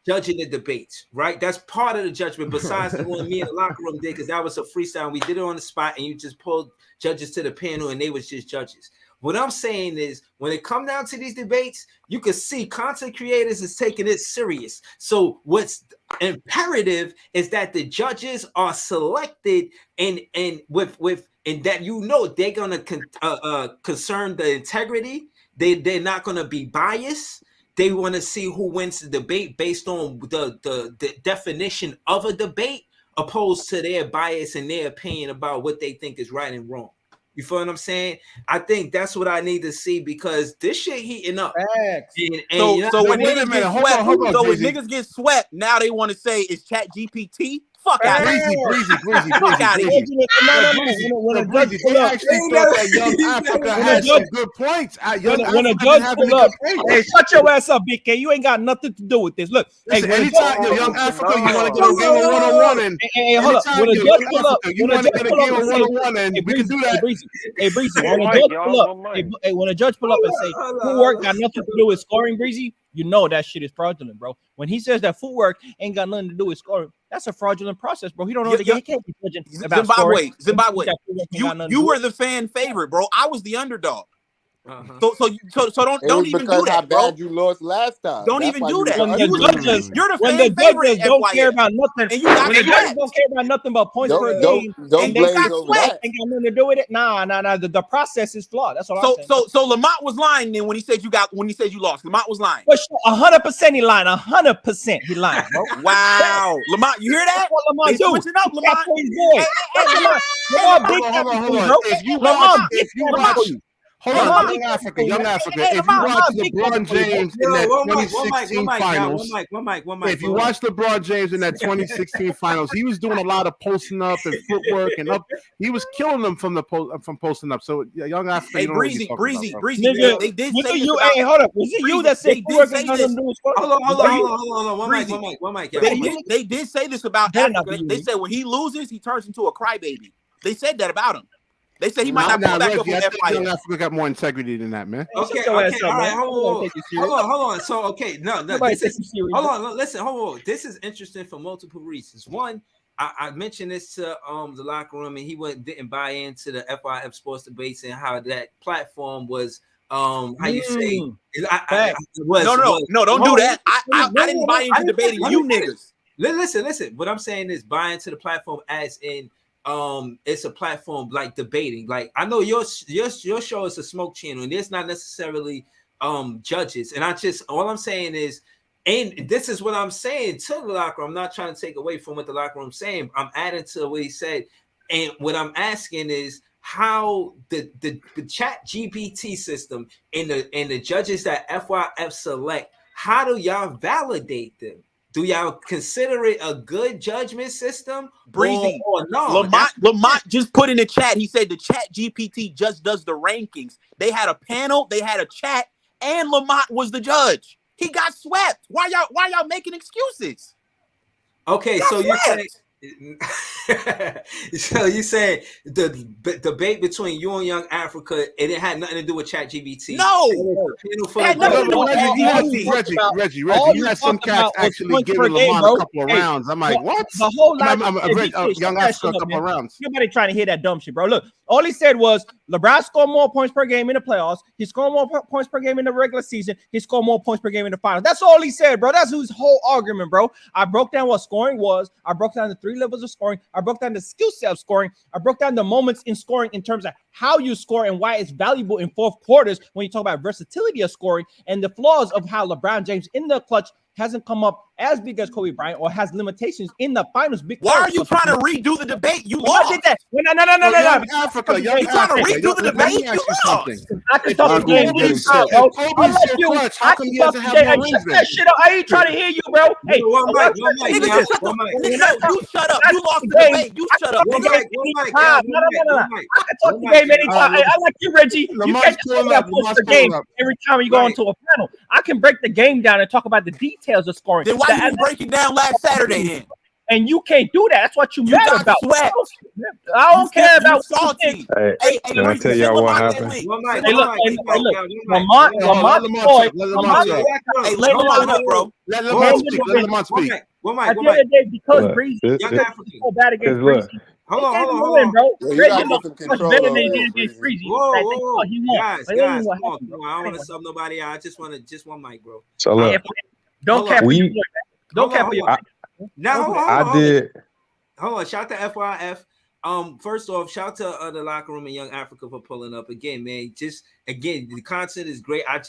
judging the debates, right? That's part of the judgment. Besides the one me in the locker room did, because that was a freestyle. We did it on the spot, and you just pulled judges to the panel, and they was just judges. What I'm saying is, when it come down to these debates, you can see content creators is taking it serious. So what's imperative is that the judges are selected and that they're gonna concern the integrity. They're not gonna be biased. They want to see who wins the debate based on the definition of a debate, opposed to their bias and their opinion about what they think is right and wrong. You feel what I'm saying? I think that's what I need to see because this shit heating up. So when niggas get swept, now they want to say it's Chat GPT. Fuck out of here. Breezy. Fuck out of here. When a judge Breezy, pull they up, actually thought that Young Africa had some good points. when a judge pull up, hey, shut your ass up, BK. You ain't got nothing to do with this. Look, Listen, hey, anytime Young Africa, you want to get a game on one-on-one, and hey, hold up. When a judge pull up, you want to get a game on one-on-one, and we can do that. Hey, Breezy, when a judge pull up, when a judge pull up and say footwork got nothing to do with scoring, Breezy, you know that shit is fraudulent, bro. When he says that footwork ain't got nothing to do with scoring, that's a fraudulent process, bro. He don't know the game. He can't be judging about scoring. Zimbabwe. You were the fan favorite, bro. I was the underdog. So don't even do that, how bro. bad you lost last time. Don't That's even why do you that. were You're the when fan the favorite judges at don't FYF. care about nothing, And you got when the judges swept. don't care about nothing but points per Don't game, don't and they blaze got over swept, that. ain't got nothing to do with it. Nah. The process is flawed. That's all I'm saying. So Lamont was lying then when he said you lost. Lamont was lying. But 100% he lying. 100% he lying, bro. Wow, Lamont, you hear that? That's what Lamont They do. switching up, He Lamont. got for his boy. Lamont big Hold on. bro. If you Lamont watch, Hold on, Young Africa. If you watch LeBron James in that 2016 finals, if you watch LeBron James in that 2016 finals, he was doing a lot of posting up and footwork and up. He was killing them from posting up. So Young Africa, Hey, you know Breezy. Nigga, They did was say it this you? about- Hey, hold up. Was it you that said They footwork did ain't say nothing this. to do with scoring? Hold on. One mic. They did say this about Africa. They said when he loses, he turns into a crybaby. They said that about him. They said he might not pull back up Reggie, from I think Young FYF. Africa got more integrity than that, man. Okay, all right, hold on. So, okay, no, this is, hold on, listen, hold on. This is interesting for multiple reasons. One, I mentioned this to the locker room, and he didn't buy into the FIF sports debates and how that platform was how you say No, don't do that. I didn't buy into debating you niggas. Listen. What I'm saying is buy into the platform as in it's a platform like debating. Like I know your show is a smoke channel, and there's not necessarily judges. And all I'm saying is, and this is what I'm saying to the locker room. I'm not trying to take away from what the locker room's saying. I'm adding to what he said, and what I'm asking is how the chat GPT system and the judges that FYF select, how do y'all validate them? Do y'all consider it a good judgment system? Breezy. Or no? Lamont just put in the chat. He said the chat GPT just does the rankings. They had a panel, they had a chat, and Lamont was the judge. He got swept. Why y'all making excuses? Okay, so you say so you say the debate between you and Young Africa, and it had nothing to do with ChatGPT. No, Reggie. You had some cats actually giving Lamont a couple of rounds. I'm like, what? The whole Young Africa a couple of rounds. Nobody trying to hear that dumb shit, bro. Look, all he said was LeBron scored more points per game in the playoffs. He scored more points per game in the regular season. He scored more points per game in the finals. That's all he said, bro. That's his whole argument, bro. I broke down what scoring was. I broke down the 3 levels of scoring. I broke down the skill set of scoring. I broke down the moments in scoring in terms of how you score and why it's valuable in fourth quarters when you talk about versatility of scoring and the flaws of how LeBron James in the clutch hasn't come up as big as Kobe Bryant or has limitations in the finals. Why are you trying to redo the debate? You lost. Did that. No. Young Africa. You trying to redo the debate? You lost. I can talk to game anytime, bro. Unless you, I can talk to game. Shut that shit up. I ain't trying to hear you, bro. Hey, you shut up. You lost the debate. You shut up. No. I can talk to game anytime. I like you, Reggie. You can't just talk about points per game every time you go into a panel. I can break the game down and talk about the details of scoring. Then why you didn't break it down last Saturday then? And you can't do that. That's what you mad about. Sweat. I don't care about salty. Hey, can I tell y'all what happened? Hey, look. Lamont. Hey, let Lamont up, bro. Let Lamont speak. At the end of the day, because Breezy is so bad against Breezy. Hold on, bro. Yeah, Reggie looks much better than he did against Breezy. Whoa. He won. Guys, I don't want to sub nobody out. I just want one mic, bro. So look, don't cap for your boy, man. Don't cap for your boy. Now, I did. Hold on. Shout to FYF. First off, shout to the locker room in Young Africa for pulling up again, man. The content is great. I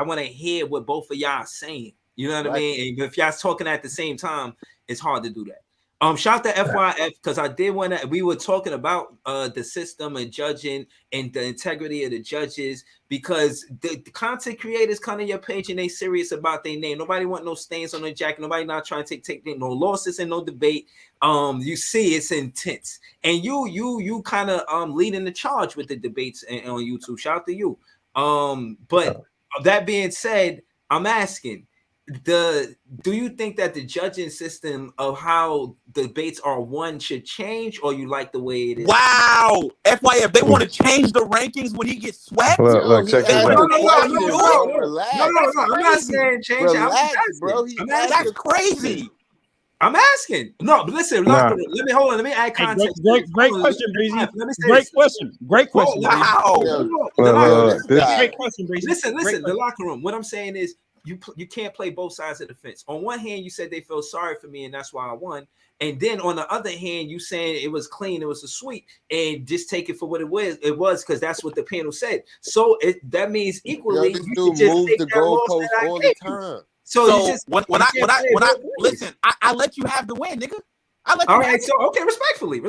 want to hear what both of y'all are saying. You know what I mean? And if y'all talking at the same time, it's hard to do that. Shout to FYF because I did want to. We were talking about the system and judging and the integrity of the judges because the content creators come to your page and they serious about their name. Nobody want no stains on their jacket. Nobody not trying to take no losses and no debate. You see it's intense, and you kind of leading the charge with the debates on YouTube. Shout out to you. But that being said, I'm asking. Do you think that the judging system of how debates are won should change, or you like the way it is? Wow, FYF, they want to change the rankings when he gets swept. Look, check this out. No, I'm not saying change. Relax, bro. That's crazy. I'm asking. No, but listen, let me hold on. Let me add context. Great question, Breezy. Great question. Great question. Wow. Great question, Breezy. Listen. The locker room. What I'm saying is, you can't play both sides of the fence. On one hand, you said they feel sorry for me and that's why I won. And then on the other hand, you saying it was clean, it was a sweep, and just take it for what it was. It was because that's what the panel said. So that means equally, this dude moves the goalpost all the time. So when I listen, I let you have the win, nigga. All right, so okay, respectfully.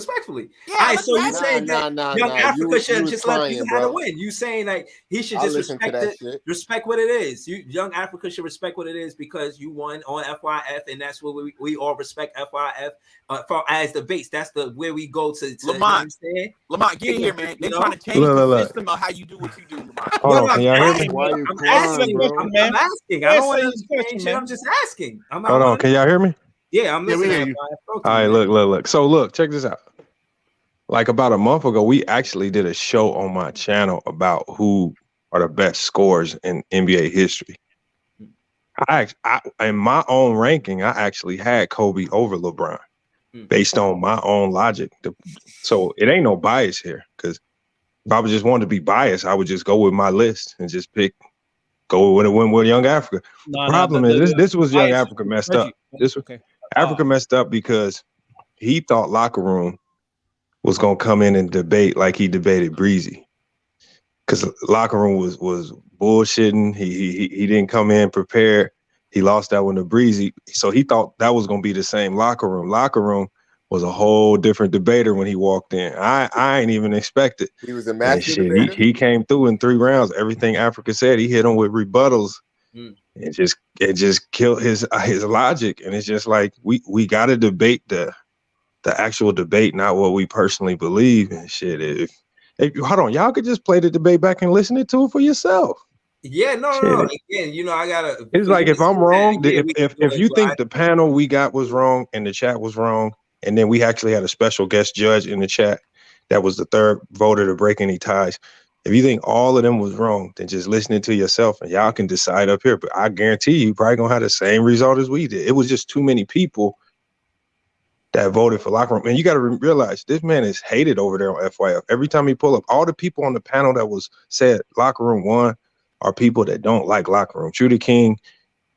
Yeah, all right, so you saying that Young Africa should just let you have a win? You saying like he should just respect what it is? Young Africa should respect what it is because you won on FYF, and that's what we all respect FYF for as the base. That's where we go to Lamont, get in here, man. They're trying to change the system of how you do what you do, Lamont. Hold on, can y'all hear me? I'm asking. I don't want to change it. I'm just asking. Hold on, can y'all hear me? Yeah, I'm listening. All right, look. So look, check this out. Like about a month ago, we actually did a show on my channel about who are the best scorers in NBA history. I in my own ranking, I actually had Kobe over LeBron based on my own logic. So it ain't no bias here because if I would just wanted to be biased, I would just go with my list and just go with Young Africa. The problem is this was Young Africa messed up. Africa messed up because he thought locker room was gonna come in and debate like he debated Breezy, because locker room was bullshitting. He didn't come in prepared. He lost that one to Breezy, so he thought that was gonna be the same locker room. Locker room was a whole different debater when he walked in. I ain't even expect it. He was a master debater. He came through in 3 rounds. Everything Africa said, he hit him with rebuttals. It just killed his logic, and it's just like we got to debate the actual debate, not what we personally believe and shit. If hold on, y'all could just play the debate back and listen to it for yourself. Yeah, no. Again, I gotta. It's like if I'm wrong, if you think the panel we got was wrong and the chat was wrong, and then we actually had a special guest judge in the chat that was the third voter to break any ties. If you think all of them was wrong, then just listening to yourself and y'all can decide up here. But I guarantee you probably gonna have the same result as we did. It was just too many people that voted for locker room. And you got to realize this man is hated over there on FYF. Every time he pull up, all the people on the panel that was said locker room won are people that don't like locker room. True the King,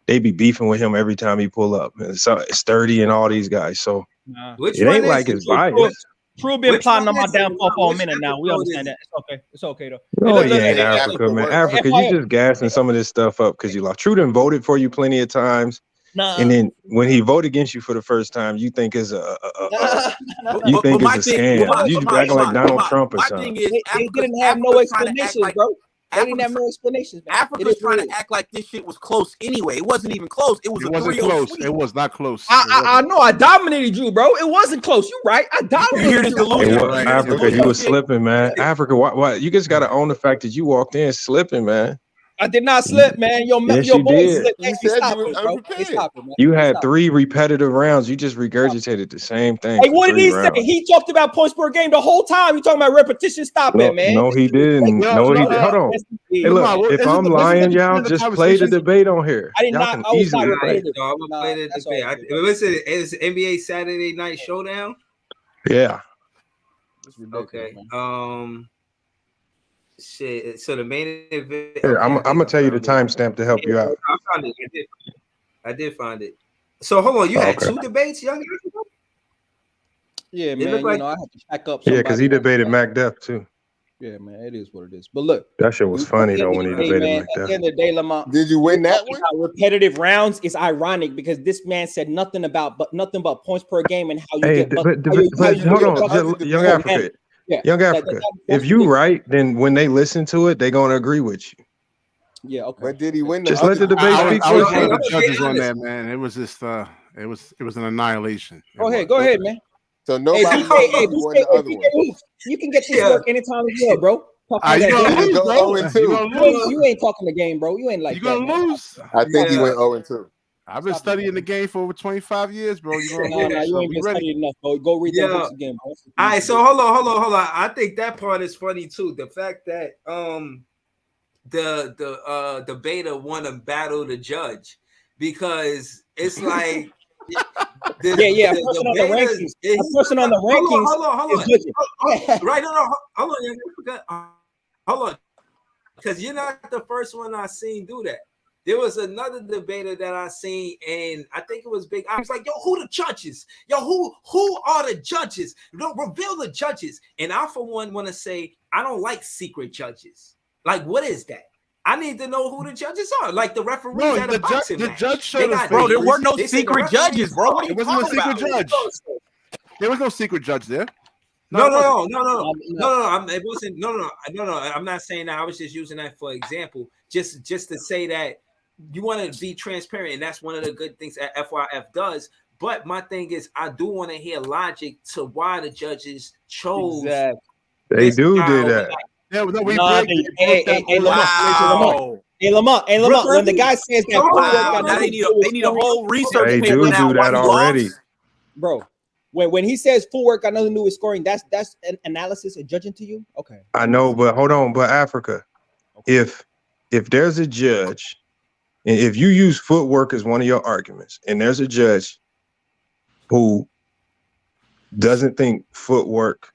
they be beefing with him every time he pull up. And so Sturdy and all these guys. So it ain't like it's biased. True been plotting on my downfall for a minute now. We understand that. It's okay though. Oh yeah, Africa, man. Africa, you just gassing some of this stuff up because you lost. True done voted for you plenty of times. And then when he voted against you for the first time, you think it's a scam. You acting like Donald Trump or something. They didn't have no explanations, bro. They didn't have no explanations. Africa's trying to act like this shit was close anyway. It wasn't even close. It wasn't close. It was not close. I know. I dominated you, bro. It wasn't close. You right. I dominated you. Africa, you was slipping, man. Africa, why? You just got to own the fact that you walked in slipping, man. I did not slip, man. Your boy slipped. You had 3 repetitive rounds. You just regurgitated the same thing. Hey, what did he say? He talked about points per game the whole time. You talking about repetition? Stop it, man. No, he didn't. No, he didn't. Hold on. Hey, look, if I'm lying, y'all just play the debate on here. I did not. I was not repetitive. I'm gonna play the debate. Listen, is NBA Saturday Night Showdown? Yeah. Okay. Shit. So the main event. Here, I'm gonna tell you the timestamp to help you out. I found it. I did find it. So hold on, you had 2 debates, Young? Yeah, man. I had to back up. Yeah, because he debated Mac Def too. Yeah, man, it is what it is. But look, That shit was funny though when he debated man, like at that. the end of the day, Lamont, Did you win that one? Repetitive rounds is ironic because this man said nothing but points per game and how you Hey, get. but hold on, Young Africa. Yeah, Young Africa. If you right, then when they listen to it, they're gonna agree with you. Yeah, okay. But did he win? Just let the debate speak I for was one of itself. the judges on that, man. It was just it was an annihilation. Go ahead, man. So nobody Hey, knows BK, who won the other one. you can get this work anytime as well, bro. You gonna lose, bro. You ain't talking the game, bro. You ain't like you gonna that, lose. I think he went 0-2. I've been studying the game for over 25 years, bro. You gonna lose. No, you ain't been studying enough, bro. Go read them books again, bro. All right, so hold on. I think that part is funny too. The fact that the debater want to battle the judge because it's like a person on the rankings. A person on the rankings. Hold on. Right, no, hold on. Because you're not the first one I seen do that. There was another debater that I seen, and I think it was big. I was like, yo, who the judges? Yo, who are the judges? Don't reveal the judges. And I, for one, want to say I don't like secret judges. Like, what is that? I need to know who the judges are. Like the referees at a boxing match. The judge showed us, bro. There were no secret judges, bro. What are you There wasn't talking a secret about? judge. There was no secret judge there. No. It wasn't. No. I'm not saying that. I was just using that for example, just to say that you want to be transparent, and that's one of the good things that FYF does. But my thing is, I do want to hear logic to why the judges chose. Exactly. They do that. Yeah, no, we Lamont. When the guy says that, now they need a whole research they paper do now. that already, bro. When he says footwork got nothing to do with scoring, that's an analysis and judging to you. Okay, I know, but hold on, but Africa, if there's a judge, and if you use footwork as one of your arguments, and there's a judge who doesn't think footwork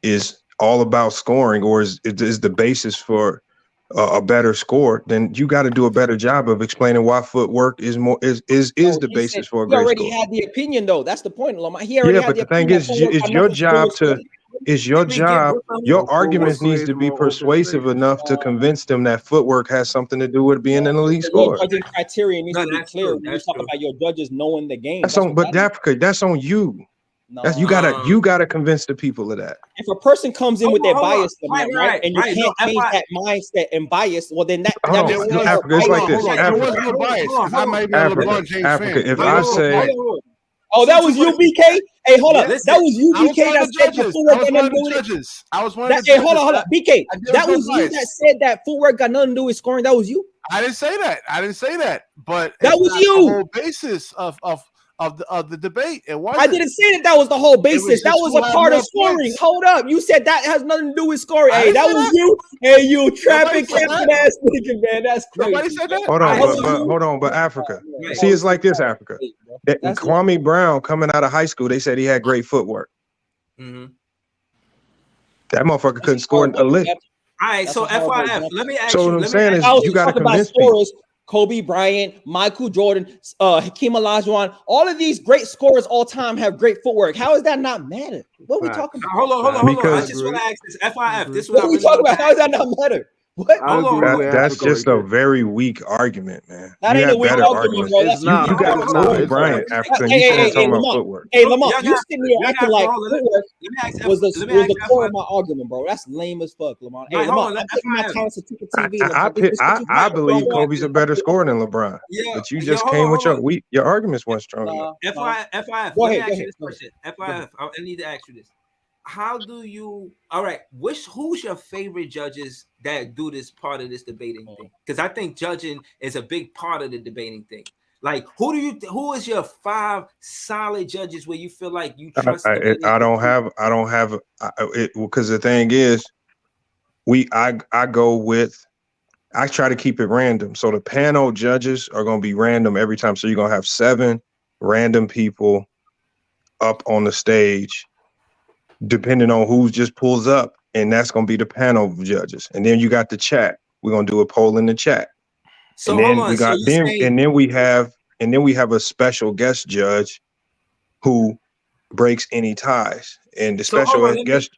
is all about scoring or is the basis for a better score, then you got to do a better job of explaining why footwork is the basis for a great score. He already had the opinion, though. That's the point, Lamont. He already had but the thing is, your arguments needs to be persuasive enough to convince them that footwork has something to do with being an elite scorer. Judging criteria needs to be clear when you talk about your judges knowing the game. That's on you. You gotta convince the people of that. If a person comes in with their bias, right, and you can't change that mindset and bias, well, then Africa, it's like this. Africa, if I say, oh, that was you, BK. Hey, hold up, that was you, BK. That said that footwork got nothing to do with it. I was one of the judges. Hey, hold up, BK. That was you that said that footwork got nothing to do with scoring. That was you. I didn't say that. But that was you. The whole basis of the debate. I didn't say that was the whole basis. That was a part of scoring. Points. Hold up. You said that has nothing to do with scoring. Hey, that was you. Hey, you trapping captain ass nigga, man. That's crazy. Nobody said that? Hold on, but Africa. See, it's like this, Africa. Kwame Brown coming out of high school, they said he had great footwork. Mm-hmm. That motherfucker couldn't score a lick. All right, so FYF, let me ask you. So what I'm saying is you got to convince people. Kobe Bryant, Michael Jordan, Hakeem Olajuwon, all of these great scorers all time have great footwork. How is that not matter? What are we talking about? Hold on. I just want to ask this. FYF, this is what are we talking about? How is that not matter? What? That's just a very weak argument, man. That ain't a weak argument, bro. You got Kobe Bryant after you talking about footwork. Hey, Lamont, you sitting here acting like footwork was the core of my argument, bro. That's lame as fuck, Lamont. Hey, Lamont, I'm taking my talents to TV. I believe Kobe's a better scorer than LeBron, but you just came with your arguments weren't strong enough. FYF, let me ask you this question. FYF, I need to ask you this. How do you? All right, who's your favorite judges that do this part of this debating thing? Because I think judging is a big part of the debating thing. Like, who is your 5 solid judges where you feel like you trust? I don't have it because the thing is, I try to keep it random. So the panel judges are going to be random every time. So you're going to have 7 random people up on the stage, depending on who just pulls up, and that's going to be the panel of judges. And then you got the chat. We're going to do a poll in the chat. So and then we have a special guest judge who breaks any ties. And the special guest.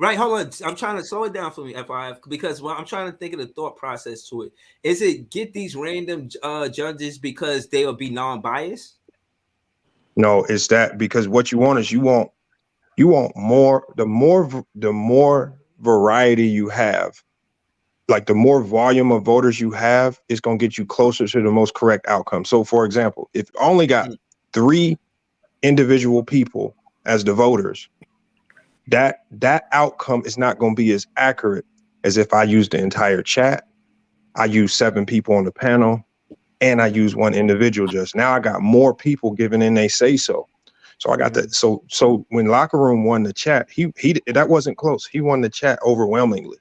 Right, hold on. I'm trying to slow it down for me, FIF, because I'm trying to think of the thought process to it. Is it get these random judges because they'll be non-biased? No, it's that because what you want is you want more. The more variety you have, like the more volume of voters you have, is going to get you closer to the most correct outcome. So, for example, if you only got 3 individual people as the voters, that outcome is not going to be as accurate as if I use the entire chat, I use 7 people on the panel, and I use 1 individual judge. Now I got more people giving in they say so. So I got that. So when Locker Room won the chat, he that wasn't close. He won the chat overwhelmingly.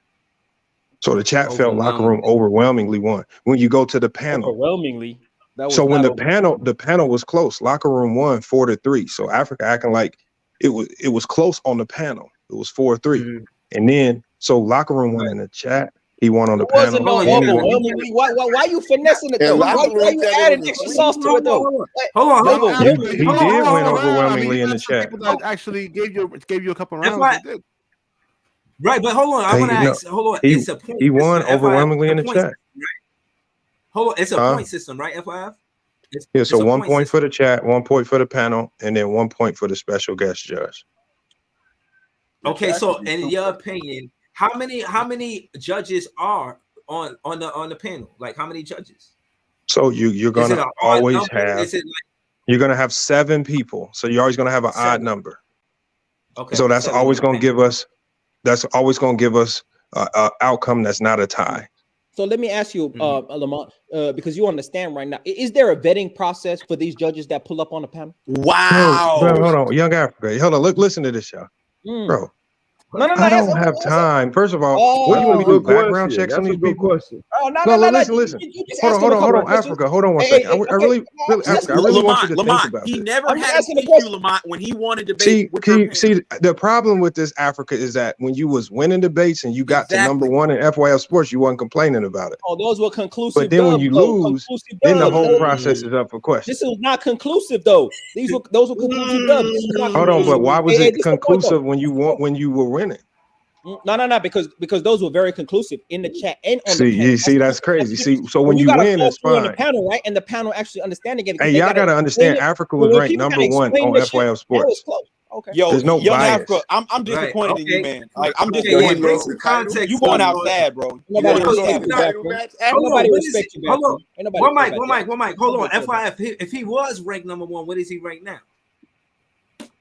So the chat felt Locker Room overwhelmingly won. When you go to the panel, overwhelmingly. So when the panel was close, Locker Room won 4-3. So Africa acting like it was close on the panel. It was 4-3. And then so Locker Room won in the chat. He won on the panel. Wasn't no overwhelmingly. Why you finessing it though? Why you adding extra sauce to it though? Hold on. He did win overwhelmingly in the chat. People that actually gave you a couple rounds. They did. Right, but hold on. I want to ask. Hold on. It's a point. He won overwhelmingly in the chat. Hold on. It's a point system, right? FIF. Yeah. So 1 point for the chat, 1 point for the panel, and then 1 point for the special guest judge. Okay. So, in your opinion, how many judges are on the panel? Like, how many judges? So you're gonna always have. You're gonna have 7 people. So you're always gonna have an odd number. Okay. So that's always gonna give us. That's always gonna give us an outcome that's not a tie. So let me ask you, Lamont, because you understand right now, is there a vetting process for these judges that pull up on the panel? Wow. Bro, hold on, Young Africa. Hold on, listen to this, y'all. Bro. No, I don't have time. First of all, what do you want me to do? Background checks on these people? Question. No, listen. Hold on, Africa. Hold on one second. I really want you to think about he this. never had an issue, Lamont, when he wanted to debate. See, the problem with this, Africa, is that when you was winning debates and you got to number 1 in FYF Sports, you wasn't complaining about it. Oh, those were conclusive. But then when you lose, then the whole process is up for question. This is not conclusive, though. Those were conclusive dubs. Hold on, but why was it conclusive when you were winning? No, because those were very conclusive in the chat and on the panel. You see, that's crazy. See, so when you win, it's fine. On the panel, right? And the panel actually understanding it. Hey, y'all gotta understand, Africa was ranked number 1 on FYF Sports. Okay. Yo, there's no Young bias. Africa, I'm disappointed in you, man. Like, I'm disappointed, bro. You going outside, bro. Nobody respects you, man. One mic. Hold on. FYF, if he was ranked number 1, what is he ranked now?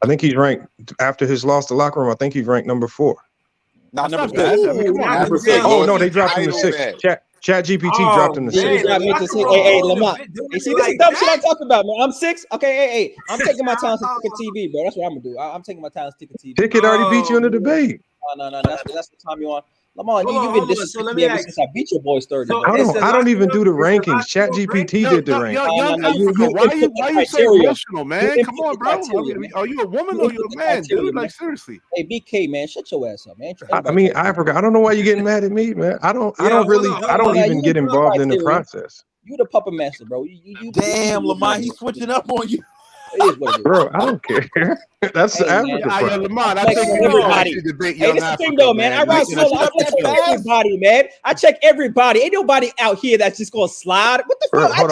I think he's ranked after his loss to Locker Room. I think he's ranked number 4. Not number 6. I mean, come on. Oh no, they dropped him to 6. Chat GPT dropped him to 6. Hey, Lamont. Hey, see, this is dumb shit I'm talking about, man. I'm 6. Okay, hey, I'm taking my time to stick a TV, bro. That's what I'm gonna do. I'm taking my time to stick a TV. Ticket already beat you in the debate. No. That's the time you on. Lamont, you've been disrespecting me ever since I beat your boys 30. I don't even do the rankings. Chat GPT did the rankings. Why you so emotional, man? Come on, bro. Are you a woman or you a man, dude? Like, seriously. Hey, BK, man, shut your ass up, man. I mean, Africa, I don't know why you're getting mad at me, man. I don't even get involved in the process. You the puppet master, bro. Damn, Lamont, he's switching up on you. Bro, I don't care. That's the Africa part. Lamont, I think everybody should debate Young Africa. This thing though, man. I ride solo. I check everybody, man. I check everybody. Ain't nobody out here that's just gonna slide. What the fuck? Hold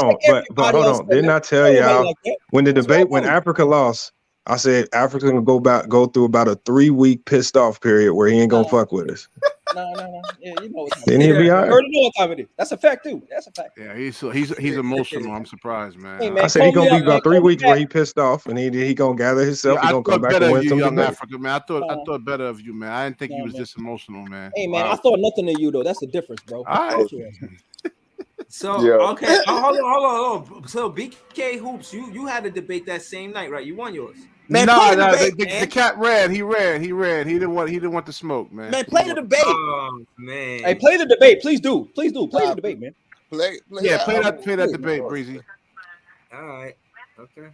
on. Didn't I tell y'all when the debate when Africa lost? I said Africa gonna go through about a 3-week pissed off period where he ain't gonna fuck with us. No. Yeah, you know what's Then he'll be all right. I already know what time it is. That's a fact too. That's a fact. Yeah, he's emotional. I'm surprised, man. Hey, man, I said he gonna be about 3 weeks where he pissed off, and he gonna gather himself. He gonna come back and win some Young debates. Africa, man. I thought better of you, man. I didn't think he was this emotional, man. Hey, man, I thought nothing of you though. That's the difference, bro. All right. So okay, hold on. So BK Hoops, you had a debate that same night, right? You won yours. Man, the cat ran. He ran. He didn't want the smoke, man. Man, play the debate. Oh man. Hey, play the debate, please do. Play the debate, man. Play that debate, Breezy. All right. Okay.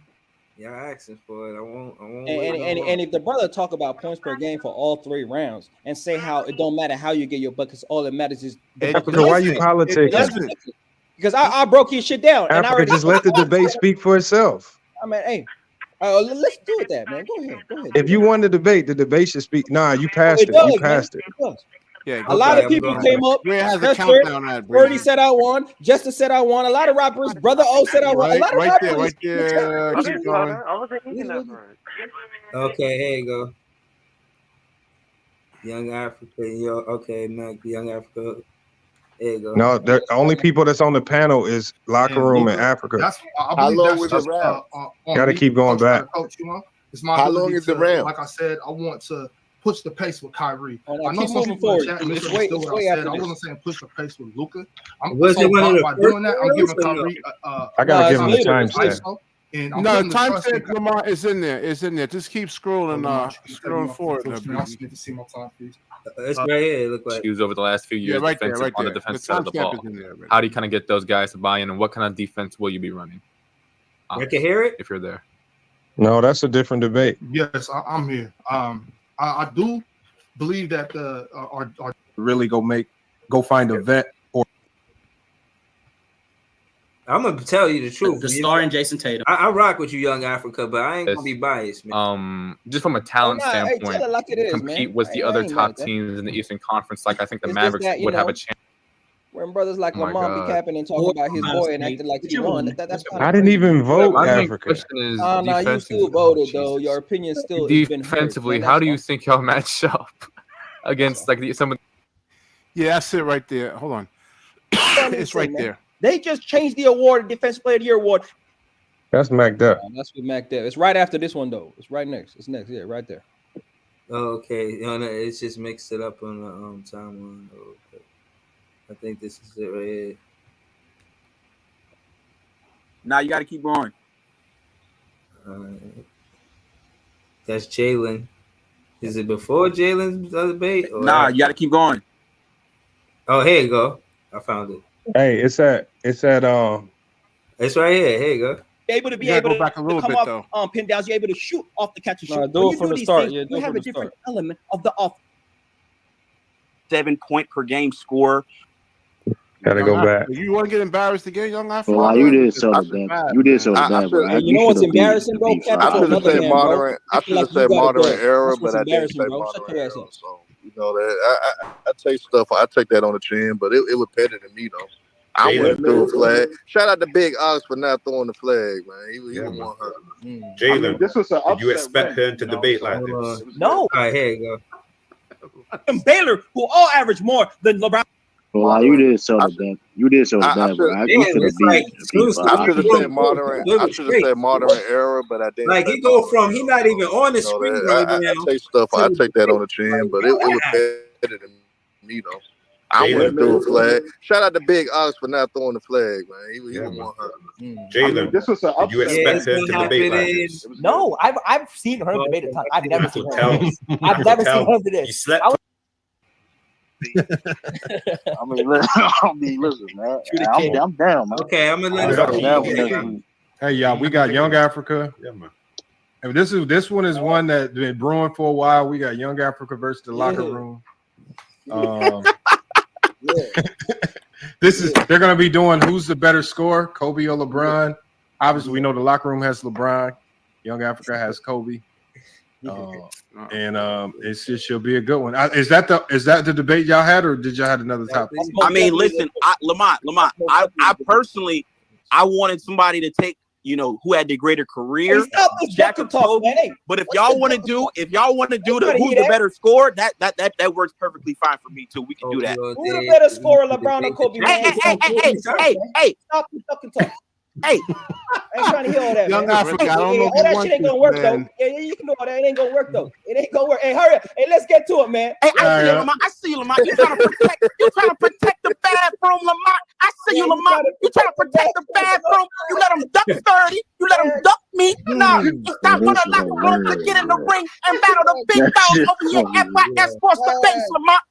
Yeah, I asking for it. I won't. And if the brother talk about points per game for all 3 rounds and say how it don't matter how you get your buckets, all that matters is Africa, why you politicking? Because I broke his shit down. Africa, just let the debate speak for itself. I mean, hey. Let's do it, that man. Go ahead. If you won the debate should speak. Nah, you passed it. does, You passed man. it. It does. Yeah, A lot of people came up. Where has a Chester, countdown on that? Birdie said I won. Justice said I won. A lot of rappers. Brother O said I won. A lot of rappers. Right there. I Keep didn't know going. that. I wasn't eating that part. Okay, here you go. Young Africa, okay, Mac, Young Africa. There you go. No, the only people that's on the panel is locker room in Africa. That's I How believe long that's was just the round? Gotta me, keep going coach, back. Coach, it's my How ability long is the to, round? Like I said, I want to push the pace with Kyrie. Oh, no, I know keep some moving people in the forward. chat It's misunderstood what way I said. after I this. wasn't saying push the pace with Luka. Was it one of the by first doing that, I'm giving rounds or no? Kyrie. I gotta give him the it's later. timestamp. And I'm No, putting the time trust in stamp, Lamar, is in there. It's in there. Just keep scrolling, scrolling forward. Coach, can I need to see my time, please? It's right here. It look like. Issues over the last few years right there, defensive, on the there. defensive The side of the timestamp ball. is in there already. How do you kind of get those guys to buy in, and what kind of defense will you be running? I can hear it if you're there. No, that's a different debate. Yes, I'm here. I do believe that our really go find a vet or. I'm gonna tell you the truth. The star in Jason Tatum. I rock with you, Young Africa, but I ain't gonna be biased, man. Just from a talent standpoint, tell it like it is, compete man. with the I other ain't top like that. teams in the Eastern Conference. Like I think the It's just Mavericks that, you would have know, a chance. When brothers like Oh my Lamar God. be capping and talking about his boy and acting like he won, that's kind of I didn't even vote My main Africa. question is no, you still defensively. voted though. Your opinion still has been heard, Defensively, man. how That's do you all. think y'all match up against like some of? Yeah, that's it right there. Hold on. It's right there. They just changed the award, Defensive Player of the Year award. That's Mac Duck. That's with Mac Dev. It's right after this one though. It's right next. It's next. Yeah, right there. Okay, no, it's just mixed it up on the timeline. Okay. I think this is it right here. Now you got to keep going. That's Jalen. Is it before Jalen's debate? Nah, you got to keep going. Oh, here you go. I found it. Hey, it's at It's right here. Here you go. You're able to be You gotta able go back a to little come bit, off pin downs. You're able to shoot off the catch and shoot. Nah, do When it you from the these start. things, Yeah, do you it have from a the different start. element of the offense. 7 point per game score. Gotta go back. You want to get embarrassed again, Young Africa? Well, you did so bad. You did so bad, bro. Hey, you know what's embarrassing, bro? Capping I to should have another said man, bro. moderate. I Acting should have like you said got a moderate dub. error, That's what's but I didn't embarrassing, say bro. Shut moderate your ass error. up. So you know that I take stuff. I take that on the chin, but it was better than me though. I wouldn't throw a flag. Shout out to Big Ox for not throwing the flag, man. He was 100. Jalen, this was an did you upset expect win, him to debate like this? No. All right, here you go. And Baylor, who all average more than LeBron. Well, you did so bad. You did so bad, bro. You should have beat. I should have said moderate. I should have said moderate error, but I didn't. Like he go from he not even on the screen right now. I take stuff. I take that on the chin, but it was better than me though. I wouldn't throw a flag. Shout out to Big Ox for not throwing the flag, man. He was 100. Jalen, this was an did you expect him to debate like this? No, I've seen her debate a time. I've never seen her. Tell. I've never seen her do this. You slept. I mean, listen, man. I'm down, man. Okay, I'm gonna let it. Hey, y'all, we got Young Africa. Yeah, man. And this one is one that been brewing for a while. We got Young Africa versus the locker room. They're gonna be doing who's the better scorer, Kobe or LeBron. Obviously, we know the locker room has LeBron. Young Africa has Kobe. And it should be a good one. Is that the debate y'all had, or did y'all have another topic? I mean, listen, Lamont, I personally, I wanted somebody to take, you know, who had the greater career. Hey, stop this Jack fucking or talk, Kobe. man. Hey, But if y'all want to do the Everybody who's hear the that? better score, that works perfectly fine for me too. We can do that. who the better scorer, LeBron or Kobe? Man? Hey, Stop the fucking talk. hey. I ain't trying to hear all that. Young man. Africa, I don't know if all you that want shit ain't gonna this, work man. though. Yeah, you can do all that. It ain't gonna work though. It ain't gonna work. Hey, hurry up. Hey, let's get to it, man. Hey, I see you, Lamont. I see you, Lamont. You trying to protect the bathroom, Lamont. I see you, Lamont. You trying to protect the bathroom. You let them duck 30. You let them duck me. No, it's time for the locker room to get in the ring and battle the big dogs over here at FYS Sports the Base, Lamont.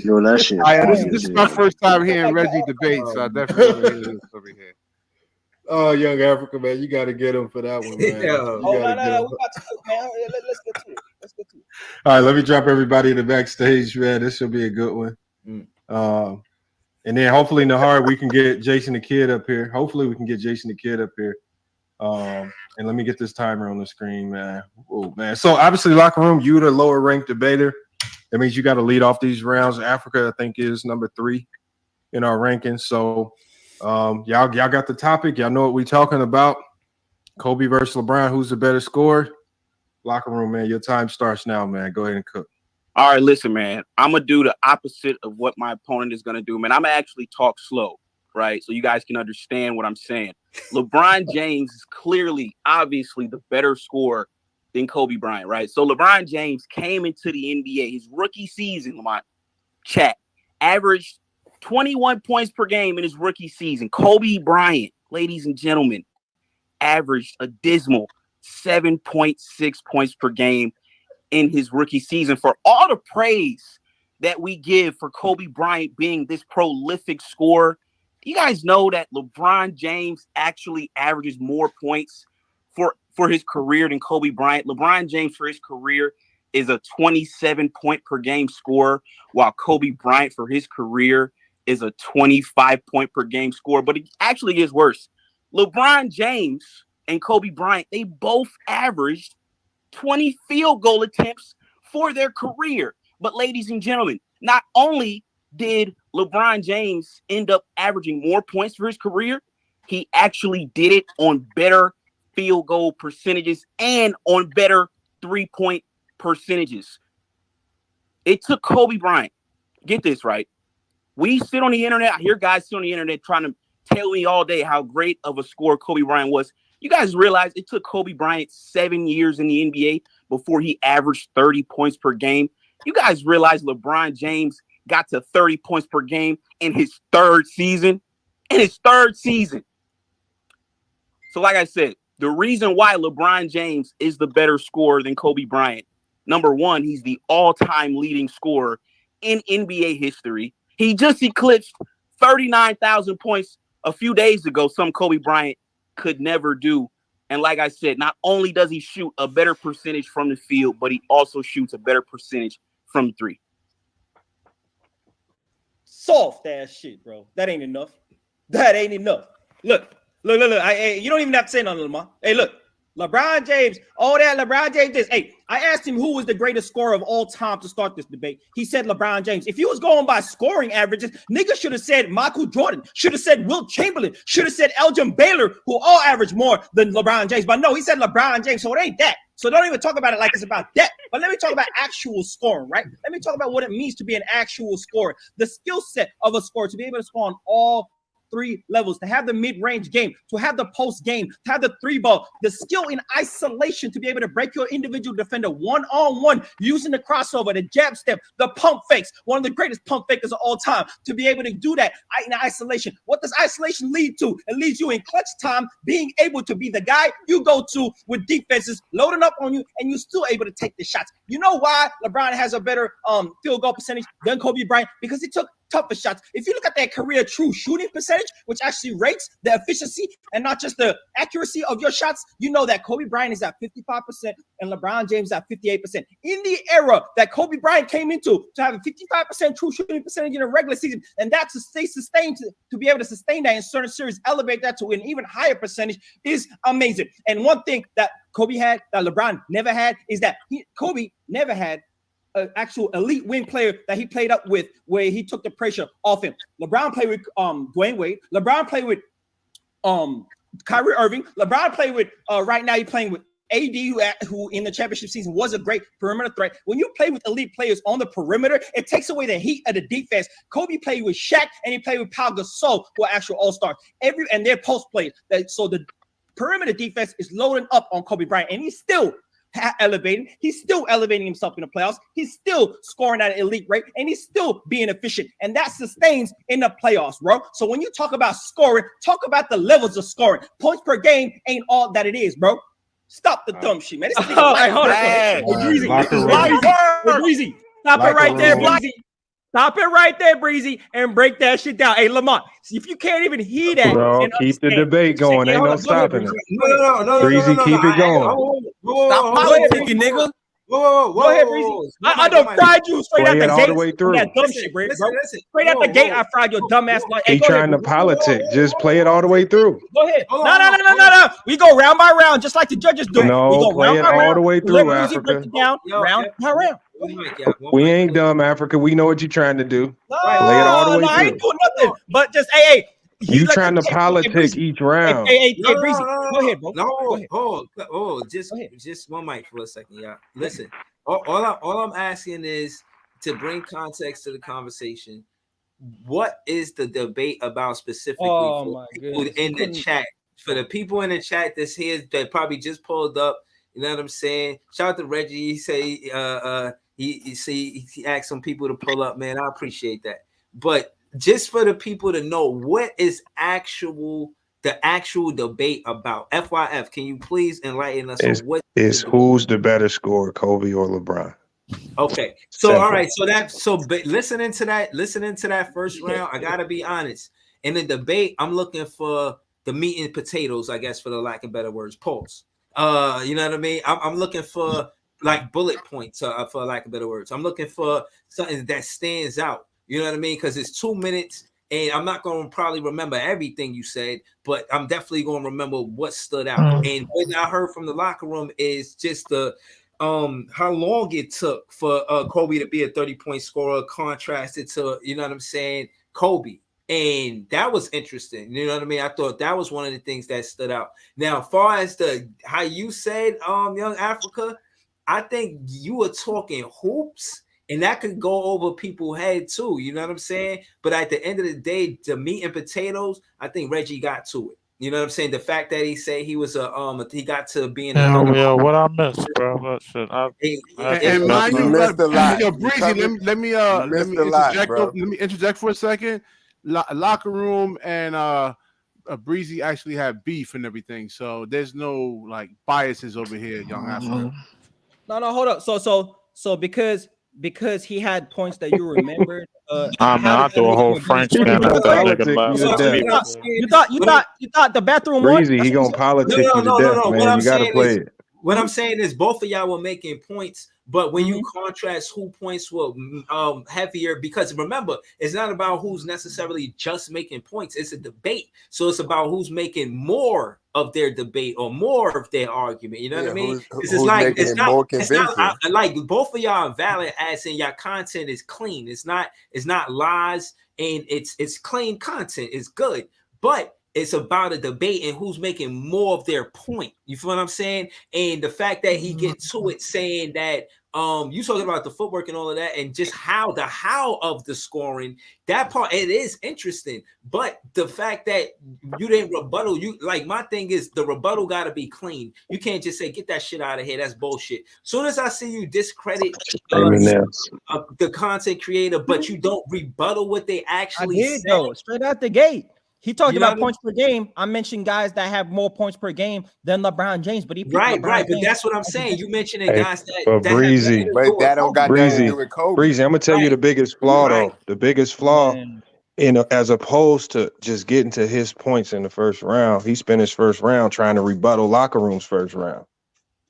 Yo, that shit. This is my first time hearing Reggie debate, so I definitely want to hear this over here. Oh, Young Africa, man, you got to get him for that one, man. No. We about to do it, man. Let's get to it. All right, let me drop everybody in the backstage, man. This should be a good one. And then hopefully, Nahar, we can get Jason the Kid up here. And let me get this timer on the screen, man. Oh man. So obviously, locker room, you the lower ranked debater. That means you got to lead off these rounds. Africa, I think, is number 3 in our rankings. So y'all got the topic. Y'all know what we talking about. Kobe versus LeBron. Who's the better scorer? Locker room, man. Your time starts now, man. Go ahead and cook. All right, listen, man. I'm gonna do the opposite of what my opponent is gonna do, man. I'm gonna actually talk slow, right? So you guys can understand what I'm saying. LeBron James is clearly, obviously, the better scorer than Kobe Bryant, right? So LeBron James came into the NBA, his rookie season, Lamont, chat, averaged 21 points per game in his rookie season. Kobe Bryant, ladies and gentlemen, averaged a dismal 7.6 points per game in his rookie season. For all the praise that we give for Kobe Bryant being this prolific scorer, you guys know that LeBron James actually averages more points for his career than Kobe Bryant. LeBron James for his career is a 27 point per game scorer, while Kobe Bryant for his career is a 25 point per game scorer. But it actually gets worse. LeBron James and Kobe Bryant, they both averaged 20 field goal attempts for their career. But ladies and gentlemen, not only did LeBron James end up averaging more points for his career, he actually did it on better field goal percentages and on better 3-point percentages. It took Kobe Bryant. Get this right. We sit on the internet. I hear guys sit on the internet trying to tell me all day how great of a scorer Kobe Bryant was. You guys realize it took Kobe Bryant 7 years in the NBA before he averaged 30 points per game. You guys realize LeBron James got to 30 points per game in his third season. So like I said, the reason why LeBron James is the better scorer than Kobe Bryant, number one, he's the all-time leading scorer in NBA history. He just eclipsed 39,000 points a few days ago, something Kobe Bryant could never do. And like I said, not only does he shoot a better percentage from the field, but he also shoots a better percentage from 3. Soft ass shit, bro. That ain't enough. Look. You don't even have to say nothing, Lamar. Hey, look. LeBron James, all that LeBron James is. Hey, I asked him who was the greatest scorer of all time to start this debate. He said LeBron James. If he was going by scoring averages, nigga should have said Michael Jordan, should have said Wilt Chamberlain, should have said Elgin Baylor, who all average more than LeBron James. But no, he said LeBron James, so it ain't that. So don't even talk about it like it's about that. But let me talk about actual scoring, right? Let me talk about what it means to be an actual scorer. The skill set of a scorer to be able to score on all 3 levels, to have the mid-range game, to have the post game, to have the 3-ball, the skill in isolation to be able to break your individual defender one-on-one using the crossover, the jab step, the pump fakes, one of the greatest pump fakers of all time, to be able to do that in isolation. What does isolation lead to? It leads you in clutch time being able to be the guy you go to with defenses loading up on you and you're still able to take the shots. You know why LeBron has a better field goal percentage than Kobe Bryant? Because he took tougher shots. If you look at that career true shooting percentage, which actually rates the efficiency and not just the accuracy of your shots, you know that Kobe Bryant is at 55% and LeBron James is at 58%. In the era that Kobe Bryant came into, to have a 55% true shooting percentage in a regular season, and that's to stay sustained, to be able to sustain that in certain series, elevate that to an even higher percentage is amazing. And one thing that Kobe had that LeBron never had is that Kobe never had an actual elite wing player that he played up with where he took the pressure off him. LeBron played with Dwayne Wade. LeBron played with Kyrie Irving. LeBron played with right now he's playing with AD, who in the championship season was a great perimeter threat. When you play with elite players on the perimeter, it takes away the heat of the defense. Kobe played with Shaq and he played with Pau Gasol, who are actual all-stars. And they're post players. So the perimeter defense is loading up on Kobe Bryant, and he's still elevating. He's still elevating himself in the playoffs. He's still scoring at an elite rate, and he's still being efficient. And that sustains in the playoffs, bro. So when you talk about scoring, talk about the levels of scoring. Points per game ain't all that it is, bro. Stop the dumb shit, man. This Breezy. Stop it right there, Breezy. Stop it right there, Breezy, and break that shit down. Hey, Lamont, if you can't even hear that, bro, keep the debate going. Ain't no stopping it. No. Breezy, keep it going. Stop politicking, nigga. Whoa, Go ahead, Breezy. I done fried you straight out Play it the all gate. the way through. That dumb shit, bro. Straight out the gate, I fried your dumb ass. Like, hey, He go ahead. trying to politic. Just play it all the way through. Go ahead. No. We go round by round, just like the judges do. No, we go play it all the way Let through, Breezy break Africa. it down, round by round. We ain't dumb, Africa. We know what you're trying to do. Play it all the way No, I through. ain't doing nothing. But just hey. You trying to politic each round. Hey, Breezy. Go ahead, bro. Just one mic for a second, y'all. Listen, all I'm asking is to bring context to the conversation. What is the debate about specifically for people in the chat? For the people in the chat that's here that probably just pulled up, you know what I'm saying? Shout out to Reggie. He say he asked some people to pull up, man. I appreciate that. But just for the people to know what is the actual debate about. FYF, can you please enlighten us on what is who's the better scorer, Kobe or LeBron? Okay, so all right, but listening to that first round, I gotta be honest. In the debate, I'm looking for the meat and potatoes, I guess, for the lack of better words, pulse. You know what I mean? I'm looking for like bullet points, for lack of better words. I'm looking for something that stands out. You know what I mean? Because it's 2 minutes, and I'm not going to probably remember everything you said, but I'm definitely going to remember what stood out. And what I heard from the locker room is just the how long it took for Kobe to be a 30-point scorer, contrasted to, you know what I'm saying, Kobe. And that was interesting. You know what I mean? I thought that was one of the things that stood out. Now, as far as how you said, Young Africa, I think you were talking hoops. And that could go over people's head too, you know what I'm saying? But at the end of the day, the meat and potatoes, I think Reggie got to it. You know what I'm saying? The fact that he said he was he got to being what I missed, bro. What shit? And mind you, missed a lot. Yo, Breezy, let me interject for a second. Locker room and Breezy actually have beef and everything, so there's no like biases over here, Young Africa. No, hold up. So because he had points that you remembered. I do a whole French scan at that nigga. You thought the bathroom Breezy, one? he gonna politic you to death, man. You gotta play it. What I'm saying is both of y'all were making points, but when you contrast who points were heavier, because remember, it's not about who's necessarily just making points. It's a debate. So it's about who's making more of their debate or more of their argument. You know what I mean? It's not like both of y'all are valid as in your content is clean. It's not lies, and it's clean content. It's good, but it's about a debate and who's making more of their point. You feel what I'm saying? And the fact that he gets to it saying that you talking about the footwork and all of that, and just how of the scoring, that part, it is interesting. But the fact that you didn't rebuttal, my thing is the rebuttal got to be clean. You can't just say, get that shit out of here. That's bullshit. Soon as I see you discredit the content creator, but you don't rebuttal what they actually said. Though, straight out the gate. He talked about points per game. I mentioned guys that have more points per game than LeBron James, but he right. But that's what I'm saying. You mentioned guys that Breezy, but that don't got nothing to do with Kobe. Breezy, I'm gonna tell you the biggest flaw though. The biggest flaw, as opposed to just getting to his points in the first round, he spent his first round trying to rebuttal locker room's first round.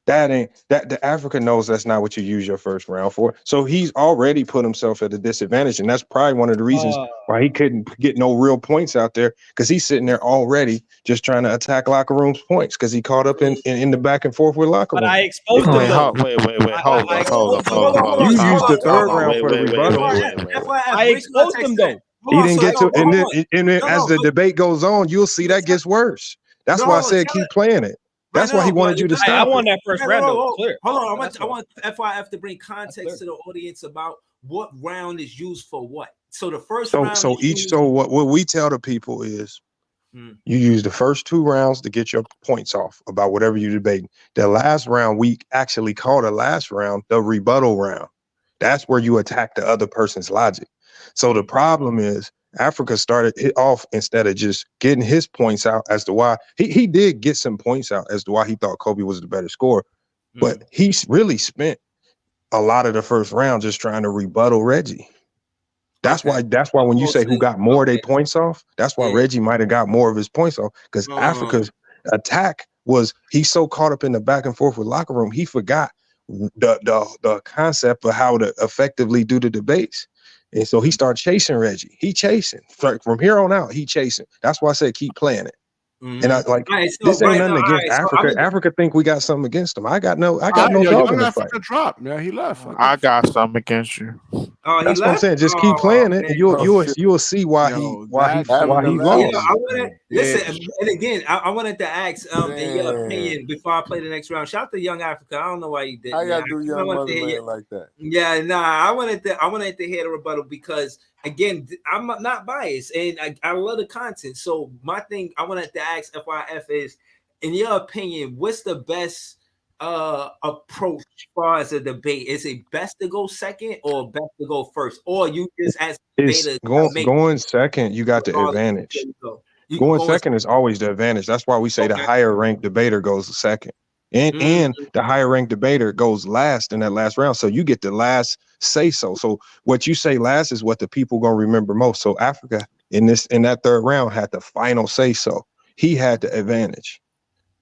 The Africa knows that's not what you use your first round for. So he's already put himself at a disadvantage, and that's probably one of the reasons why he couldn't get no real points out there, because he's sitting there already just trying to attack locker room's points because he caught up in the back and forth with locker room. But I exposed him. Wait, hold on. You used the third round for the rebuttal. I exposed him though. He didn't get to, and then as the debate goes on, you'll see that gets worse. That's why I said keep playing it. That's why he wanted you to stop. I won that first round. Hold on. I want FYF to bring context to the audience about what round is used for what. So the first round. So what we tell the people is, you use the first two rounds to get your points off about whatever you're debating. The last round, we actually call the last round the rebuttal round. That's where you attack the other person's logic. So the problem is, Africa started it off instead of just getting his points out as to why he did get some points out as to why he thought Kobe was the better scorer, but he really spent a lot of the first round just trying to rebuttal Reggie. That's why when you say who got more of their points off, that's why Reggie might have got more of his points off, because Africa's attack was he's so caught up in the back and forth with locker room, he forgot the concept of how to effectively do the debates. And so he started chasing Reggie. He chasing from here on out. He chasing. That's why I said keep playing it. Mm-hmm. And I like right, so this ain't right nothing now, against right, so Africa. Africa think we got something against them. I got no Yo, dog young in this fight. Africa dropped. Yeah, he left. I got something against you. Oh, he That's what I'm left. saying. Just keep Oh, playing it, man. and Oh, shit. you'll see why Yo, he Africa Yeah, lost. I want to listen. bitch. And again, I wanted to ask in your Man. opinion before I play the next round. Shout out to Young Africa. I don't know why you did. How y'all Man. do I young wanted to hear motherland like that? Yeah, nah. I wanted to hear the rebuttal because again, I'm not biased and I love the content. So my thing I wanted to ask FYF is, in your opinion, what's the best approach as far as a debate? Is it best to go second or best to go first? Or you just as a It's debater going second. You got the advantage. Going second is always the advantage. That's why we say the higher ranked debater goes second. And the higher ranked debater goes last in that last round. So you get the last say so. So what you say last is what the people gonna remember most. So Africa in that third round had the final say so. He had the advantage,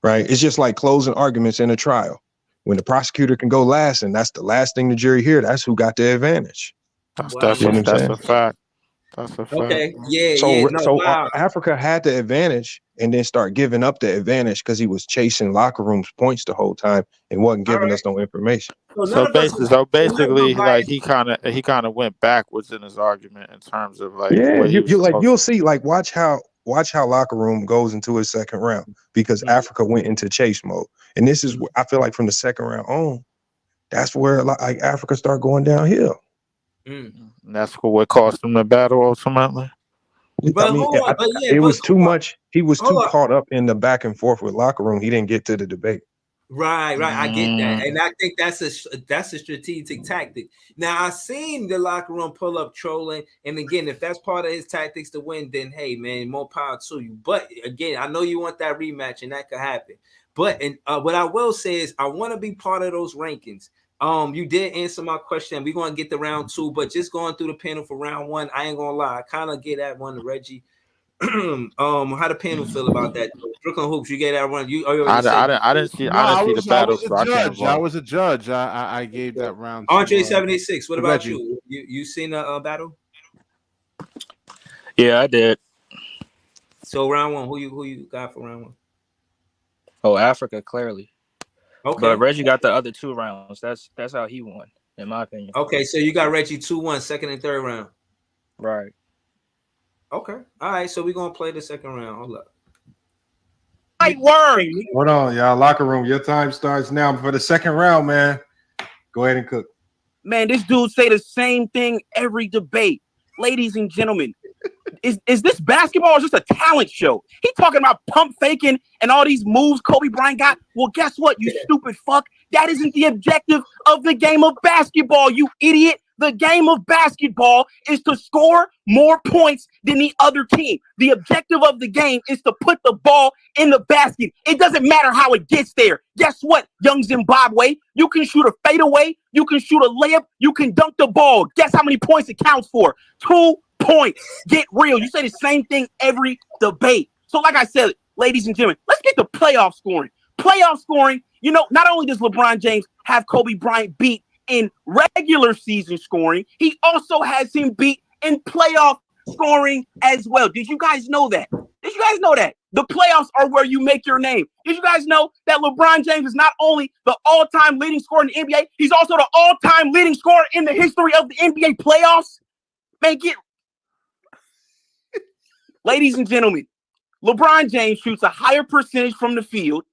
right? It's just like closing arguments in a trial. When the prosecutor can go last and that's the last thing the jury hear, that's who got the advantage. That's You know what I'm saying? a fact. That's a fact. Okay. Yeah. So Wow. Africa had the advantage and then start giving up the advantage because he was chasing locker rooms points the whole time and wasn't giving us no information. So basically, like he kind of went backwards in his argument in terms of like Yeah, what he was you'll see, like watch how locker room goes into his second round because Africa went into chase mode. And this is I feel like from the second round on, that's where like Africa start going downhill. And that's what cost him the battle ultimately. But I mean, hold on, but yeah, it but was too much. He was hold too on. caught up in the back and forth with locker room. He didn't get to the debate. Right. I get that, and I think that's a strategic tactic. Now I seen the locker room pull up trolling, and again, if that's part of his tactics to win, then hey, man, more power to you. But again, I know you want that rematch, and that could happen. But what I will say is, I want to be part of those rankings. You did answer my question. We're gonna get to round 2, but just going through the panel for round 1, I ain't gonna lie, I kind of get that one to Reggie. How the panel feel about that? Brooklyn Hoops, you get that one. I didn't see the battle, so I can't vote. I was a judge. I gave that round. Andre 76. What about Reggie. you? You seen a battle? Yeah, I did. So round 1, who you got for round 1? Oh, Africa, clearly. Okay. But Reggie got the other 2 rounds. That's how he won, in my opinion. Okay, so you got Reggie 2-1, second and third round. Right. Okay. All right, so we're gonna play the second round. Hold up. Word. Hold on, y'all. Locker room. Your time starts now for the second round, man. Go ahead and cook. Man, this dude say the same thing every debate. Ladies and gentlemen, is this basketball or just a talent show? He talking about pump faking and all these moves Kobe Bryant got. Well, guess what, you stupid fuck? That isn't the objective of the game of basketball, you idiot. The game of basketball is to score more points than the other team. The objective of the game is to put the ball in the basket. It doesn't matter how it gets there. Guess what, young Zimbabwe? You can shoot a fadeaway. You can shoot a layup. You can dunk the ball. Guess how many points it counts for? 2 points. Get real. You say the same thing every debate. So like I said, ladies and gentlemen, let's get to playoff scoring. Playoff scoring, you know, not only does LeBron James have Kobe Bryant beat in regular season scoring, he also has him beat in playoff scoring as well. Did you guys know that? Did you guys know that? The playoffs are where you make your name. Did you guys know that LeBron James is not only the all-time leading scorer in the NBA, he's also the all-time leading scorer in the history of the NBA playoffs? Man, ladies and gentlemen, LeBron James shoots a higher percentage from the field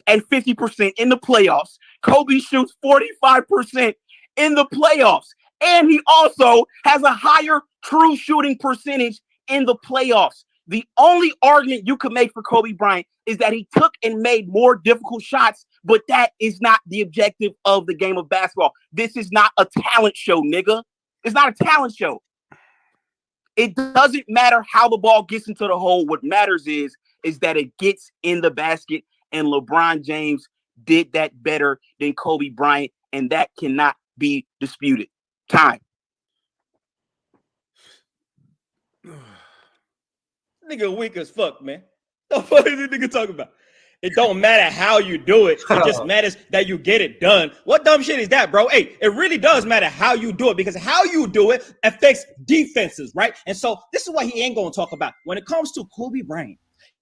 and 50% in the playoffs. Kobe shoots 45% in the playoffs. And he also has a higher true shooting percentage in the playoffs. The only argument you could make for Kobe Bryant is that he took and made more difficult shots, but that is not the objective of the game of basketball. This is not a talent show, nigga. It's not a talent show. It doesn't matter how the ball gets into the hole. What matters is that it gets in the basket, and LeBron James did that better than Kobe Bryant, and that cannot be disputed. Time. Nigga weak as fuck, man. The fuck is this nigga talking about? It don't matter how you do it. It just matters that you get it done. What dumb shit is that, bro? Hey, it really does matter how you do it because how you do it affects defenses, right? And so this is what he ain't going to talk about. When it comes to Kobe Bryant,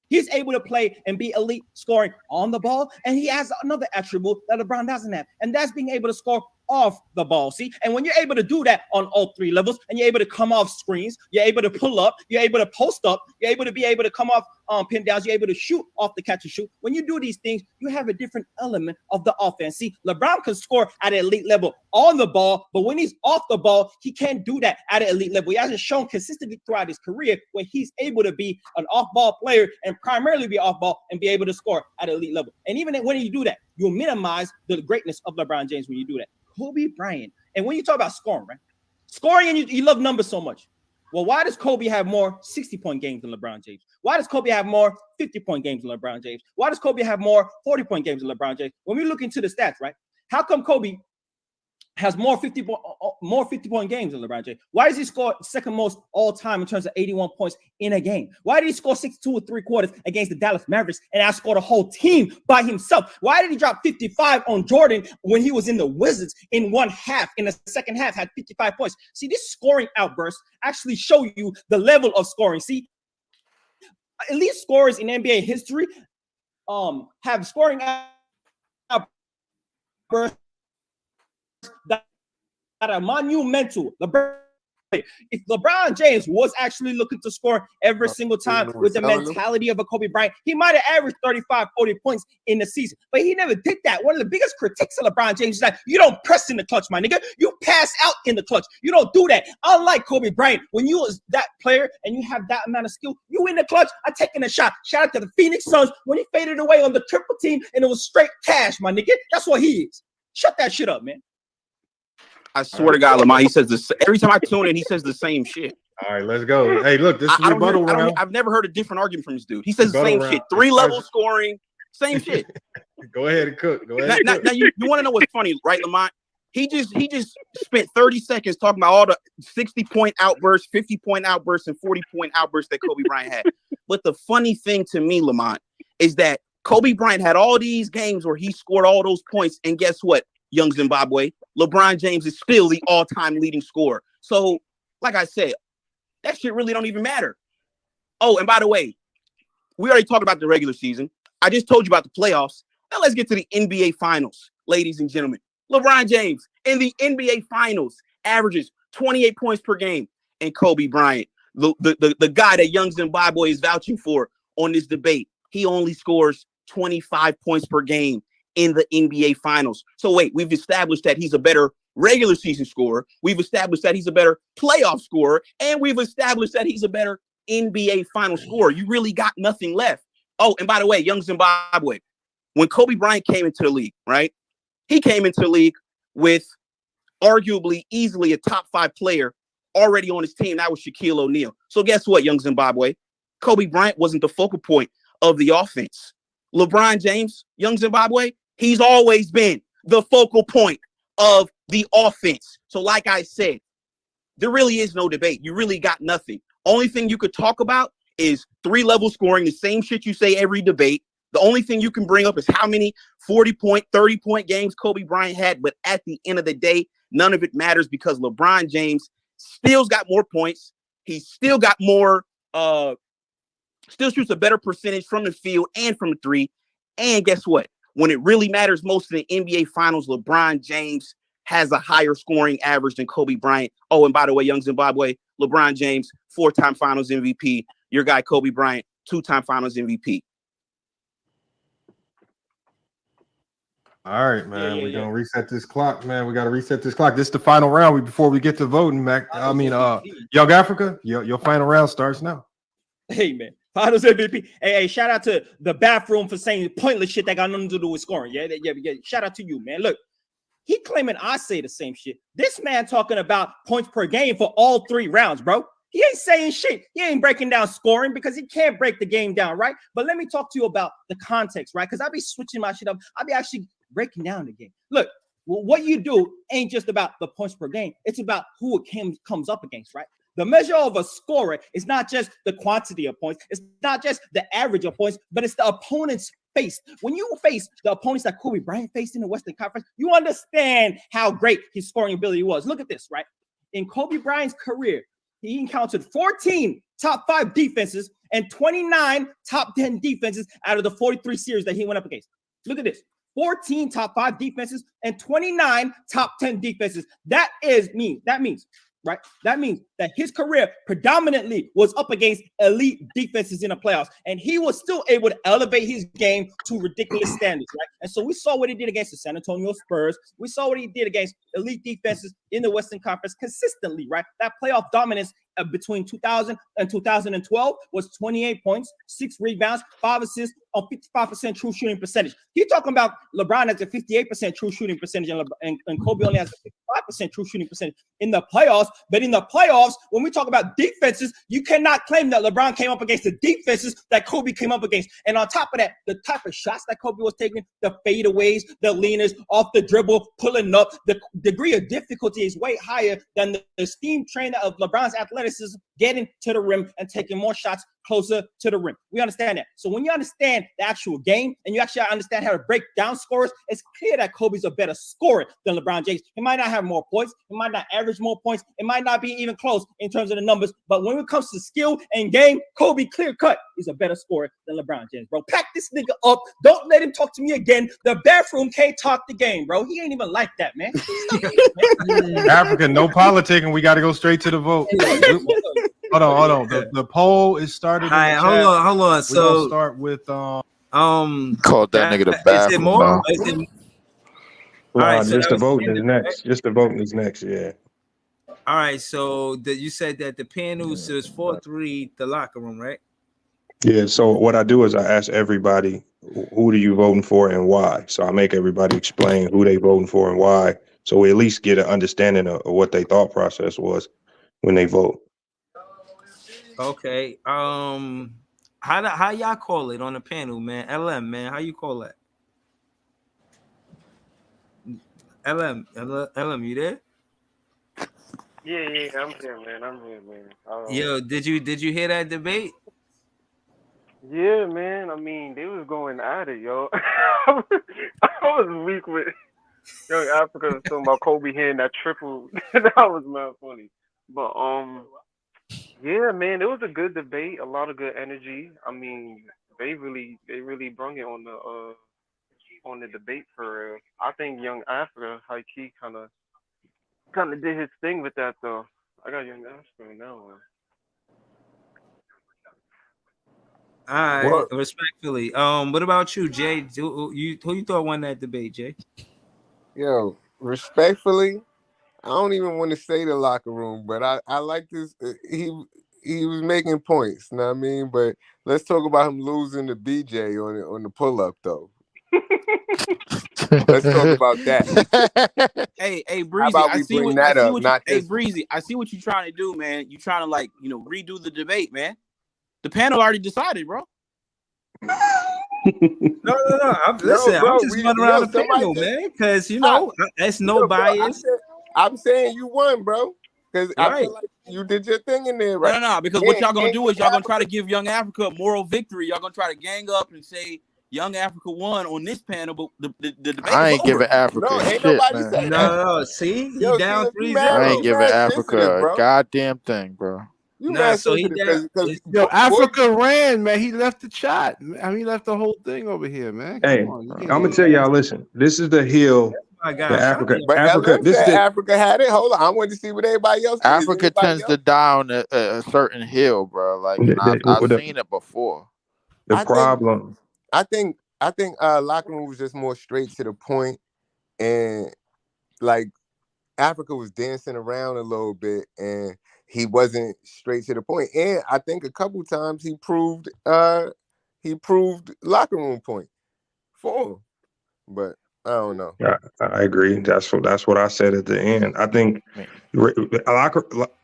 he's able to play and be elite scoring on the ball, and he has another attribute that LeBron doesn't have, and that's being able to score off the ball. See, and when you're able to do that on all three levels, and you're able to come off screens, you're able to pull up, you're able to post up, you're able to come off pin downs, you're able to shoot off the catch and shoot. When you do these things, you have a different element of the offense. See, LeBron can score at an elite level on the ball, but when he's off the ball, he can't do that at an elite level. He hasn't shown consistently throughout his career where he's able to be an off-ball player and primarily be off-ball and be able to score at an elite level. And even when you do that, you'll minimize the greatness of LeBron James when you do that. Kobe Bryant. And when you talk about scoring, right? Scoring, and you love numbers so much. Well, why does Kobe have more 60-point games than LeBron James? Why does Kobe have more 50-point games than LeBron James? Why does Kobe have more 40-point games than LeBron James? When we look into the stats, right? How come Kobe has more 50-point games than LeBron James? Why does he score second most all time in terms of 81 points in a game? Why did he score 62 3/4 against the Dallas Mavericks and outscore the whole team by himself? Why did he drop 55 on Jordan when he was in the Wizards in one half, in the second half, had 55 points? See, this scoring outburst actually show you the level of scoring. See, elite scorers in NBA history have scoring outbursts that are monumental. If LeBron James was actually looking to score every single time with the mentality of a Kobe Bryant, he might have averaged 35, 40 points in the season. But he never did that. One of the biggest critiques of LeBron James is that you don't press in the clutch, my nigga. You pass out in the clutch. You don't do that. Unlike Kobe Bryant, when you was that player and you have that amount of skill, you in the clutch are taking a shot. Shout out to the Phoenix Suns when he faded away on the triple team and it was straight cash, my nigga. That's what he is. Shut that shit up, man. I swear to God, Lamar, he says this every time I tune in. He says the same shit. All right, let's go. Hey, look, this is rebuttal round. I've never heard a different argument from this dude. He says the same shit. 3-level scoring, same shit. Go ahead and cook. Go ahead. Now you want to know what's funny, right, Lamont? He just spent 30 seconds talking about all the 60-point outbursts, 50-point outbursts, and 40-point outbursts that Kobe Bryant had. But the funny thing to me, Lamont, is that Kobe Bryant had all these games where he scored all those points, and guess what? Young Zimbabwe, LeBron James is still the all-time leading scorer. So, like I said, that shit really don't even matter. Oh, and by the way, we already talked about the regular season. I just told you about the playoffs. Now let's get to the NBA Finals, ladies and gentlemen. LeBron James in the NBA Finals averages 28 points per game. And Kobe Bryant, the guy that Young Zimbabwe is vouching for on this debate, he only scores 25 points per game in the NBA Finals. So wait, we've established that he's a better regular season scorer. We've established that he's a better playoff scorer. And we've established that he's a better NBA final scorer. You really got nothing left. Oh, and by the way, Young Zimbabwe, when Kobe Bryant came into the league, right? He came into the league with arguably easily a top 5 player already on his team. That was Shaquille O'Neal. So guess what, Young Zimbabwe? Kobe Bryant wasn't the focal point of the offense. LeBron James, Young Zimbabwe, he's always been the focal point of the offense. So like I said, there really is no debate. You really got nothing. Only thing you could talk about is 3-level scoring, the same shit you say every debate. The only thing you can bring up is how many 40-point, 30-point games Kobe Bryant had. But at the end of the day, none of it matters because LeBron James still's got more points. He's still got more, still shoots a better percentage from the field and from the three. And guess what? When it really matters most in the NBA Finals, LeBron James has a higher scoring average than Kobe Bryant. Oh, and by the way, Young Zimbabwe, LeBron James, 4-time Finals MVP. Your guy, Kobe Bryant, 2-time Finals MVP. All right, man. We're gonna reset this clock, man. We gotta reset this clock. This is the final round before we get to voting, Mac. Young Africa, your final round starts now. Hey, man. Finals MVP. Hey, shout out to the bathroom for saying pointless shit that got nothing to do with scoring. Yeah. Shout out to you, man. Look, he claiming I say the same shit. This man talking about points per game for all 3 rounds, bro. He ain't saying shit. He ain't breaking down scoring because he can't break the game down, right? But let me talk to you about the context, right? Because I be switching my shit up. I be actually breaking down the game. Look, what you do ain't just about the points per game. It's about who it comes up against, right? The measure of a scorer is not just the quantity of points. It's not just the average of points, but it's the opponent's faced, when you face the opponents that Kobe Bryant faced in the Western Conference, you understand how great his scoring ability was. Look at this, right? In Kobe Bryant's career, he encountered 14 top 5 defenses and 29 top 10 defenses out of the 43 series that he went up against. Look at this. 14 top 5 defenses and 29 top 10 defenses. That means, right? That means that his career predominantly was up against elite defenses in the playoffs, and he was still able to elevate his game to ridiculous standards, right? And so we saw what he did against the San Antonio Spurs. We saw what he did against elite defenses in the Western Conference consistently, right? That playoff dominance between 2000 and 2012 was 28 points, 6 rebounds, 5 assists on 55% true shooting percentage. You're talking about LeBron has a 58% true shooting percentage and Kobe only has a 55% true shooting percentage in the playoffs. But in the playoffs, when we talk about defenses, you cannot claim that LeBron came up against the defenses that Kobe came up against. And on top of that, the type of shots that Kobe was taking, the fadeaways, the leaners, off the dribble, pulling up, the degree of difficulty is way higher than the steam train of LeBron's athleticism getting to the rim and taking more shots closer to the rim. We understand that. So when you understand the actual game and you actually understand how to break down scores, it's clear that Kobe's a better scorer than LeBron James. He might not have more points. He might not average more points. It might not be even close in terms of the numbers. But when it comes to skill and game, Kobe clear cut is a better scorer than LeBron James, bro. Pack this nigga up. Don't let him talk to me again. The bathroom can't talk the game, bro. He ain't even like that, man. Africa, no politicking. We got to go straight to the vote. Hold on. The poll is started. All right, hold on. So start with called that nigga the bathroom. Is it more? All right, so just the voting is next. Just the voting is next. Yeah. All right, so you said that the panel says 4-3 the locker room, right? Yeah. So what I do is I ask everybody, who do you voting for and why? So I make everybody explain who they voting for and why, so we at least get an understanding of what their thought process was when they vote. Okay. How y'all call it on the panel, man? LM, man, how you call that? LM, you there? Yeah, I'm here, man. Yo, did you hear that debate? Yeah, man. I mean, they was going at it, yo. I was weak with Young Africa talking about Kobe hitting that triple. That was mad funny. But yeah, man, it was a good debate. A lot of good energy. I mean, they really brung it on the debate for real. I think Young Africa, high key, kind of did his thing with that though. I got Young Africa now. All right, respectfully. What about you, Jay? Who you thought won that debate, Jay? Yo, respectfully, I don't even want to say the locker room, but I like this. He was making points, you know what I mean? But let's talk about him losing to BJ on the pull up though. Let's talk about that. Hey, Breezy, Breezy, I see what you're trying to do, man. You're trying to redo the debate, man. The panel already decided, bro. No. I'm just running around the panel, man, because that's no bias. I'm saying you won, bro. Because I feel like you did your thing in there, right? No, because what y'all gonna do is y'all gonna try to give Young Africa a moral victory. Y'all gonna try to gang up and say Young Africa won on this panel, but the debate. I ain't giving Africa ain't shit, nobody man. say No, see, he down 3-0. I ain't giving Africa a goddamn thing, bro. Africa ran, man. He left the chat. I mean, he left the whole thing over here, man. Hey, I'm gonna tell y'all. Listen, this is the hill. Africa had it. Hold on, I wanted to see what everybody else. Africa tends to die on a certain hill, bro. Like I've seen it before. I think locker room was just more straight to the point, and like Africa was dancing around a little bit, and he wasn't straight to the point. And I think a couple times he proved locker room point for him, but I don't know. I agree. That's what I said at the end. I think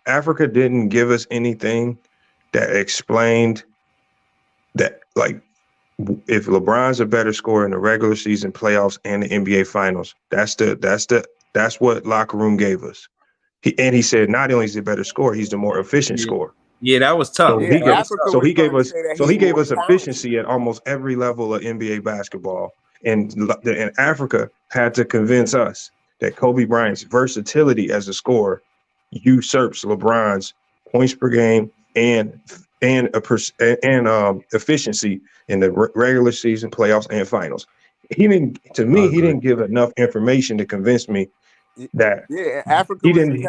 Africa didn't give us anything that explained that, like, if LeBron's a better scorer in the regular season, playoffs, and the NBA Finals, that's what locker room gave us. He said not only is he a better scorer, he's the more efficient scorer. Yeah, that was tough. Yeah, Africa So was he gave trying to us say that so he he gave more us efficiency at almost every level of NBA basketball, and Africa had to convince us that Kobe Bryant's versatility as a scorer usurps LeBron's points per game and efficiency in the regular season, playoffs, and finals. He didn't give enough information to convince me that Yeah, he didn't.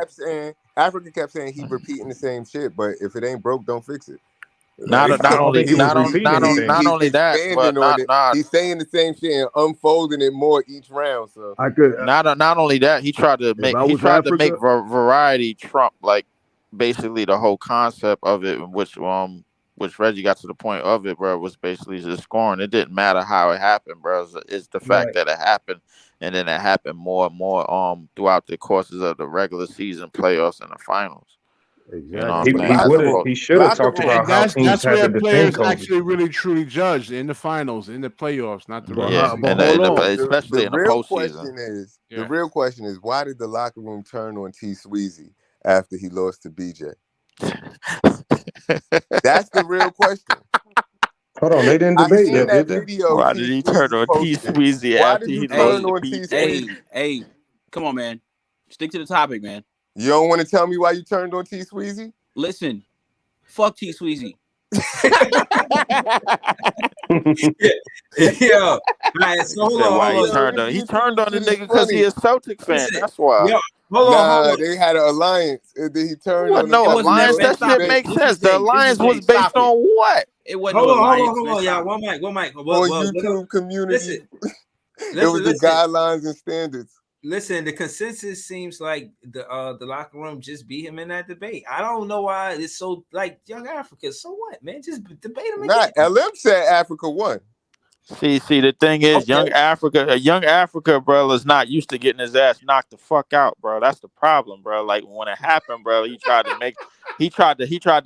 Africa kept saying he repeating the same shit, but if it ain't broke, don't fix it. Not Like, only he was not only that, but expanding on it. He's saying the same shit and unfolding it more each round. So I could not only that, he tried to make I was Africa- variety trump like basically the whole concept of it, which Reggie got to the point of it, bro, was basically just scoring. It didn't matter how it happened, bro. It's the fact that it happened, and then it happened more and more throughout the courses of the regular season, playoffs, and the finals. Exactly. You know what I'm saying? He should have talked about how teams That's had to where defend players Kobe. actually really truly judged in the finals, in the playoffs, not the regular season. Especially in the real postseason. The real question is, why did the locker room turn on T. Sweezy after he lost to BJ? That's the real question. Hold on, they didn't debate that, did they? Video Why did he turn on T. Sweezy Why after did you he turn lost on to T. BJ? Sweezy? Hey, come on, man. Stick to the topic, man. You don't want to tell me why you turned on T. Sweezy? Listen, fuck T. Sweezy. Yo, right, so hold on. He turned on the nigga because he a Celtic fan. That's why. Yo, hold on. They had an alliance. And then he turned on No them. alliance. That shit makes sense. The alliance was based on what? It wasn't Hold no alliance. on, y'all. One mic. YouTube community. It was the guidelines and standards. Listen, the consensus seems like the locker room just beat him in that debate. I don't know why it's so like Young Africa. So what, man? Just debate him again. LM said Africa won. See, the thing is, Young Africa, bro, is not used to getting his ass knocked the fuck out, bro. That's the problem, bro. Like when it happened, bro, he tried to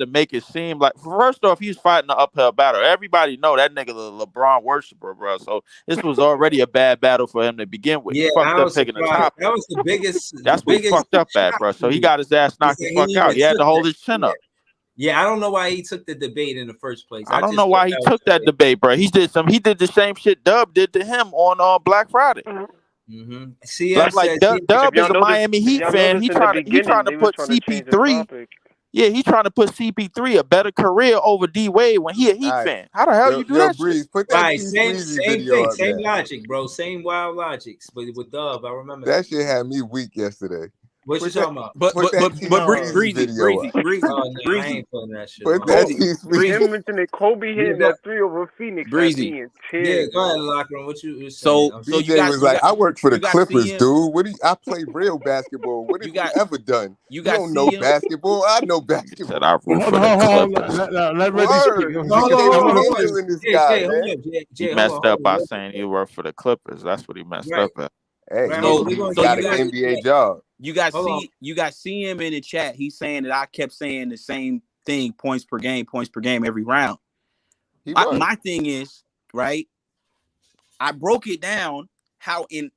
make it seem like, first off, he's fighting an uphill battle. Everybody know that nigga the LeBron worshiper, bro. So this was already a bad battle for him to begin with. Yeah, He fucked up taking the top. That was the biggest. That's what he fucked up at, bro. So he got his ass knocked the fuck out. He had to hold his chin up. Yeah, I don't know why he took the debate in the first place. I don't know why he took that debate, bro. He did the same shit Dub did to him on Black Friday. Mm-hmm. See, like Dub is a Miami Heat fan. He trying to put CP3. Yeah, he trying to put CP3 a better career over D Wade when he a Heat fan. How the hell you do that? Breeze, shit? Put that right, same thing, same logic, bro. Same wild logics, but with Dub, I remember that shit had me weak yesterday. What you talking about? But Breezy. I ain't putting that shit. Him mentioning Kobe hitting that 3 over Phoenix. Breezy. Yeah, go ahead, locker room. What you so you guys was like, I worked for the Clippers, dude. I play real basketball. What have you ever done? You don't know basketball. I know basketball. Said I root for the Clippers. He messed up by saying he worked for the Clippers. That's what he messed up at. Hey, so got an NBA job. You guys see him in the chat. He's saying that I kept saying the same thing, points per game every round. My thing is, right, I broke it down how in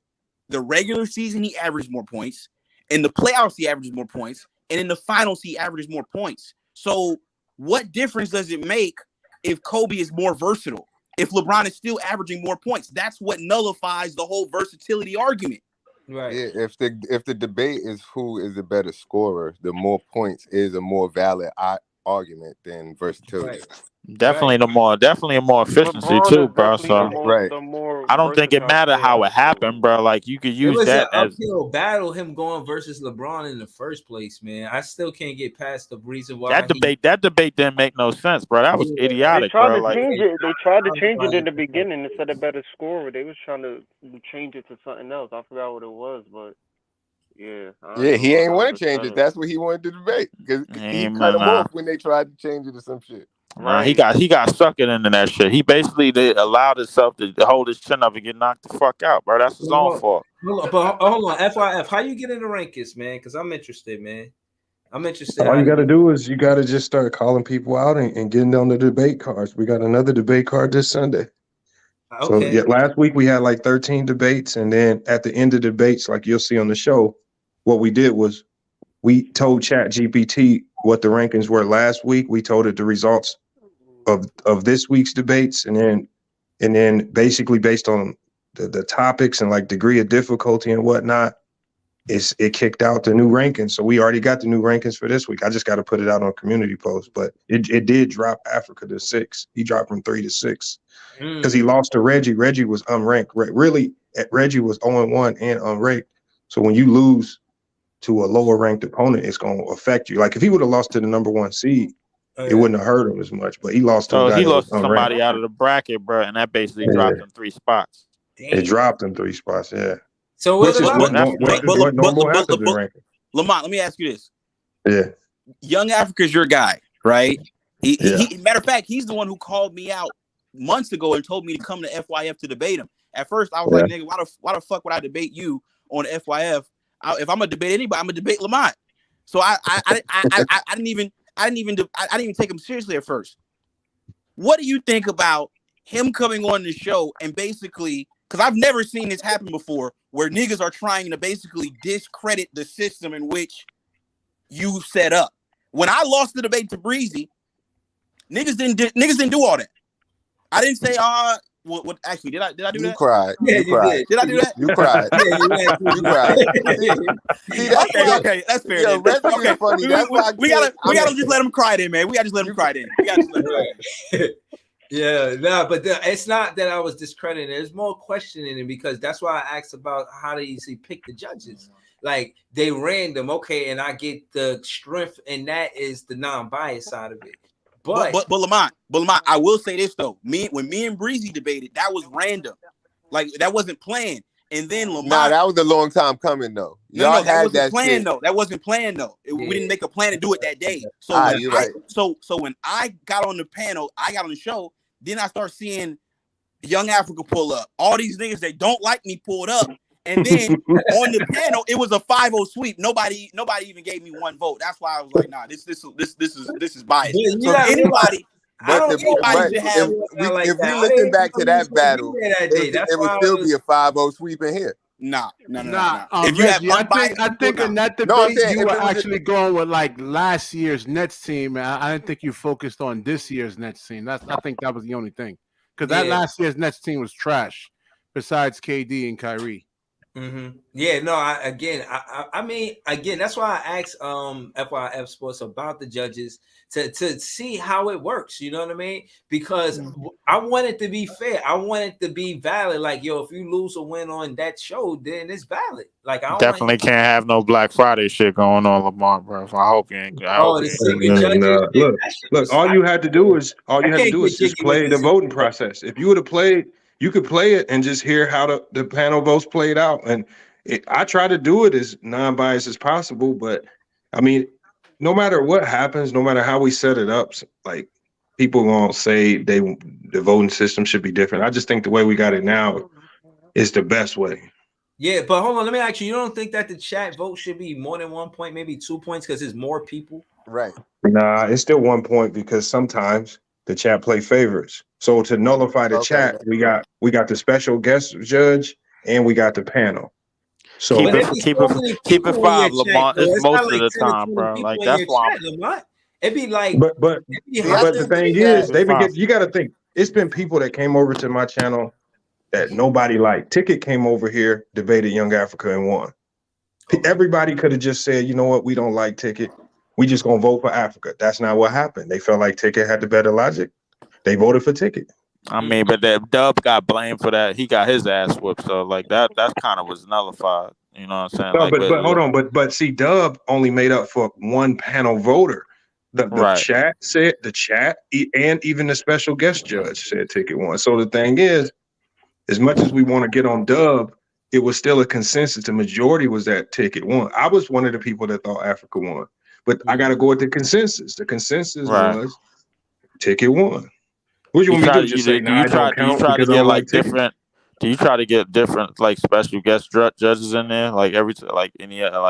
the regular season he averaged more points, in the playoffs he averages more points, and in the finals he averages more points. So what difference does it make if Kobe is more versatile? If LeBron is still averaging more points? That's what nullifies the whole versatility argument. Right. Yeah, if the debate is who is the better scorer, the more points is a more valid argument than versatility. Right. Definitely a more efficiency too, bro. So I don't think it mattered how it happened, bro. Like you could use that as uphill battle, him going versus LeBron in the first place, man. I still can't get past the reason why that debate didn't make no sense, bro. That was idiotic, bro. They tried to change it in the beginning instead of better scorer. They was trying to change it to something else. I forgot what it was, but yeah. He ain't want to change it. That's what he wanted to debate because he cut him off when they tried to change it to some shit. He got suckered into that shit. He basically allowed himself to hold his chin up and get knocked the fuck out, bro. That's his own fault. Hold on, FYF, how you get in the rankings, man? Because I'm interested, man. I'm interested. All you got to do is you got to just start calling people out and getting on the debate cards. We got another debate card this Sunday. Okay. So last week we had like 13 debates, and then at the end of debates, like you'll see on the show, what we did was we told ChatGPT what the rankings were last week. We told it the results of this week's debates, and then basically based on the topics and like degree of difficulty and whatnot, it kicked out the new rankings. So we already got the new rankings for this week. I just got to put it out on community post, but it did drop Africa to 6. He dropped from 3 to 6 because he lost to Reggie. Reggie was unranked. Really, Reggie was 0-1 and unranked. So when you lose to a lower ranked opponent, it's going to affect you. Like if he would have lost to the number 1 seed, it wouldn't have hurt him as much. But he lost to a guy he that lost was to somebody unranked. out of the bracket, bro, and that basically dropped him 3 spots. It dropped him 3 spots, yeah. So which is what normal happens in ranking. Lamont, let me ask you this. Yeah. Young Africa's your guy, right? He matter of fact, he's the one who called me out months ago and told me to come to FYF to debate him. At first, I was like, nigga, why the fuck would I debate you on FYF? If I'm gonna debate anybody, I'm gonna debate Lamont. So I didn't even take him seriously at first. What do you think about him coming on the show and basically, because I've never seen this happen before, where niggas are trying to basically discredit the system in which you set up. When I lost the debate to Breezy, niggas didn't do all that. I didn't say, what actually did I do that? You cried. Yeah, you cried. Did I do that? You cried. You cried. See, that's okay, that's fair. Yo, Reggie is funny. That's why we gotta just let him cry then, man. We gotta just let him cry then. We gotta just let him cry. Yeah, no, but it's not that I was discrediting. There's more questioning it because that's why I asked about how do you pick the judges. Like they random, okay, and I get the strength, and that is the non-biased side of it. But Lamont, I will say this though. When me and Breezy debated, that was random. Like that wasn't planned. And then Lamont. Nah, that was a long time coming though. No, that wasn't planned though. That wasn't planned though. We didn't make a plan to do it that day. So so when I got on the panel, I got on the show, then I start seeing Young Africa pull up. All these niggas that don't like me pulled up. And then on the panel, it was a 5-0 sweep. Nobody even gave me 1 vote. That's why I was like, nah, this is biased. So anybody should have. If we listen back to that battle, it would still be a 5-0 sweep in here. Nah. If you have I think in that debate you were actually going with like last year's Nets team. I didn't think you focused on this year's Nets team. I think that was the only thing because that last year's Nets team was trash. Besides KD and Kyrie. Mm-hmm. Yeah, no. I mean, that's why I asked FYF Sports about the judges to see how it works. You know what I mean? Because I want it to be fair. I want it to be valid. Like, yo, if you lose or win on that show, then it's valid. Like, I definitely can't have no Black Friday shit going on, Lamar, bro. So I hope you ain't. Look. All you had to do is just play the voting process. If you would have played. You could play it and just hear how the panel votes played out. And I try to do it as non-biased as possible. But, I mean, no matter what happens, no matter how we set it up, like, people going to say the voting system should be different. I just think the way we got it now is the best way. Yeah, but hold on. Let me ask you. You don't think that the chat vote should be more than 1 point, maybe 2 points because there's more people? Right. Nah, it's still 1 point because sometimes the chat play favorites. So to nullify the chat, we got the special guest judge and we got the panel. So keep it 5, Lamont. It's most of the time, bro. Like that's why. It'd be like, but the thing is, you got to think. It's been people that came over to my channel that nobody liked. Ticket came over here, debated Young Africa and won. Everybody could have just said, you know what, we don't like Ticket. We just gonna vote for Africa. That's not what happened. They felt like Ticket had the better logic. They voted for Ticket. I mean, but that Dub got blamed for that. He got his ass whooped. So like that kind of was nullified. You know what I'm saying? No, like, but hold on. But see, Dub only made up for 1 panel voter. The chat said and even the special guest judge said Ticket won. So the thing is, as much as we want to get on Dub, it was still a consensus. The majority was that Ticket won. I was one of the people that thought Africa won. But I got to go with the consensus. The consensus was Ticket won. What do you want me to do? Just say, do you try to get like different? Do you try to get different like special guest judges in there, like every other Yeah, time?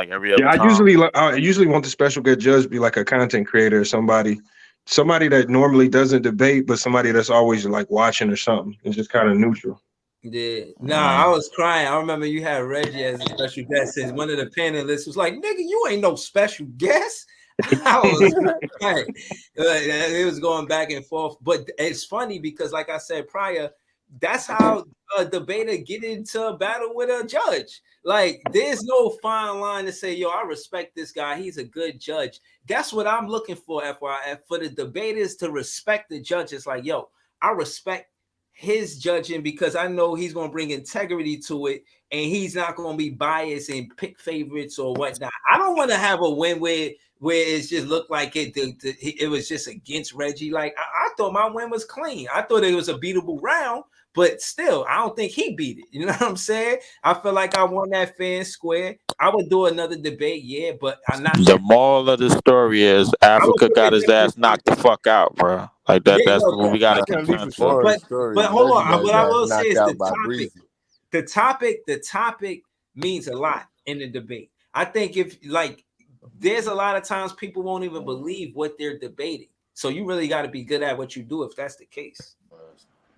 I usually want the special guest judge to be like a content creator or somebody that normally doesn't debate, but somebody that's always like watching or something. It's just kind of neutral. Yeah, I was crying. I remember you had Reggie as a special guest. And one of the panelists was like, "Nigga, you ain't no special guest." I was right. It was going back and forth, but it's funny because, like I said prior, that's how a debater get into a battle with a judge. Like, there's no fine line to say, yo, I respect this guy. He's a good judge. That's what I'm looking for, FYF, for the debaters to respect the judges. Like, yo, I respect his judging because I know he's going to bring integrity to it and he's not going to be biased and pick favorites or whatnot. I don't want to have a win where it's just looked like it was just against Reggie. Like, I thought my win was clean. I thought it was a beatable round, but still, I don't think he beat it. You know what I'm saying? I feel like I won that fair and square. I would do another debate, yeah, but I'm not. The moral of the story is Africa got his ass knocked the fuck out, bro. Like that. Yeah, That's no, what we got to that's contend Moral for. of the story, But hold Reggie got on. his What I ass will say knocked is out the by topic. Breezy. The topic means a lot in the debate. I think if like there's a lot of times people won't even believe what they're debating. So you really got to be good at what you do if that's the case.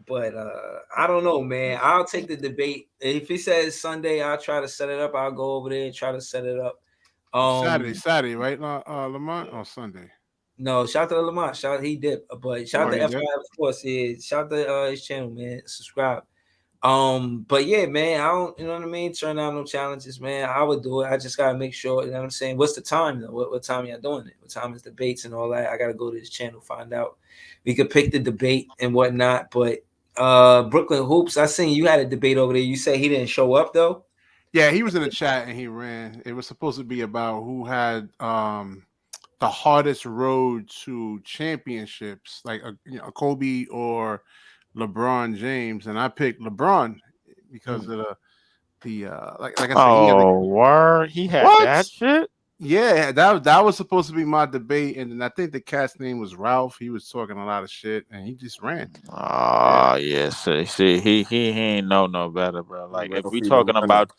But I don't know, man. I'll take the debate. If he says Sunday, I'll try to set it up. I'll go over there and try to set it up. Saturday, right? Lamont on Sunday. No, shout out to Lamont. He did, but shout out to FYI, of course. Yeah, shout out to his channel, man. Subscribe. But yeah, man, I don't, you know what I mean? Turn down no challenges, man. I would do it. I just gotta make sure, you know what I'm saying? What's the time though? What time y'all doing it? What time is debates and all that? I gotta go to his channel, find out. We could pick the debate and whatnot, but Brooklyn Hoops, I seen you had a debate over there. You say he didn't show up though? Yeah, he was in the chat and he ran. It was supposed to be about who had the hardest road to championships, like a Kobe or LeBron James, and I picked LeBron because of the like I said. He had that shit. Yeah, that was supposed to be my debate, and then I think the cat's name was Ralph. He was talking a lot of shit, and he just ran. Yeah. See, he ain't know no better, bro. Like if we talking about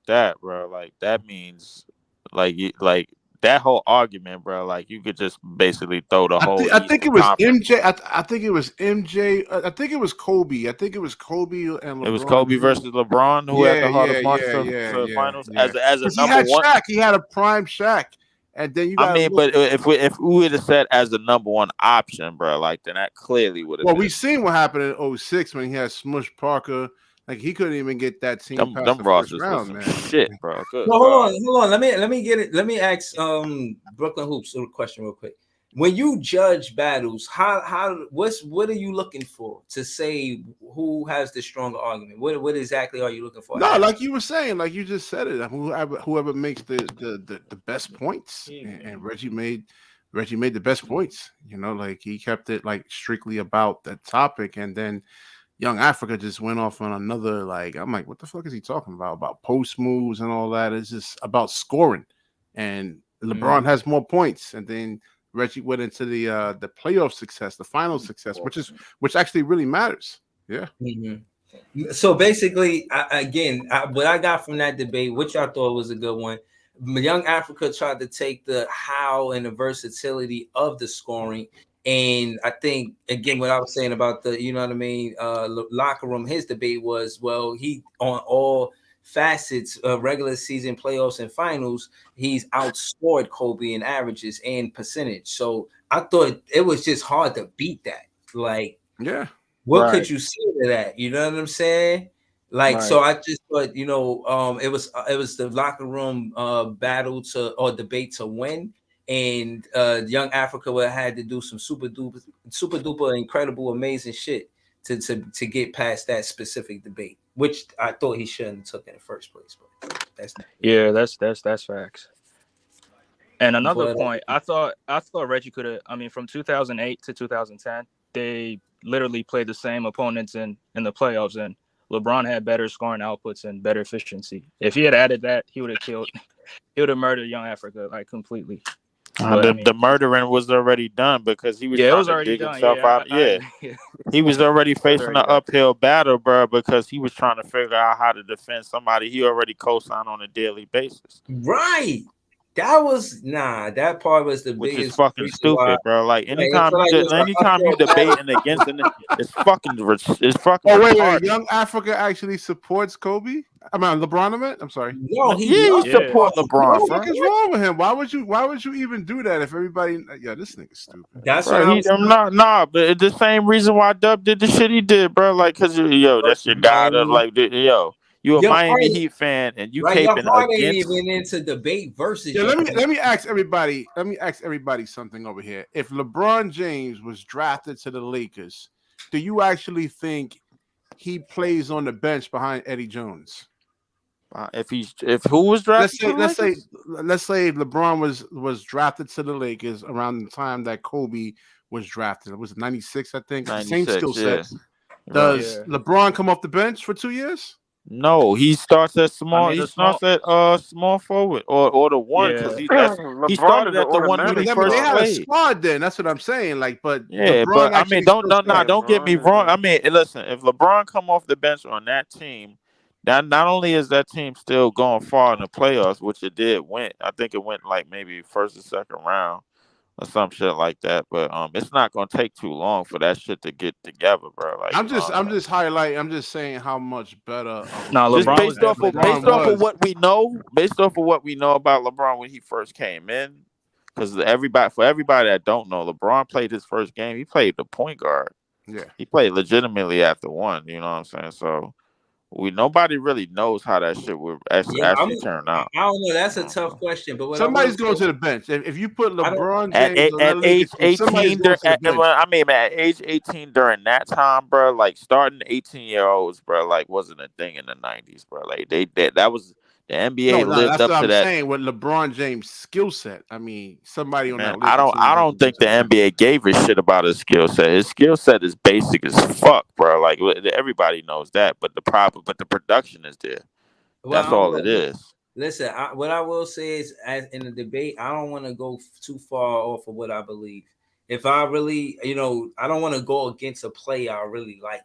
that, bro, like that means like that whole argument, bro. Like you could just basically throw the whole. I think it was MJ. I think it was MJ. I think it was Kobe. I think it was Kobe and LeBron. It was Kobe versus LeBron who had the hardest march to the finals as a number one. Shaq. He had a prime Shaq, and then you. But if we would have said as the number one option, bro, like then that clearly would have. Well, we seen what happened in 06 when he had Smush Parker. Like he couldn't even get that team past the first round, man. Shit, bro. Good. So hold on. Let me get it. Let me ask Brooklyn Hoops a question real quick. When you judge battles, what are you looking for to say who has the stronger argument? What exactly are you looking for? No, like you were saying, like you just said it. Whoever makes the best points, and Reggie made the best points. You know, like he kept it like strictly about that topic, and then Young Africa just went off on another, like, I'm like, what the fuck is he talking about post moves and all that? It's just about scoring. And LeBron has more points. And then Reggie went into the playoff success, the final success, which actually really matters. Yeah. Mm-hmm. So basically, what I got from that debate, which I thought was a good one, Young Africa tried to take the how and the versatility of the scoring. And I think, again, what I was saying about the, you know what I mean, locker room, his debate was, well, he on all facets of regular season, playoffs, and finals, he's outscored Kobe in averages and percentage. So I thought it was just hard to beat that. Like, yeah, what could you say to that? You know what I'm saying? Like, so I just thought, you know, it was the locker room battle or debate to win. And Young Africa would have had to do some super duper incredible, amazing shit to get past that specific debate, which I thought he shouldn't have took in the first place. But that's facts. And another point, I thought Reggie could have. I mean, from 2008 to 2010, they literally played the same opponents in the playoffs, and LeBron had better scoring outputs and better efficiency. If he had added that, he would have killed. He would have murdered Young Africa like completely. The murdering was already done because he was trying to dig himself out. He was already facing an uphill battle, bro, because he was trying to figure out how to defend somebody he already co-signed on a daily basis. Right. That was that part was the which is biggest fucking reason why. stupid, bro. Like Like, I feel anytime like it was an anytime you uphill battle. debating against it, it's fucking Oh wait, retarded. Young Africa actually supports Kobe. I mean LeBron. I'm sorry. No, he Yeah, loves he support LeBron. LeBron, What the bro. fuck is wrong with him? Why would you even do that if everybody? Yeah, this nigga's stupid. That's Bro, what I was saying. but it's the same reason why Dub did the shit he did, bro. Like, cause that's your guy. That, like, you a Your Miami heart, Heat fan, and you right? Your caping heart ain't against. even into debate versus. Yeah, your let me ask everybody. Let me ask everybody something over here. If LeBron James was drafted to the Lakers, do you actually think he plays on the bench behind Eddie Jones? If who was drafted? Let's say LeBron was drafted to the Lakers around the time that Kobe was drafted. It was 96, I think. Same 96, skill set. yeah. Does Right. LeBron come off the bench for 2 years? No, he starts at small. He the starts at small forward or the one because he LeBron started is at the one when he automatic They first had a played. squad then. That's what I'm saying. Like, but Yeah, LeBron but I actually mean, don't still started. don't get me wrong. I mean, listen, if LeBron come off the bench on that team, that not only is that team still going far in the playoffs, which it did I think it went like maybe first or second round or some shit like that. But it's not gonna take too long for that shit to get together, bro. Like I'm just highlighting. I'm just saying how much better. just LeBron based off of what we know, about LeBron when he first came in. Because everybody that don't know, LeBron played his first game. He played the point guard. Yeah, he played legitimately at the one. You know what I'm saying? So nobody really knows how that shit would actually turn out. I don't know. That's a tough question. But what somebody's going to the bench. If you put LeBron At James on that age Lakers team, somebody's 18, going to the bench. at age 18 during that time, bro, like starting 18-year-olds, bro, like wasn't a thing in the 90s, bro. Like that was the NBA No, lived that's up what to I'm that. saying. With LeBron James' skill set, I mean, somebody on that. I Lakers team don't think the NBA gave a shit about his skill set. His skill set is basic as fuck, bro. Like everybody knows that, but the production is there. That's all it is. Listen, what I will say is, as in the debate, I don't want to go too far off of what I believe. If I really, I don't want to go against a player I really like.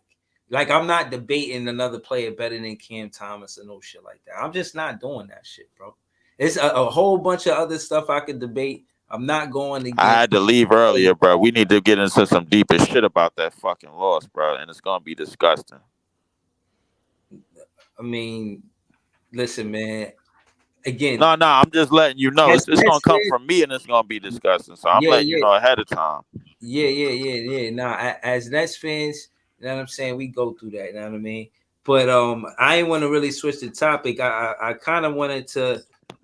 Like, I'm not debating another player better than Cam Thomas or no shit like that. I'm just not doing that shit, bro. It's a whole bunch of other stuff I could debate. I'm not going to. I had to leave earlier, bro. We need to get into some deeper shit about that fucking loss, bro, and it's gonna be disgusting. I mean, listen, man. Again, no, I'm just letting you know. It's gonna come from me, and it's gonna be disgusting. So I'm letting you know ahead of time. Yeah. Now, as Nets fans, you know what I'm saying, we go through that. You know what I mean? But I didn't want to really switch the topic. I kind of wanted to,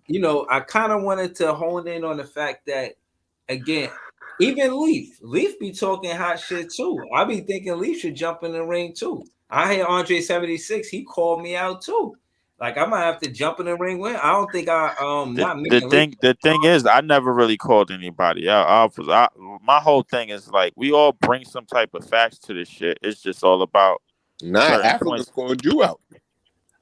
hone in on the fact that, again, even Leaf be talking hot shit too. I be thinking Leaf should jump in the ring too. I hear Andre 76. He called me out too. Like, I might have to jump in the ring with. I don't think the thing is, I never really called anybody out. My whole thing is like we all bring some type of facts to this shit. It's just all about Africa called you out.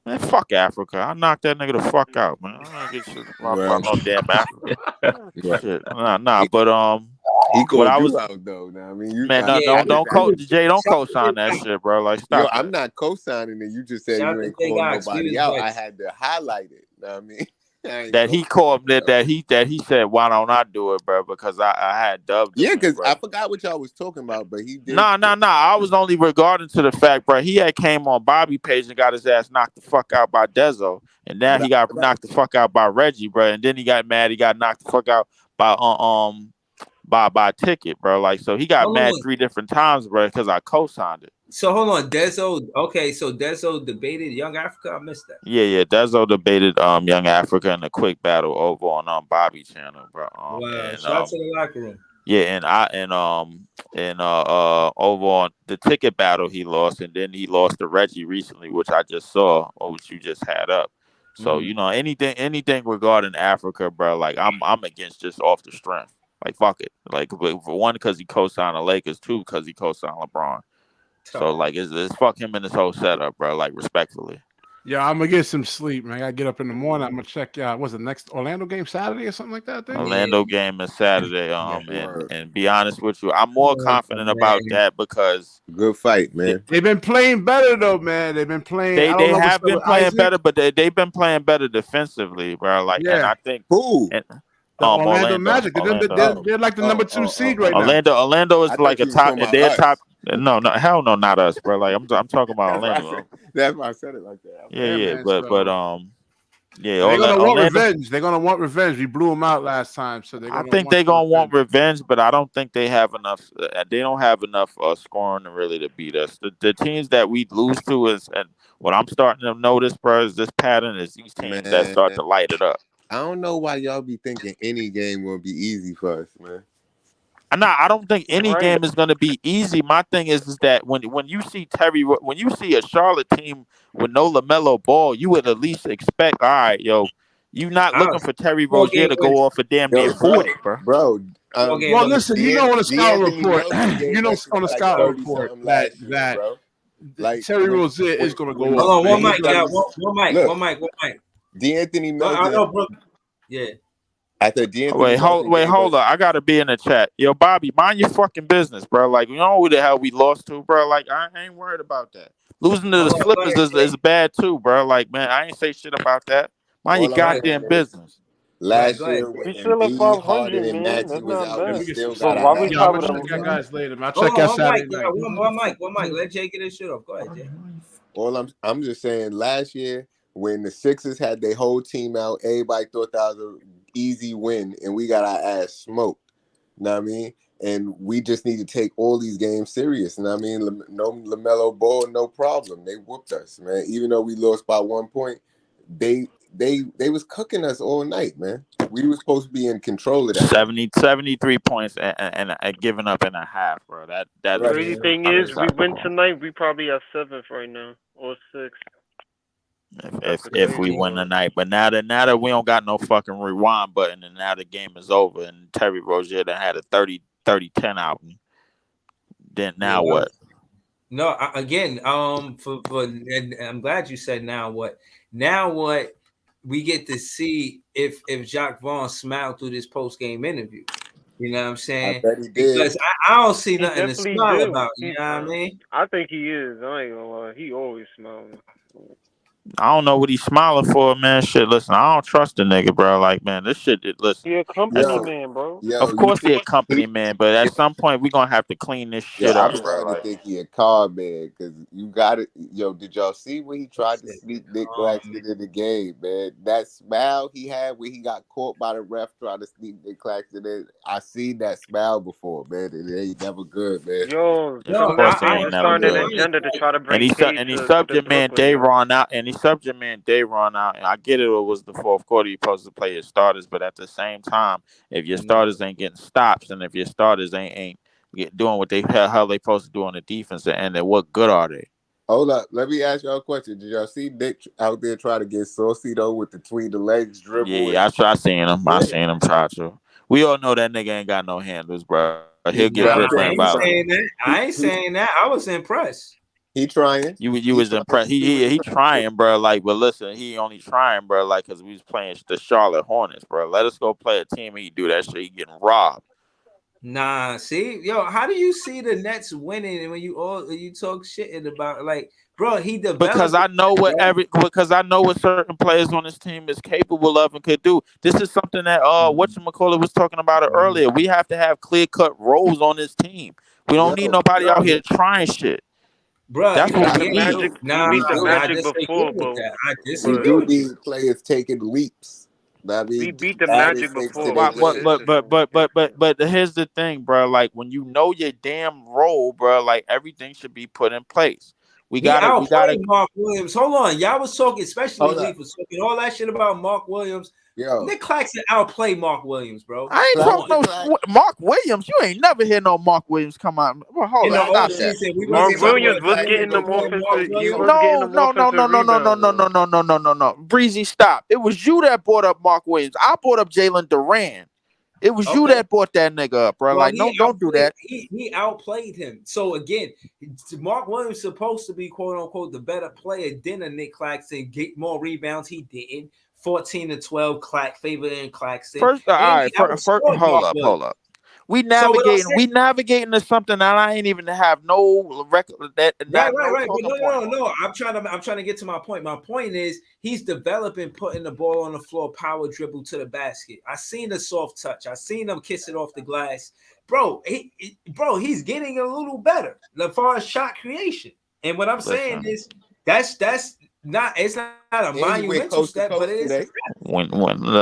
Man, fuck Africa. I knocked that nigga the fuck out, man. I don't get shit about no damn Africa. Shit. Nah, but he called you out though. Now I mean, don't co-sign that shit, bro. Like, stop. Yo, I'm not co-signing it. You just said you ain't calling nobody out. I had to highlight it. You know what I mean? That he called that he said, why don't I do it, bro? Because I had dubbed. Yeah, because I forgot what y'all was talking about, but he did. Nah. I was only regarding to the fact, bro. He had came on Bobby page and got his ass knocked the fuck out by Dezo, and now he got knocked the fuck out by Reggie, bro. And then he got mad. He got knocked the fuck out by Ticket, bro. Like, so he got mad 3 different times, bro, because I co-signed it. So hold on, Dezo. Okay, so Dezo debated Young Africa. I missed that. Yeah. Dezo debated Young Africa in a quick battle over on Bobby channel, bro. Wow. Shout out to the locker room. Yeah, and over on the Ticket battle he lost, and then he lost to Reggie recently, which I just saw, or which you just had up. So anything regarding Africa, bro, like I'm against just off the strength. Like, fuck it. Like, for one, because he co-signed the Lakers. 2, because he co-signed LeBron. So, like, it's fuck him in this whole setup, bro. Like, respectfully. Yeah, I'm gonna get some sleep, man. I gotta get up in the morning. I'm gonna check. What's the next Orlando game? Saturday or something like that? Orlando game is Saturday. And be honest with you, I'm more confident about that because good fight, man. They've been playing better though, man. They've been playing. They have been playing better, but they've been playing better defensively, bro. Like, and I think who. Orlando Magic. They're like the number 2 seed right now. Orlando is I like thought a you was top. talking about They're us. top. No, hell no, not us, bro. Like I'm talking about Orlando. That's why I said it like that. Yeah, man, but yeah, they're gonna want Orlando. revenge. They're gonna want revenge. We blew them out last time, so I think they're gonna want revenge, but I don't think they have enough. They don't have enough scoring really to beat us. The teams that we lose to is, and what I'm starting to notice, bro, is this pattern is these teams that start to light it up. I don't know why y'all be thinking any game will be easy for us, man. I don't think any game is going to be easy. My thing is that when you see when you see a Charlotte team with no LaMelo Ball, you would at least expect, all right, yo, you're not looking for Terry Rozier to go off for damn near 40, bro. Bro, well, listen, you know on the scout report, you know on the scout report that like Terry Rozier is going to go off. Hold on, one mic. D'Anthony Melton. I know, bro. Yeah. I thought D'Anthony Wait, hold on. I gotta be in the chat. Yo, Bobby, mind your fucking business, bro. Like, you know who the hell we lost to, bro? Like, I ain't worried about that. Losing to the Slippers is bad too, bro. Like, man, I ain't say shit about that. Mind your goddamn business. Last year, when Embiid, Harden, and Maxey was out, we still got I'm gonna check that guys later. I'll check that Saturday night. One mic. Let Jay get his shit off. Go ahead, Jay. Well, I'm just saying, last year when the Sixers had their whole team out, everybody thought that was an easy win, and we got our ass smoked. You know what I mean? And we just need to take all these games serious. You know what I mean? No LaMelo Ball, no problem. They whooped us, man. Even though we lost by 1 point, they was cooking us all night, man. We were supposed to be in control of that. 73 points and giving up in a half, bro. That the crazy thing is, we win tonight, we probably have 7th right now or 6th. If we win tonight, but now that we don't got no fucking rewind button, and now the game is over, and Terry Rozier that had a 30-10 out, then now what? No, again, and I'm glad you said now what. Now what? We get to see if Jacques Vaughn smiled through this post game interview. You know what I'm saying? I bet he did. Because I don't see He nothing to definitely smile do. about. You know what I mean? I think he is. I ain't gonna lie. He always smiling. I don't know what he's smiling for, man. Shit, listen, I don't trust the nigga, bro. Like, man, this shit. Listen, He a company man, bro. of course he a company man, but at some point we gonna have to clean this shit up. I'm starting to think he a car man because you got it. Yo, did y'all see when he tried to sneak Nick Claxton in the game, man? That smile he had when he got caught by the ref trying to sneak Nick Claxton in. I seen that smile before, man. It ain't never good, man. Yo, Of course he ain't never started an good. agenda to try to bring And he subbed your man Dayron out, and he subbed your man Dayron out. And I get it was the fourth quarter, you're supposed to play your starters, but at the same time, if your starters ain't getting stops, and if your starters ain't doing what they how they supposed to do on the defense, and then what good are they? Hold up, let me ask y'all a question. Did y'all see Nick out there trying to get saucy though with the between the legs dribble? Yeah, I seen him. I seen him try to. We all know that nigga ain't got no handles, bro. He'll get ripped right by him. I ain't saying that. I was impressed. He trying. You was impressed. He trying, bro. Like, but listen, he only trying, bro. Like, cause we was playing the Charlotte Hornets, bro. Let us go play a team. He do that shit. He getting robbed. Nah, see, yo, how do you see the Nets winning when you talk shit about like, bro? He developed because I know what certain players on this team is capable of and could do. This is something that whatchamacallit was talking about it earlier. We have to have clear cut roles on this team. We don't need nobody out here trying shit. Bro, that's what we Magic. need. We beat the Magic before, but we do need players taking leaps. I mean, we beat the Magic before. But here's the thing, bro. Like when you know your damn role, bro, like everything should be put in place. We gotta Mark Williams. Hold on, y'all was talking, especially Leaf was talking all that shit about Mark Williams. Yo, Nick Claxton outplayed Mark Williams, bro. I ain't talking no Mark Williams. You ain't never hear no Mark Williams come out. Well, hold on, stop that. Mark Williams was getting them offensive. No. Breezy, stop. It was you that brought up Mark Williams. I brought up Jalen Duran. It was you that brought that nigga up, bro. Well, like, no, don't do that. He outplayed him. So again, Mark Williams supposed to be quote unquote the better player than a Nick Claxton. Get more rebounds. He didn't. 14-12, favored in Claxton. First, all right. First, hold up. We So what I'm navigating. saying, We navigating to something that I ain't even have no record. That right, not right, no right. But talking no, point no, on. no. I'm trying to get to my point. My point is he's developing putting the ball on the floor, power dribble to the basket. I seen the soft touch. I seen him kiss it off the glass. Bro, he's getting a little better as far as shot creation. And what I'm saying Listen, is that's not it's not a And he went monumental coast to step, but coast it is a today. step. when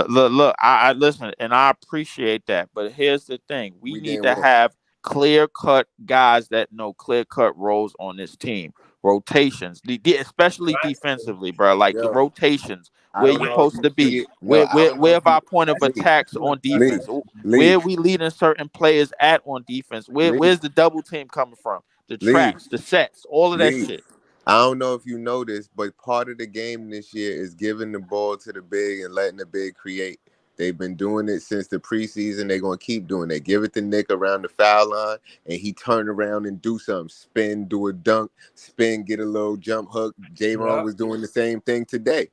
look, I listen and I appreciate that, but here's the thing: we We need didn't to win. have clear cut guys that know clear cut roles on this team. Rotations, especially defensively, bro. Like Yo, rotations, I where don't you know if supposed you to be, see it. Yo, I don't know where if of our you point of Lee, attacks on Lee, defense, Lee, where we leading certain players at on defense, Lee, where's the double team coming from, the Lee, traps, the sets, all of that Lee. shit. I don't know if you know this, but part of the game this year is giving the ball to the big and letting the big create. They've been doing it since the preseason. They're going to keep doing it. Give it to Nick around the foul line, and he turn around and do something. Spin, do a dunk, spin, get a little jump hook. J-Ron Yeah, was doing the same thing today.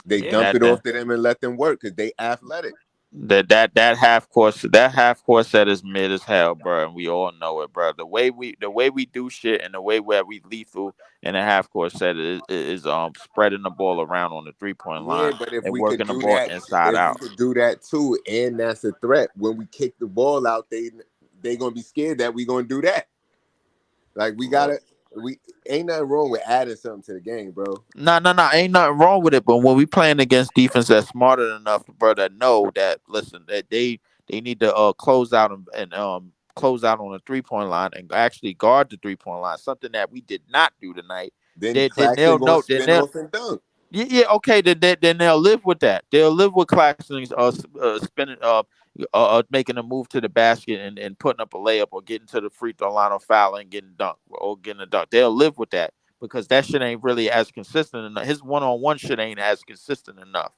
They yeah. dump it That off to them and let them work because they athletic. that half court set is mid as hell, bro, and we all know it, bro. The way we do shit and the way where we lethal in a half court set is spreading the ball around on the 3-point Yeah, line but if and we could working the do ball that, inside if we out. could do that too, and that's a threat. When we kick the ball out, they gonna be scared that we gonna do that. Like Look, we ain't nothing wrong with adding something to the game, bro. no, ain't nothing wrong with it. But when we playing against defense that's smarter enough, bro, that know that listen that they need to close out and close out on the 3-point line and actually guard the 3-point line, something that we did not do tonight. Then Then Claxton they'll gonna know. Then spin off and dunk. yeah, okay. Then they'll live with that. They'll live with Claxton spinning making a move to the basket and putting up a layup or getting to the free throw line or fouling and getting dunked or getting a dunk. They'll live with that because that shit ain't really as consistent enough. His one-on-one shit ain't as consistent enough.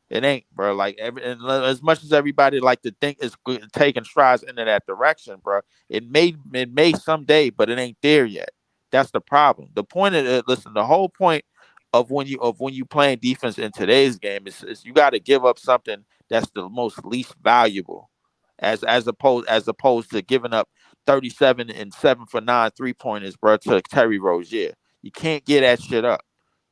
It ain't, bro. Like as much as everybody like to think is taking strides into that direction, bro. It may someday, but it ain't there yet. That's the problem. The point of it, listen, the whole point of when you playing defense in today's game is you got to give up something that's the most least valuable, as opposed to giving up 37 and 7 for 9 3-pointers, bro, to Terry Rozier. You can't get that shit up.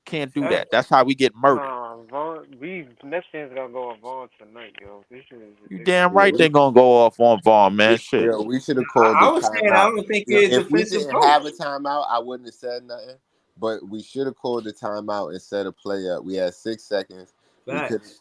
Can't do that. That's how we get murdered. Nah, Vaughn, we next chance gotta go on Vaughn tonight, yo. This shit is You ridiculous. damn right they're gonna go off on Vaughn, man. Shit. We should have called the I was saying I timeout. don't think You know, you're a if we defensive didn't coach. have a timeout, I wouldn't have said nothing. But we should have called the timeout and set a play up. We had 6 seconds. We could Facts.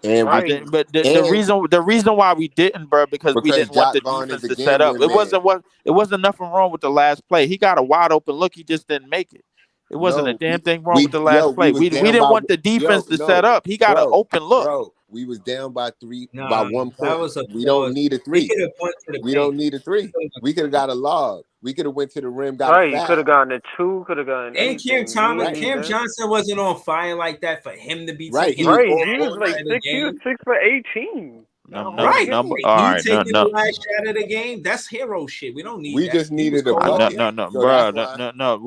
Right. But and the reason why we didn't, bro, because we because didn't want Jock the Vaughn is defense a to set up. gambling man. It wasn't nothing wrong with the last play. He got a wide open look. He just didn't make it. It wasn't a No, damn thing wrong with the last we play. was We down didn't by want the defense to set no, up. He got an open look. we was down by Nah, 1 that point. was a We don't pause. need a He 3. could have went to the We paint. don't need a 3. We could have got a log. We could have went to the rim, got a Right, you could have foul. gotten a 2, could have gotten And anything. He ain't need Cam that. Johnson wasn't on fire like that for him to be Right, taking he the was Right, off he was all like night. he was 6 for 18 that whole right. Number. game. All He right, taking the last shot of the game. That's hero shit. We don't need We that. just He was needed a cold. No, bucket. no, no, So that's bro. why No.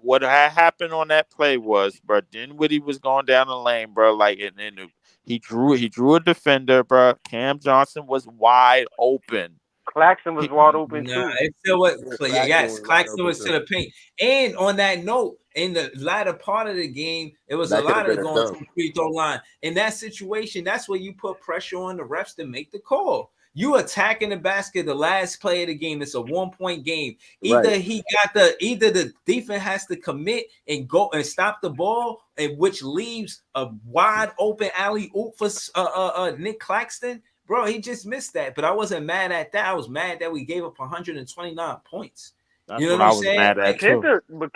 What had happened on that play was, bro. Dinwiddie was going down the lane, bro. Like, and he drew a defender, bro. Cam Johnson was wide open. Claxton was wide open Nah, too. it still was. Claxton Yes, was wide Claxton open was to too. the paint. And on that note, in the latter part of the game, it was a That could have lot been of a going to dunk. the free throw line. In that situation, that's where you put pressure on the refs to make the call. You attacking the basket the last play of the game. It's a 1-point game. Either Right. either the defense has to commit and go and stop the ball, and which leaves a wide open alley oop for Nick Claxton. Bro, he just missed that. But I wasn't mad at that. I was mad that we gave up 129 points. That's You know what what I'm I was saying? mad at too.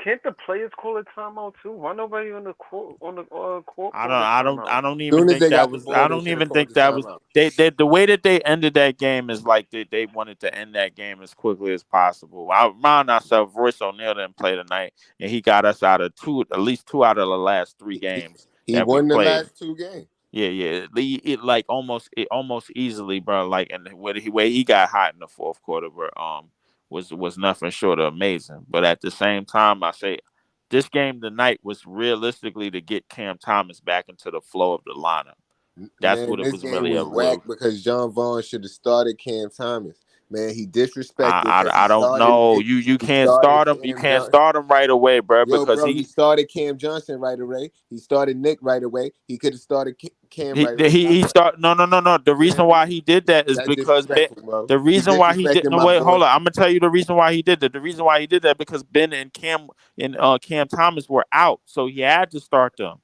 Can't the players call a timeout too? Why nobody on the court court I call a timeout? don't even Soon as think they that got the was. I ball, they don't should have even called think the that was. timeout. They the way that they ended that game is like they wanted to end that game as quickly as possible. I remind ourselves, Royce O'Neal didn't play tonight, and he got us out of at least 2 out of the last 3 games He that we won the played. last 2 games. Yeah. It like almost easily, bro. Like, and where he got hot in the fourth quarter, bro. Was nothing short of amazing. But at the same time, I say this game tonight was realistically to get Cam Thomas back into the flow of the lineup. That's Man, what it this was game really was a whack because John Vaughn should have started Cam Thomas. Man, he disrespected because he I don't started know. Nick. You He can't started start him. You Cam can't Johnson. start him right away, bro, Yo, because bro, he started Cam Johnson right away. He started Nick right away. He could have started Cam right away. he start no. The reason why he did that is That's because disrespectful, bro. the He reason why he did disrespecting no my wait, boy. hold on. I'm gonna tell you the reason why he did that. The reason why he did that because Ben and Cam Thomas were out, so he had to start them.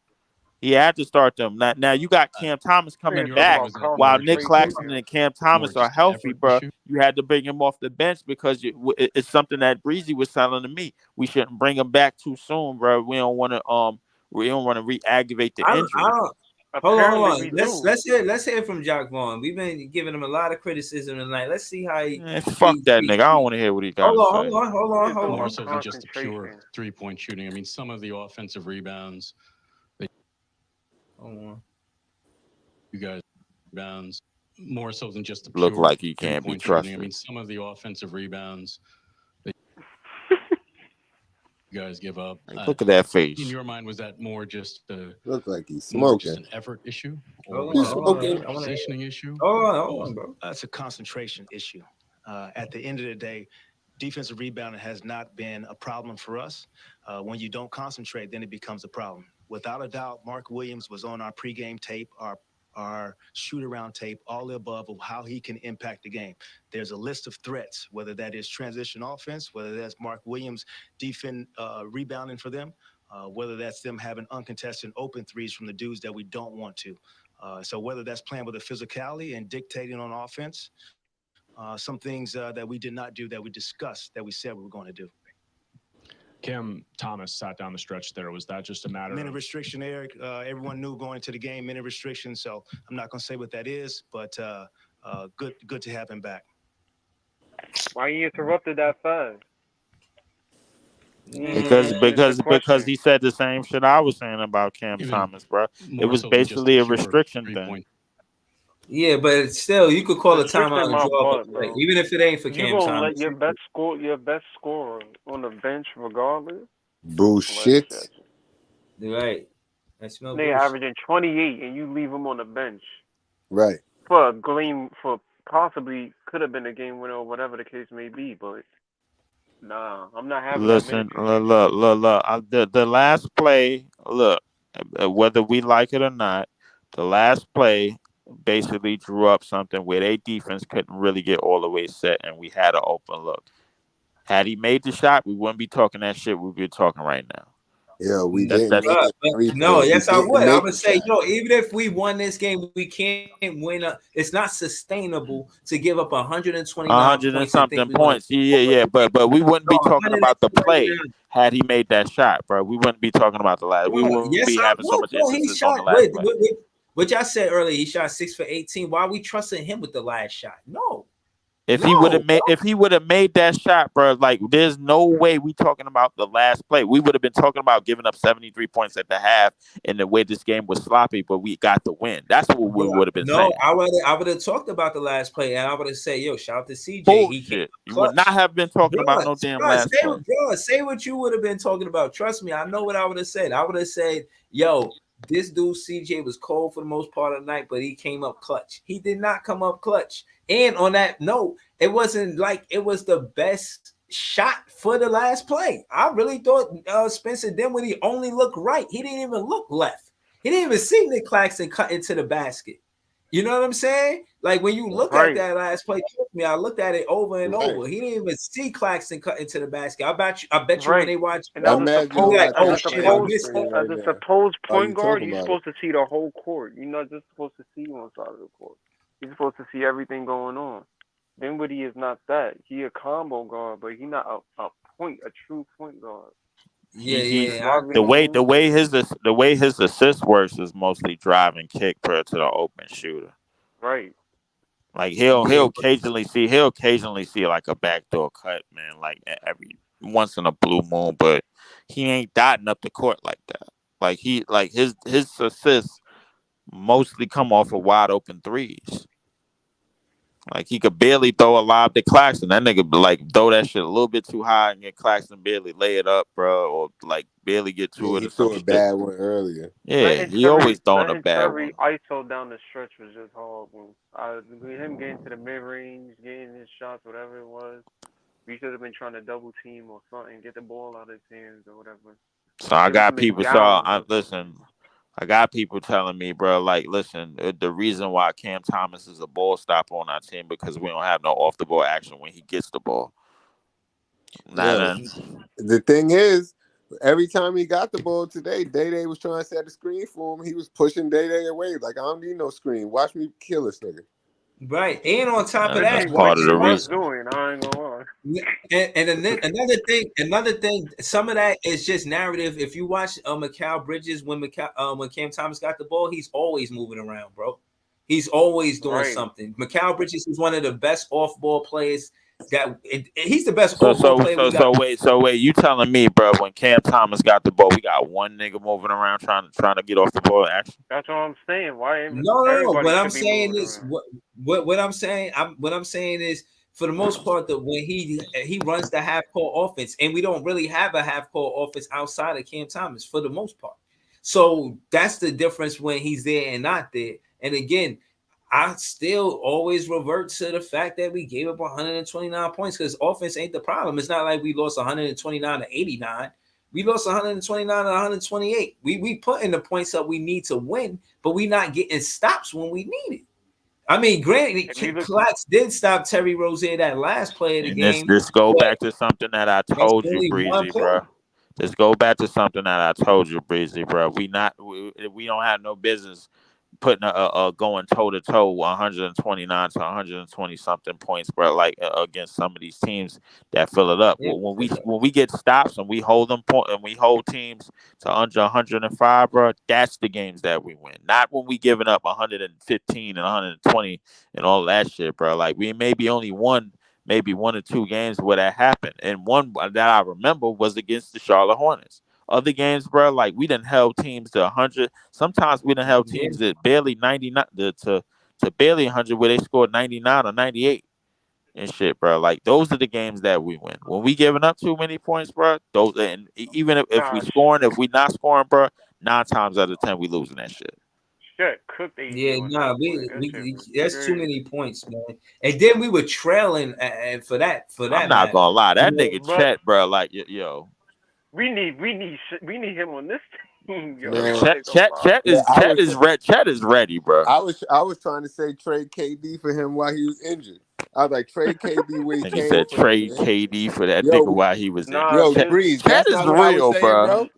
He had to start them. Now you got Cam Thomas coming Talking back about while Nick concentration Claxton here. and Cam Thomas are healthy, bro. You had to bring him off the bench because it's something that Breezy was telling to me. We shouldn't bring him back too soon, bro. We don't want to re-aggravate the I injury. don't. Hold on. Let's hear it from Jock Vaughn. We've been giving him a lot of criticism tonight. Let's see how he. Fuck that nigga. I don't want to hear what he got to say. Hold on. More so than just the pure 3-point shooting. I mean, some of the offensive rebounds. You guys rebounds more so than just the pure Look like he can't be 3-point trusted. shooting. I mean, some of the offensive rebounds that you guys give up. Look at that face. In your mind, was that more just look like he's more smoking? just an effort issue or He's a smoking. positioning issue? Hold on, bro. That's a concentration issue. At the end of the day, defensive rebounding has not been a problem for us. When you don't concentrate, then it becomes a problem. Without a doubt, Mark Williams was on our pregame tape, our shoot-around tape, all the above of how he can impact the game. There's a list of threats, whether that is transition offense, whether that's Mark Williams rebounding for them, whether that's them having uncontested open threes from the dudes that we don't want to. So whether that's playing with a physicality and dictating on offense, some things that we did not do that we discussed that we said we were going to do. Cam Thomas sat down the stretch there. Was that just a matter Minute of restriction, Eric? Everyone knew going into the game, minute restriction. So I'm not going to say what that is, but good to have him back. Why you interrupted that fast? Because he said the same shit I was saying about Cam Thomas, bro. It was basically a restriction thing. Yeah, but still, you could call a Restricting timeout and my draw butt, up a play, bro. even if it ain't for You Cam gonna Thomas. let your best scorer on the bench regardless? Bullshit. Right. I smell They bullshit. averaging 28 and you leave him on the bench Right. for a game, for possibly could have been a game winner or whatever the case may be, but nah, I'm not having Listen, that many. look. The last play, look, whether we like it or not, the last play basically drew up something where their defense couldn't really get all the way set, and we had an open look. Had he made the shot, we wouldn't be talking that shit we'd be talking right now. Yeah, we That's- didn't. that's- No, yes, I would. I make would the say, shot. even if we won this game, we can't win. It's not sustainable to give up 129 100 and points something points. Yeah. But we wouldn't be talking about the play had he made that shot, bro. We wouldn't be talking about the last. We wouldn't Yes, be I having so would. much Bro, he emphasis on the shot. last play. What y'all said earlier, he shot 6 for 18. Why are we trusting him with the last shot? No. If he would have made that shot, bro, like there's no way we talking about the last play. We would have been talking about giving up 73 points at the half and the way this game was sloppy, but we got the win. That's what we would have been saying. I would have talked about the last play, and I would have said, "Yo, shout out to CJ." Bullshit. You would not have been talking about no damn last play. Say what you would have been talking about. Trust me, I know what I would have said. I would have said, "Yo, this dude CJ was cold for the most part of the night, but he came up clutch. He did not come up clutch." And on that note, it wasn't like it was the best shot for the last play. I really thought Spencer Dinwiddie only looked right. He didn't even look left. He didn't even see Nick Claxton cut into the basket. You know what I'm saying? Like when you look at that last play, trust me, I looked at it over and over. He didn't even see Claxton cut into the basket. I bet you when they watch, And as a supposed Are point you guard, talking you're about supposed to see the whole court. You're not just supposed to see one side of the court. You're supposed to see everything going on. Dinwiddie is not that. He a combo guard, but he not a true point guard. The way his assist works is mostly drive and kick per to the open shooter. Right. Like he'll occasionally see like a backdoor cut, man, like every once in a blue moon, but he ain't dotting up the court like that. Like his assists mostly come off of wide open threes. Like he could barely throw a lob to Claxton. That nigga like throw that shit a little bit too high and get Claxton barely lay it up, bro, or like barely get to Yeah, it he or some threw a shit. bad one earlier. Yeah, he always throwing a Letting bad Terry one. ISO down the stretch was just horrible. With him getting to the mid range, getting his shots, whatever it was, we should have been trying to double team or something, get the ball out of his hands or whatever. So I Give it to got people. So McDowell I or something. listen. I got people telling me, bro, like, listen, the reason why Cam Thomas is a ball stopper on our team because we don't have no off the ball action when he gets the ball. Yo, the thing is, every time he got the ball today, Day was trying to set a screen for him. He was pushing Day away. Like, I don't need no screen. Watch me kill this nigga. Right, and on top of That's that, part of the was reason. doing, I ain't gonna lie. and another thing, some of that is just narrative. If you watch Mikal Bridges when Cam Thomas got the ball, he's always moving around, bro. He's always doing Right. something. Mikal Bridges is one of the best off ball players. He's the best off ball player we got. So wait, you telling me, bro, when Cam Thomas got the ball, we got one nigga moving around trying to get off the ball action? That's what I'm saying. Why ain't No. everybody What I'm should be saying moving is around? what I'm saying is for the most part that when he runs the half court offense, and we don't really have a half court offense outside of Cam Thomas for the most part. So that's the difference when he's there and not there. And again, I still always revert to the fact that we gave up 129 points because offense ain't the problem. It's not like we lost 129 to 89. We lost 129 to 128. We putting the points up we need to win, but we not getting stops when we need it. I mean, granted, Clax did stop Terry Rozier that last play of the And game. this go back to something that I told you, only one Breezy, play. bro. This go back to something that I told you, Breezy, bro. We don't have no business putting going toe to toe 129 to 120 something points, bro. Like against some of these teams that fill it up. Yeah. When we get stops and we hold them and we hold teams to under 105, bro. That's the games that we win. Not when we giving up 115 and 120 and all that shit, bro. Like we maybe only won maybe one or two games where that happened, and one that I remember was against the Charlotte Hornets. Other games, bro, like we done held teams to 100. Sometimes we done held teams that barely 99 to barely 100 where they scored 99 or 98 and shit, bro. Like those are the games that we win. When we giving up too many points, bro, those and even if we scoring, if we not scoring, bro, 9 times out of 10 we losing that shit. Shit, cooked AD Yeah, on nah, that that's too many points, man. And then we were trailing for that. I'm not gonna lie, that Yeah, nigga Chet, bro, like yo. We need him on this team, yo. Man, Chet is ready, bro. I was trying to say trade KD for him while he was injured. I was like, trade KD where he And came he said from, trade man. KD for that nigga while he was in. Yo, Breeze, Chet that's is not what I was real, saying, bro.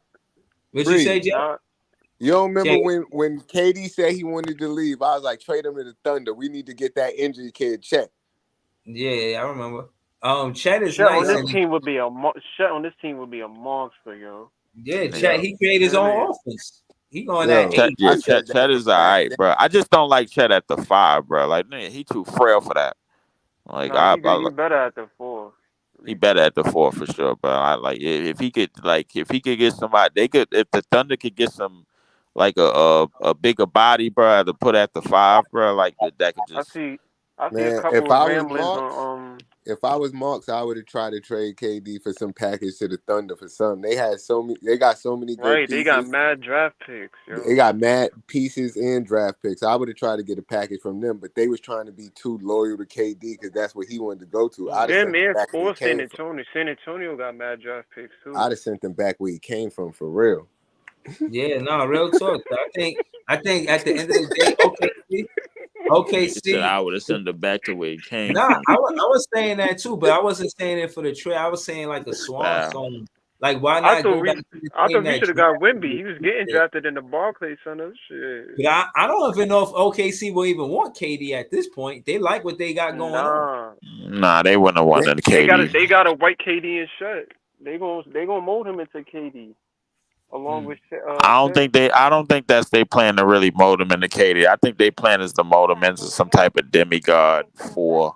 What you say, Jeff? You don't remember Jay. when KD said he wanted to leave? I was like, trade him to the Thunder. We need to get that injured kid Chet. Yeah, I remember. Chet is Chet nice. on this and team would be a monster, yo. yeah, Chet, he created his own offense. He going at 8. Chet is all right, bro. I just don't like Chet at the 5, bro. Like, man, he too frail for that. Like, He better at the 4. He better at the 4 for sure, but I like if he could get somebody, if the Thunder could get some like a bigger body, bro, to put at the 5, bro, like that could just. I see Man, a couple of ramblings on if I was Marks, I would have tried to trade KD for some package to the Thunder for something. They got so many good right. pieces. They got mad draft picks, yo. They got mad pieces and draft picks. I would have tried to get a package from them, but they was trying to be too loyal to KD because that's what he wanted to go to. I'd have Them sent them and back where he San came from. Antonio. San Antonio got mad draft picks too. I'd have sent them back where he came from for real. Yeah, no, real talk. I think at the end of the day, OKC. I would have sent it back to where he came. Nah, from. I was saying that too, but I wasn't saying it for the trade. I was saying like a swan song. Like, why not go back to the I team thought we that should have got Wemby. He was getting drafted in the Barclays Center. Shit. But I don't even know if OKC will even want KD at this point. They like what they got going on. Nah, they wouldn't have wanted KD. They got a white KD and shut. They gonna mold him into KD along with. I don't think that's they plan to really mold him into KD. I think they plan is to mold him into some type of demigod for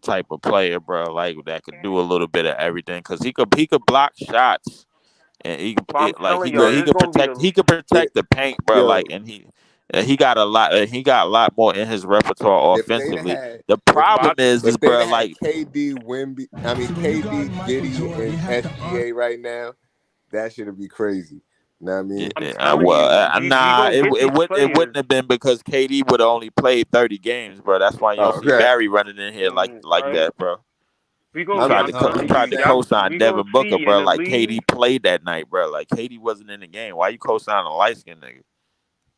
type of player, bro. Like that could do a little bit of everything because he could block shots and he could protect the paint, bro. Yo, like He got a lot. He got a lot more in his repertoire If they'd have offensively. had, The problem is if they'd bro, have had like KD, Wimby, I mean KD, Giddy, and SGA right now, that should be crazy. You know what I mean? nah, get these it players. wouldn't have been because KD would have only played 30 games, bro. That's why you don't see Okay. Barry running in here like Right. that, bro. We He gonna tried get. to I'm telling you, co-sign we Devin gonna Booker, see bro. in the Like league. KD played that night, bro. Like KD wasn't in the game. Why you co-signing a light skinned nigga?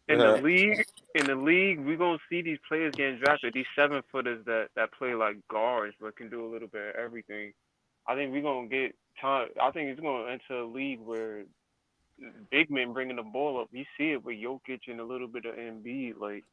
In the league, we're gonna see these players getting drafted. These 7-footers that play like guards but can do a little bit of everything. I think we're gonna get time. I think it's gonna enter a league where big men bringing the ball up. You see it with Jokic and a little bit of Embiid. Like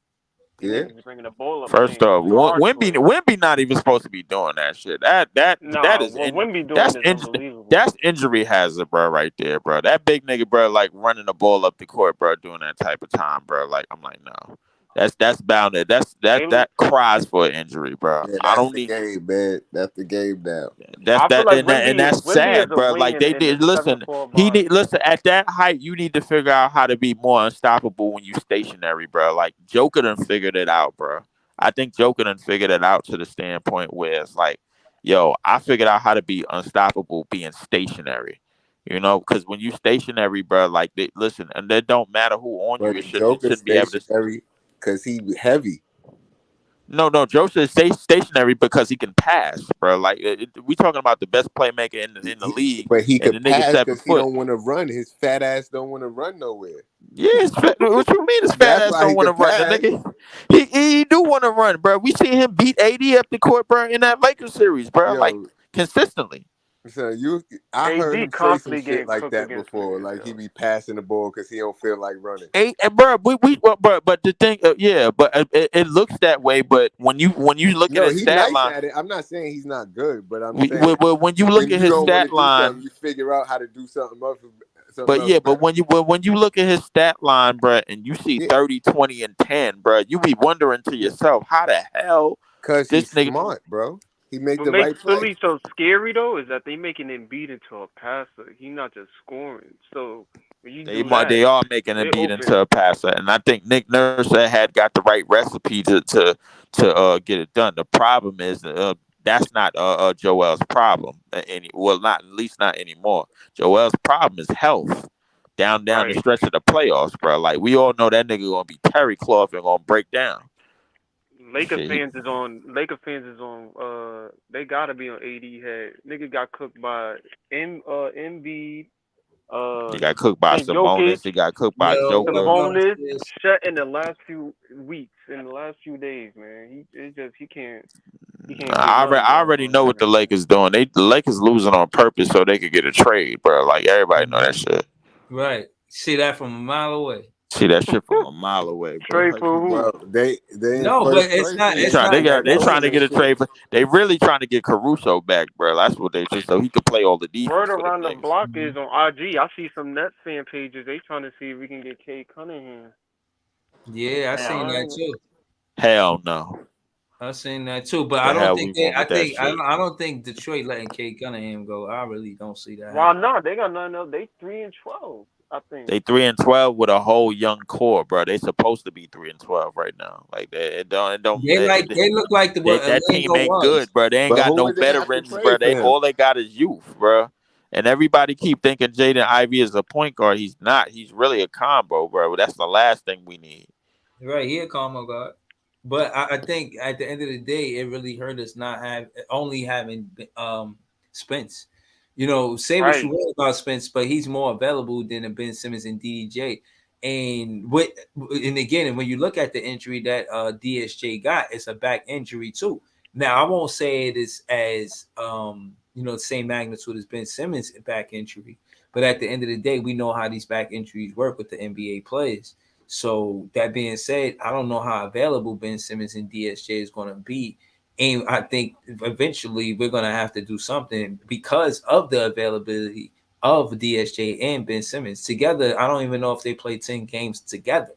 these Yeah. niggas bringing the ball up. First playing off, guard play. Wemby not even supposed to be doing that shit. That is What Wemby doing that's is unbelievable. that's injury hazard, bro, right there, bro. That big nigga, bro, like running the ball up the court, bro, doing that type of time, bro. Like I'm like, no, that's bound to that cries for an injury, bro. Yeah, I that's don't the need. game, man. That's the game now. That's I feel that, like and that's Wemby sad, is a bro. wing Like they in the did. Listen, 7-4 he body. need listen at that height. You need to figure out how to be more unstoppable when you stationary, bro. Like Joker done figured it out, bro. I think Joker done figured it out to the standpoint where it's like, yo, I figured out how to be unstoppable being stationary. You know, because when you stationary, bro, like listen, and it don't matter who on you. But It Joker shouldn't be able to. stationary because he heavy. No, Joseph is stationary because he can pass, bro. Like we talking about the best playmaker in the league, But he and could the nigga pass 7 because he foot. don't want to run. His fat ass don't want to run nowhere. Yeah, what you mean his fat That's ass why don't he want to could run? The pass. nigga, he do want to run, bro. We see him beat AD up the court, bro, in that Lakers series, bro. Like Yo, consistently. so I heard him say some constantly shit getting like cooked that against before. niggas, Like he be passing the ball because he don't feel like running. And bro, but the thing, but it looks that way. But when you look No, at his he's stat nice line, at it. I'm not saying he's not good, but I'm saying when you look when at you his don't want to stat do line. something, you figure out how to do something else. But yeah, but when you look at his stat line, bro, and you see 30, 20, and 10, bro, you be wondering to yourself, how the hell because this he's nigga smart, bro. He make What the makes right play. Philly so scary though is that they making Embiid into a passer. He not just scoring. So when you do that, they are making him they're beat open. into a passer, and I think Nick Nurse had got the right recipe to get it done. The problem is that's not Joel's problem. Not at least not anymore. Joel's problem is health. Down the stretch of the playoffs, bro. Like we all know that nigga gonna be terry cloth and gonna break down. Laker fans is on. They gotta be on AD head. Nigga got cooked by Embiid. He got cooked by Jokic, Sabonis. He got cooked by Joker. Sabonis shut in the last few weeks, in the last few days, man. He can't. I already know what the Lakers doing. The Lakers losing on purpose so they could get a trade, bro. Like everybody know that shit. Right. See that from a mile away. See that shit from a mile away, bro. Trade for who? Well, they no, but it's not. They trying to get a trade for. They really trying to get Caruso back, bro. That's what they just so he could play all the defense. Word for around the Knicks. block is on IG. I see some Nets fan pages. They trying to see if we can get Cade Cunningham. Yeah, I seen that too. Hell no. I seen that too, but The I hell don't think we want I with that think shit. I don't think Detroit letting Cade Cunningham go. I really don't see that. Why not? They got nothing else. They 3-12. I think They 3-12 with a whole young core, bro. They supposed to be 3-12 right now. Like they don't. They look like that team Orlando ain't was. good, bro. They ain't But got who no would they have to veterans, trade bro. for him? All they got is youth, bro. And everybody keep thinking Jaden Ivey is a point guard. He's not. He's really a combo, bro. That's the last thing we need. Right, he a combo guard. But I think at the end of the day, it really hurt us not only having Spence. You know, say what you want about Spence, but he's more available than a Ben Simmons and DJ. And again, when you look at the injury that DSJ got, it's a back injury too. Now I won't say it is as the same magnitude as Ben Simmons' back injury, but at the end of the day, we know how these back injuries work with the NBA players. So that being said, I don't know how available Ben Simmons and DSJ is going to be. And I think eventually we're going to have to do something because of the availability of DSJ and Ben Simmons. Together, I don't even know if they play 10 games together.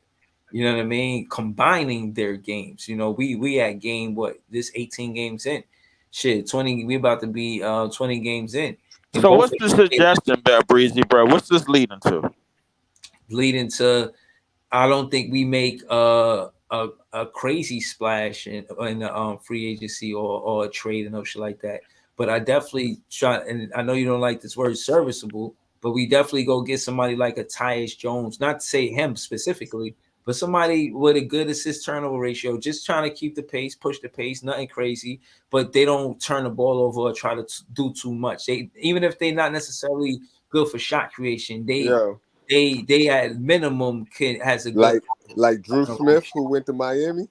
You know what I mean? Combining their games. You know, we at game, this 18 games in. Shit, 20, we about to be 20 games in. And so what's the suggestion, Breezy, bro? What's this leading to? Leading to I don't think we make a crazy splash in the free agency or a trade and no shit like that. But I definitely try, and I know you don't like this word serviceable, but we definitely go get somebody like a Tyus Jones, not to say him specifically, but somebody with a good assist turnover ratio, just trying to keep the pace, push the pace, nothing crazy, but they don't turn the ball over or try to do too much. They, even if they're not necessarily good for shot creation, they at minimum has a good like Drew Smith, who went to Miami.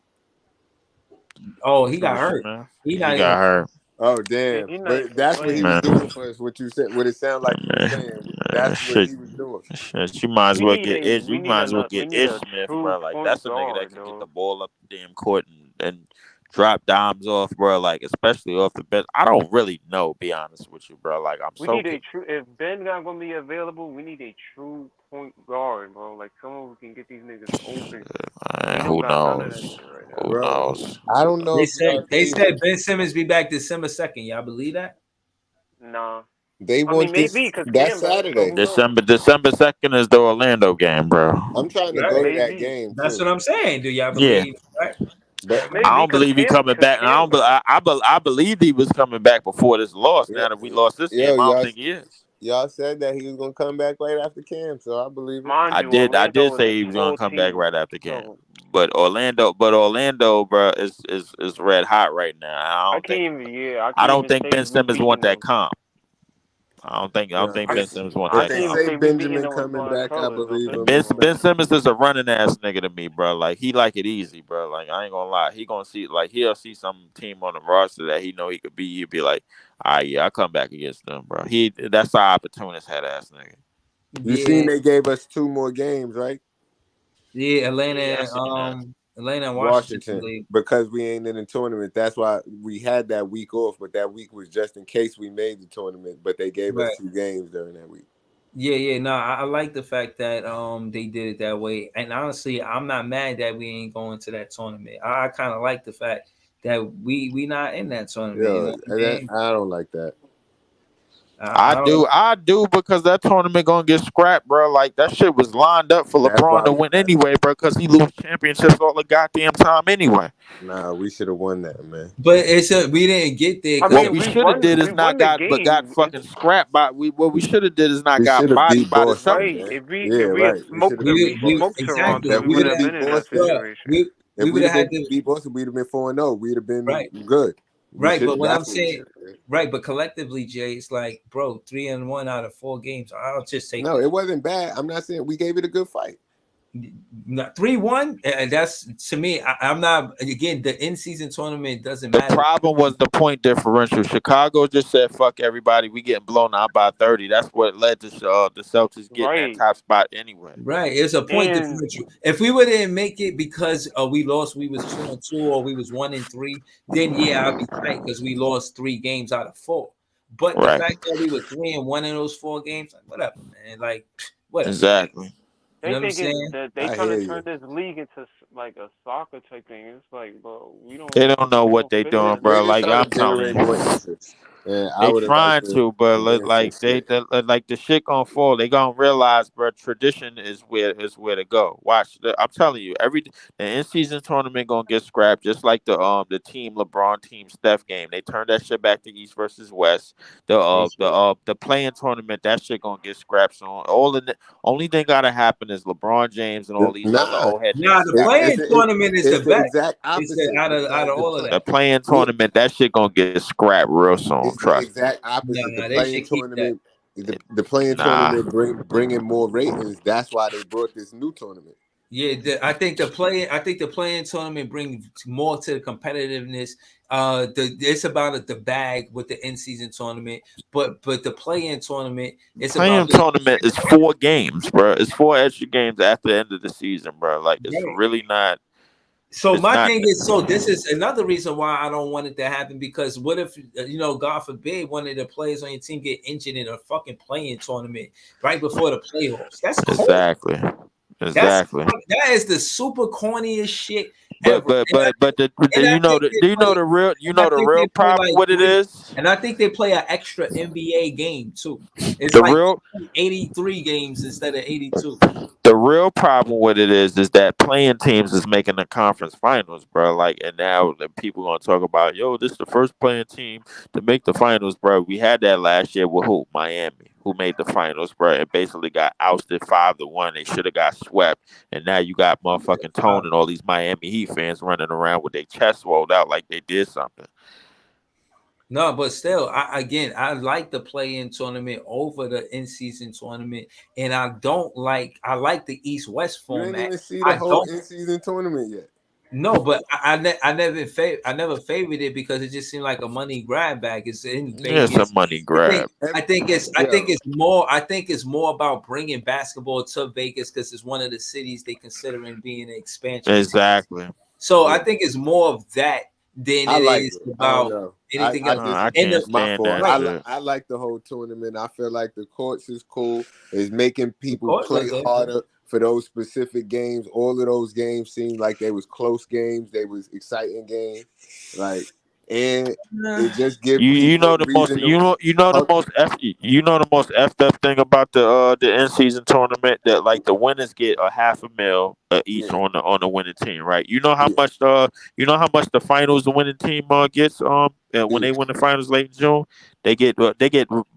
Oh, he got hurt. He got hurt. Oh damn! But that's what he was doing for us. What you said, what it sounded like you were saying. That's what he was doing. Shit, you might as well get Ish. You we might as well we get need Ish a Smith, true bro. Like point that's a nigga that guard, can get dog. the ball up the damn court and drop dimes off, bro. Like especially off the bench. I don't really know, be honest with you, bro. Like I'm We so need a true. If Ben not gonna be available, we need a true point guard, bro. Like someone who can get these niggas open. We who don't got none of that knows? shit right Who now. knows? I don't know. They said Ben Simmons be back December 2nd. Y'all believe that? Nah. They I want mean, this. maybe because That's Cam back, so Saturday. who knows? December 2nd is the Orlando game, bro. I'm trying to Right. go to that Maybe. game That's too. what I'm saying. Do y'all Yeah. believe? Right? But Maybe I don't because believe he Cam, coming back. And I don't. I believed he was coming back before this loss. Now that we lost this game, I don't think he is. Y'all said that he was gonna come back right after Cam, so I believe it. Mind I you, did Orlando is say a he was gonna small come back team, right after Cam. so But Orlando, bro, is red hot right now. I don't think Ben Simmons want that comp. I don't think Ben Simmons want If that they comp. say Benjamin coming back, I believe him. Ben Simmons is a running ass nigga to me, bro. Like he like it easy, bro. Like I ain't gonna lie, he gonna see he'll see some team on the roster that he know he could be. He'll be like, all right, yeah, I come back against them, bro. That's our opportunist head ass nigga. You seen they gave us 2 more games, right? Yeah, Atlanta and Washington. Because we ain't in the tournament. That's why we had that week off, but that week was just in case we made the tournament. But they gave us 2 games during that week. Yeah. No, I like the fact that they did it that way. And honestly, I'm not mad that we ain't going to that tournament. I kind of like the fact that we not in that tournament. Yeah, you know what I mean? I don't like that. I do because that tournament gonna get scrapped, bro. Like that shit was lined up for LeBron to win anyway, bro. Because he lose championships all the goddamn time anyway. Nah, we should have won that, man. But we didn't get there. What we should have did is not got fucking scrapped by what we should have did is not got bodied by the Celtics. if we had smoked Toronto, we would have been in that situation. If we had beat Boston, we'd have been 4-0. We'd have been good. Right, but what I'm saying, but collectively, Jay, it's like, bro, 3-1 out of 4 games. I'll just take. No, it wasn't bad. I'm not saying we gave it a good fight. 3-1, and that's to me. I'm not. Again, the in-season tournament doesn't The matter. problem was the point differential. Chicago just said, "Fuck everybody, we getting blown out by 30." That's what led to the Celtics getting that top spot anyway. Right, it's a point differential. If we didn't make it because we lost, we was 2-2 or we was 1-3, then yeah, I'd be tight because we lost 3 games out of 4. But the fact that we were 3-1 in those 4 games, like, whatever, man. Like, whatever. Exactly. They You know what I'm thinking saying? that they trying to turn this league into like a soccer type thing. It's like, bro, we don't. They don't know what they doing, bro. Like I'm telling you. They trying to, but like the shit gonna fall. They gonna realize, bro. Tradition is where to go. Watch, I'm telling you, the in-season tournament gonna get scrapped, just like the team LeBron team Steph game. They turned that shit back to East versus West. The playing tournament, that shit gonna get scrapped. So only thing gotta happen is LeBron James and all these other old heads. The playing tournament is the best. Exact opposite. Out of all of that. The playing tournament, that shit gonna get scrapped real soon. It's the exact opposite. The playing tournament, the playing tournament bringing more ratings. That's why they brought this new tournament. Yeah, I think the playing tournament brings more to the competitiveness. It's about the bag with the in-season tournament, but the play-in tournament, tournament is 4 games, bro. It's 4 extra games after the end of the season, bro. Like it's really not. So this is another reason why I don't want it to happen, because what if, God forbid, one of the players on your team get injured in a fucking playing tournament right before the playoffs? That's cold. Exactly. That is the super corniest shit But you know the real problem with it is and I think they play an extra NBA game too. It's the like real 83 games instead of 82. the real problem with it is that playing teams is making the conference finals, bro. Like, and now the people gonna talk about, yo, this is the first playing team to make the finals, bro. We had that last year with who? Miami, who made the finals, bro, and basically got ousted 5-1. They should have got swept, and now you got motherfucking Tone and all these Miami Heat fans running around with their chests rolled out like they did something. No, but still, I like the play-in tournament over the in-season tournament, and I like the East-West You format. ain't even see the whole in-season tournament yet. No, but I never favored it because it just seemed like a money grab bag. It's in Vegas. It's a money grab. I think it's more about bringing basketball to Vegas because it's one of the cities they considering being an expansion. Exactly. So I think it's more of that than I it like is it. about anything else. I can't stand that shit. I like the whole tournament. I feel like the courts is cool. It's making people courts play are good. harder for those specific games. All of those games seemed like they was close games. They was exciting games. Like, and it just gives you know the most effed up thing about the in season tournament, that like the winners get a $500,000 each on the winning team, right? You know how much the finals the winning team gets when they win the finals late in June, they get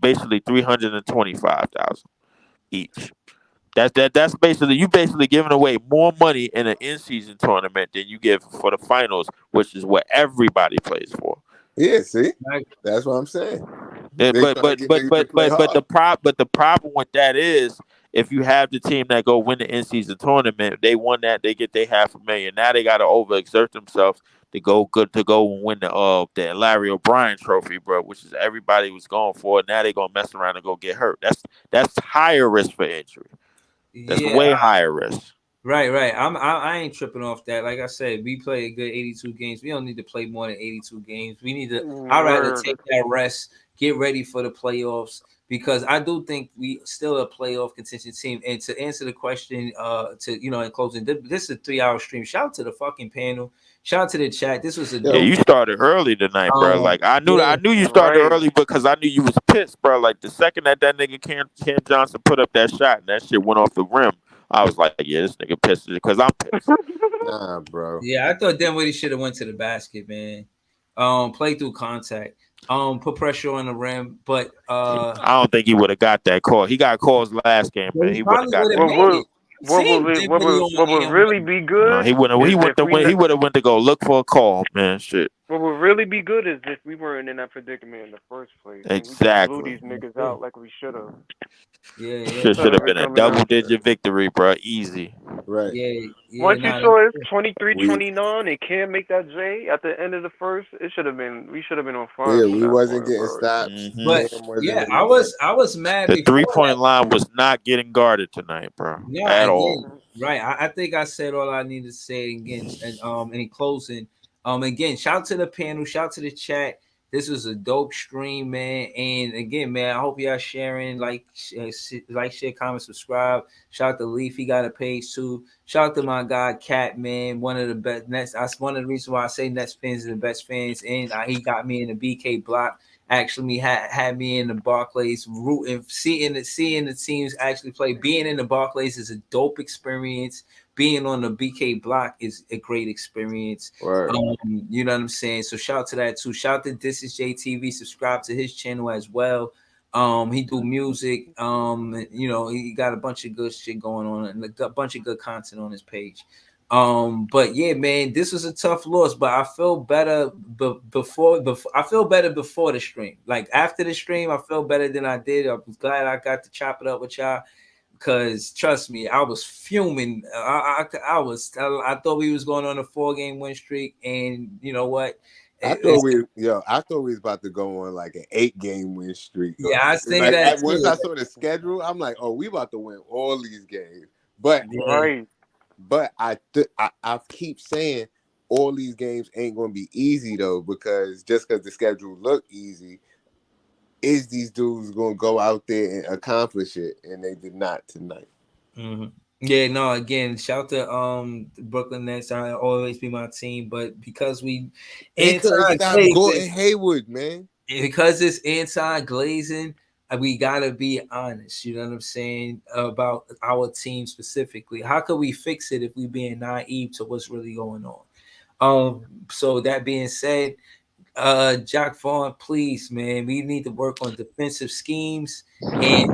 basically $325,000 each. That's basically you giving away more money in an in season tournament than you give for the finals, which is what everybody plays for. Yeah, see, that's what I'm saying. But the problem with that is, if you have the team that go win the in season tournament, they won that, they get their $500,000. Now they got to overexert themselves to go and win the Larry O'Brien Trophy, bro, which is everybody was going for. Now they gonna mess around and go get hurt. That's higher risk for injury. That's way higher risk. Right. I ain't tripping off that. Like I said, we play a good 82 games. We don't need to play more than 82 games. We need to. I'd rather take that rest, get ready for the playoffs, because I do think we still a playoff contention team. And to answer the question, in closing, this is a 3-hour stream. Shout out to the fucking panel. Shout out to the chat. This was a you started early tonight, bro. Like I knew you started early because I knew you was pissed, bro. Like the second that nigga Cam Johnson put up that shot and that shit went off the rim, I was like, yeah, this nigga pissed because I'm pissed. Nah, bro. Yeah, I thought Dinwiddie should have went to the basket, man. Play through contact. Put pressure on the rim, but I don't think he would have got that call. He got calls last game, man. He would have got that. What would really be good? He would have went to go look for a call, man. Shit. What would really be good is if we weren't in that predicament in the first place. Exactly. We just blew these niggas out like we should have. Yeah. Should have been a double-digit victory, bro. Easy. Right. Yeah. Once you saw it's 23-29 and can't make that J at the end of the first, we should have been on fire. Yeah, we wasn't getting stopped. But yeah, I was mad. The 3-point line was not getting guarded tonight, bro. At all. Right. I think I said all I need to say again. And in closing, again, shout out to the panel, shout out to the chat. This was a dope stream, man. And again, man, I hope y'all sharing, share, comment, subscribe. Shout out to Leaf, he got a page too. Shout out to my guy Cat, man, one of the best. That's one of the reasons why I say Nets fans are the best fans. And he got me in the BK block. Actually, had me in the Barclays, rooting, seeing the teams actually play. Being in the Barclays is a dope experience. Being on the BK block is a great experience. Right. You know what I'm saying? So shout out to that too. Shout out to This Is JTV. Subscribe to his channel as well. He do music. He got a bunch of good shit going on and a bunch of good content on his page. But yeah, man, this was a tough loss, but I feel better before the stream. Like after the stream, I feel better than I did. I was glad I got to chop it up with y'all. Because trust me, I was fuming. I thought we was going on a 4-game win streak, and you know what? I thought we was about to go on like an 8-game win streak. Yeah, I say that. Once I saw the schedule, I'm like, oh, we about to win all these games. But I keep saying all these games ain't gonna be easy though, because just because the schedule look easy, is these dudes gonna go out there and accomplish it? And they did not tonight. Mm-hmm. Yeah, no, again, shout to the Brooklyn Nets. I always be my team, but because we They couldn't stop anti-glazing, Gordon Hayward, man. because it's anti-glazing, we gotta be honest. You know what I'm saying about our team specifically. How could we fix it if we being naive to what's really going on? So that being said, Jack Vaughn, please, man, we need to work on defensive schemes. And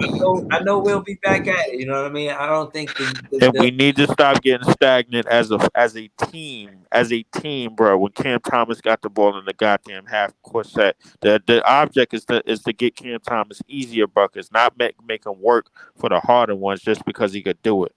I know we'll be back at it. You know what I mean? I don't think And we need to stop getting stagnant as a team, bro. When Cam Thomas got the ball in the goddamn half court set, the object is to get Cam Thomas easier buckets, not make him work for the harder ones just because he could do it.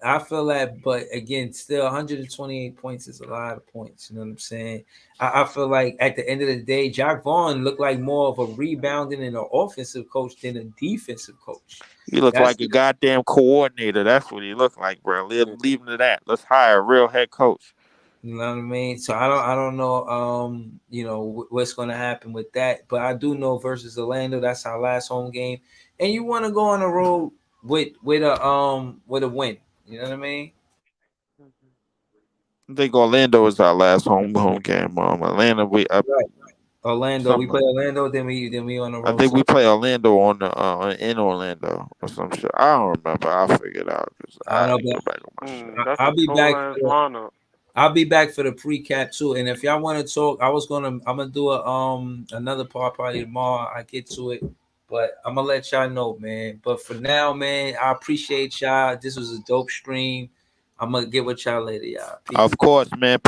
I feel that, but again, still 128 points is a lot of points. You know what I'm saying? I feel like at the end of the day, Jack Vaughn looked like more of a rebounding and an offensive coach than a defensive coach. He looked like a goddamn coordinator. That's what he looked like, bro. Leave him to that. Let's hire a real head coach. You know what I mean? So I don't know you know what's going to happen with that, but I do know versus Orlando, that's our last home game, and you want to go on the road with a win. You know what I mean? I think Orlando is our last home game. Atlanta, Orlando, we play Orlando, then we on the road. I think we play Orlando on the in Orlando or some shit. I don't remember. I'll figure it out. I'll be back. I'll be back for the pre-cap too. And if y'all want to talk, I'm gonna do another party tomorrow. I get to it, but I'm gonna let y'all know, man. But for now, man, I appreciate y'all. This was a dope stream. I'm gonna get with y'all later, y'all. Peace. Of course, man.